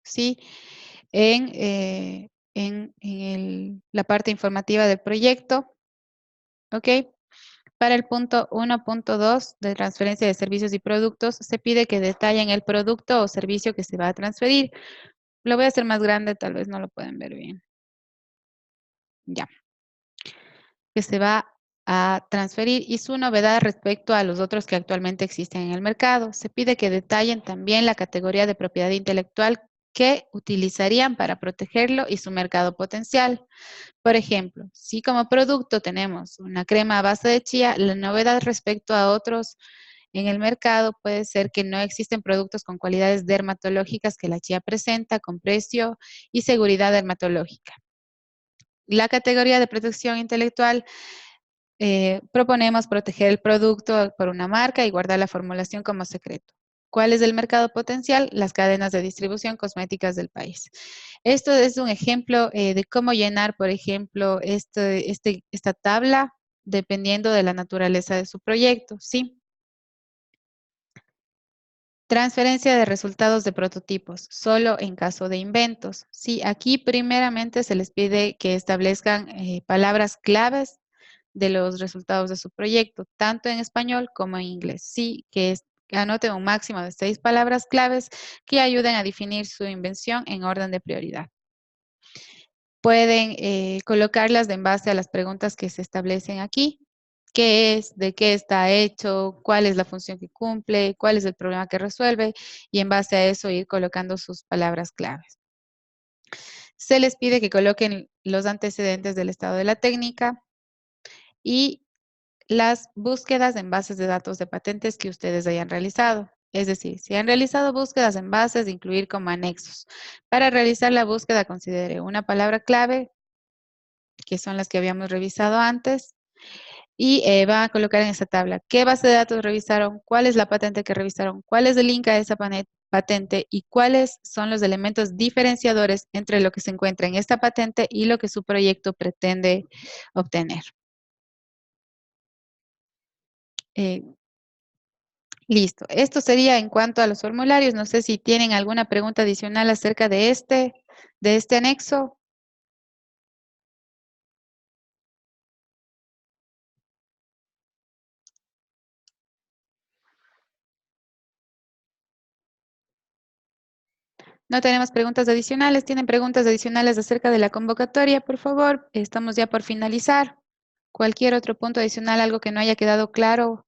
¿sí? La parte informativa del proyecto, ¿ok? Para el punto 1.2 de transferencia de servicios y productos, se pide que detallen el producto o servicio que se va a transferir. Lo voy a hacer más grande, tal vez no lo pueden ver bien. Ya. Que se va a transferir y su novedad respecto a los otros que actualmente existen en el mercado. Se pide que detallen también la categoría de propiedad intelectual que utilizarían para protegerlo y su mercado potencial. Por ejemplo, si como producto tenemos una crema a base de chía, la novedad respecto a otros en el mercado puede ser que no existen productos con cualidades dermatológicas que la chía presenta, con precio y seguridad dermatológica. La categoría de protección intelectual, proponemos proteger el producto por una marca y guardar la formulación como secreto. ¿Cuál es el mercado potencial? Las cadenas de distribución cosméticas del país. Esto es un ejemplo de cómo llenar, por ejemplo, esta tabla dependiendo de la naturaleza de su proyecto, ¿sí? Transferencia de resultados de prototipos, solo en caso de inventos. Sí, aquí primeramente se les pide que establezcan palabras claves de los resultados de su proyecto, tanto en español como en inglés. Sí, que anoten un máximo de 6 palabras claves que ayuden a definir su invención en orden de prioridad. Pueden colocarlas en base a las preguntas que se establecen aquí. ¿Qué es? ¿De qué está hecho? ¿Cuál es la función que cumple? ¿Cuál es el problema que resuelve? Y en base a eso ir colocando sus palabras claves. Se les pide que coloquen los antecedentes del estado de la técnica y las búsquedas en bases de datos de patentes que ustedes hayan realizado. Es decir, si han realizado búsquedas en bases, de incluir como anexos. Para realizar la búsqueda, considere una palabra clave, que son las que habíamos revisado antes, y va a colocar en esa tabla qué base de datos revisaron, cuál es la patente que revisaron, cuál es el link a esa patente y cuáles son los elementos diferenciadores entre lo que se encuentra en esta patente y lo que su proyecto pretende obtener. Listo. Esto sería en cuanto a los formularios. No sé si tienen alguna pregunta adicional acerca de este anexo. No tenemos preguntas adicionales. ¿Tienen preguntas adicionales acerca de la convocatoria? Por favor, estamos ya por finalizar. Cualquier otro punto adicional, algo que no haya quedado claro.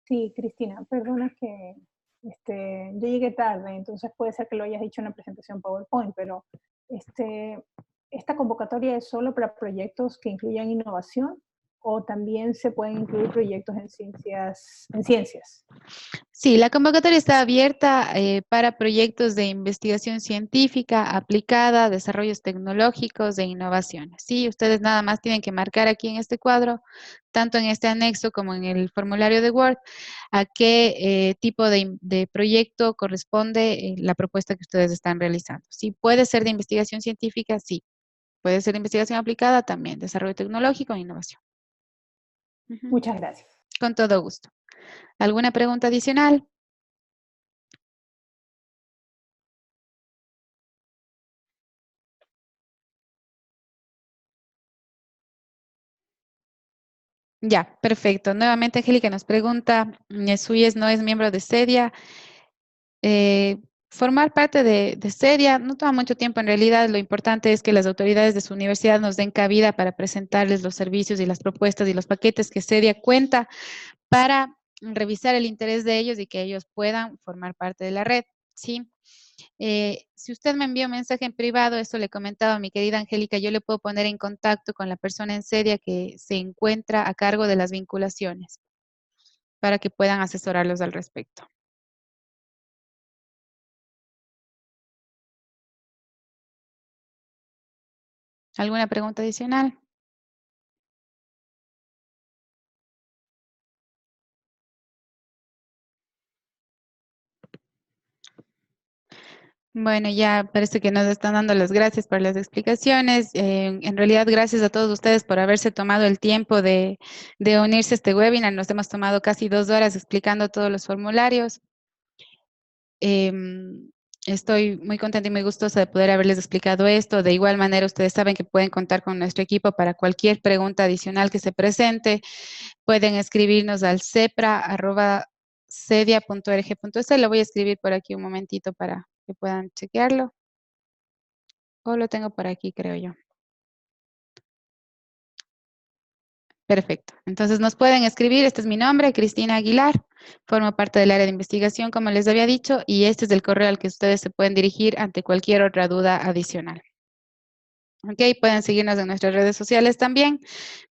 Sí, Cristina, perdona que yo llegué tarde, entonces puede ser que lo hayas dicho en la presentación PowerPoint, pero ¿esta convocatoria es solo para proyectos que incluyan innovación o también se pueden incluir proyectos en ciencias? Sí, la convocatoria está abierta para proyectos de investigación científica aplicada, desarrollos tecnológicos e innovaciones. Sí, ustedes nada más tienen que marcar aquí en este cuadro, tanto en este anexo como en el formulario de Word, a qué tipo de proyecto corresponde la propuesta que ustedes están realizando. Sí, puede ser de investigación científica, sí. Puede ser de investigación aplicada también, desarrollo tecnológico e innovación. Muchas gracias. Con todo gusto. ¿Alguna pregunta adicional? Ya, perfecto. Nuevamente, Angélica nos pregunta, Suyes no es miembro de CEDIA. Formar parte de CEDIA no toma mucho tiempo. En realidad, lo importante es que las autoridades de su universidad nos den cabida para presentarles los servicios y las propuestas y los paquetes que CEDIA cuenta para revisar el interés de ellos y que ellos puedan formar parte de la red, ¿sí? Si usted me envía un mensaje en privado, esto le comentaba a mi querida Angélica, yo le puedo poner en contacto con la persona en CEDIA que se encuentra a cargo de las vinculaciones para que puedan asesorarlos al respecto. ¿Alguna pregunta adicional? Bueno, ya parece que nos están dando las gracias por las explicaciones. En realidad, gracias a todos ustedes por haberse tomado el tiempo de unirse a este webinar. Nos hemos tomado casi 2 horas explicando todos los formularios. Estoy muy contenta y muy gustosa de poder haberles explicado esto. De igual manera, ustedes saben que pueden contar con nuestro equipo para cualquier pregunta adicional que se presente. Pueden escribirnos al cepra@cedia.org.es. Lo voy a escribir por aquí un momentito para que puedan chequearlo. O lo tengo por aquí, creo yo. Perfecto. Entonces nos pueden escribir. Este es mi nombre, Cristina Aguilar. Formo parte del área de investigación, como les había dicho, y este es el correo al que ustedes se pueden dirigir ante cualquier otra duda adicional. Ok, pueden seguirnos en nuestras redes sociales también,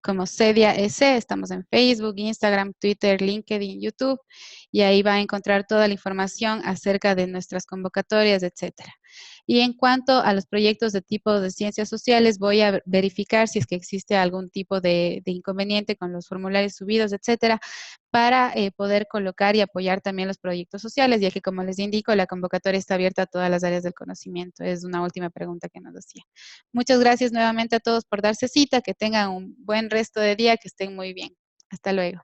como Cedia EC. Estamos en Facebook, Instagram, Twitter, LinkedIn, YouTube, y ahí va a encontrar toda la información acerca de nuestras convocatorias, etcétera. Y en cuanto a los proyectos de tipo de ciencias sociales, voy a verificar si es que existe algún tipo de inconveniente con los formularios subidos, etcétera, para poder colocar y apoyar también los proyectos sociales, ya que, como les indico, la convocatoria está abierta a todas las áreas del conocimiento. Es una última pregunta que nos hacía. Muchas gracias nuevamente a todos por darse cita, que tengan un buen resto de día, que estén muy bien. Hasta luego.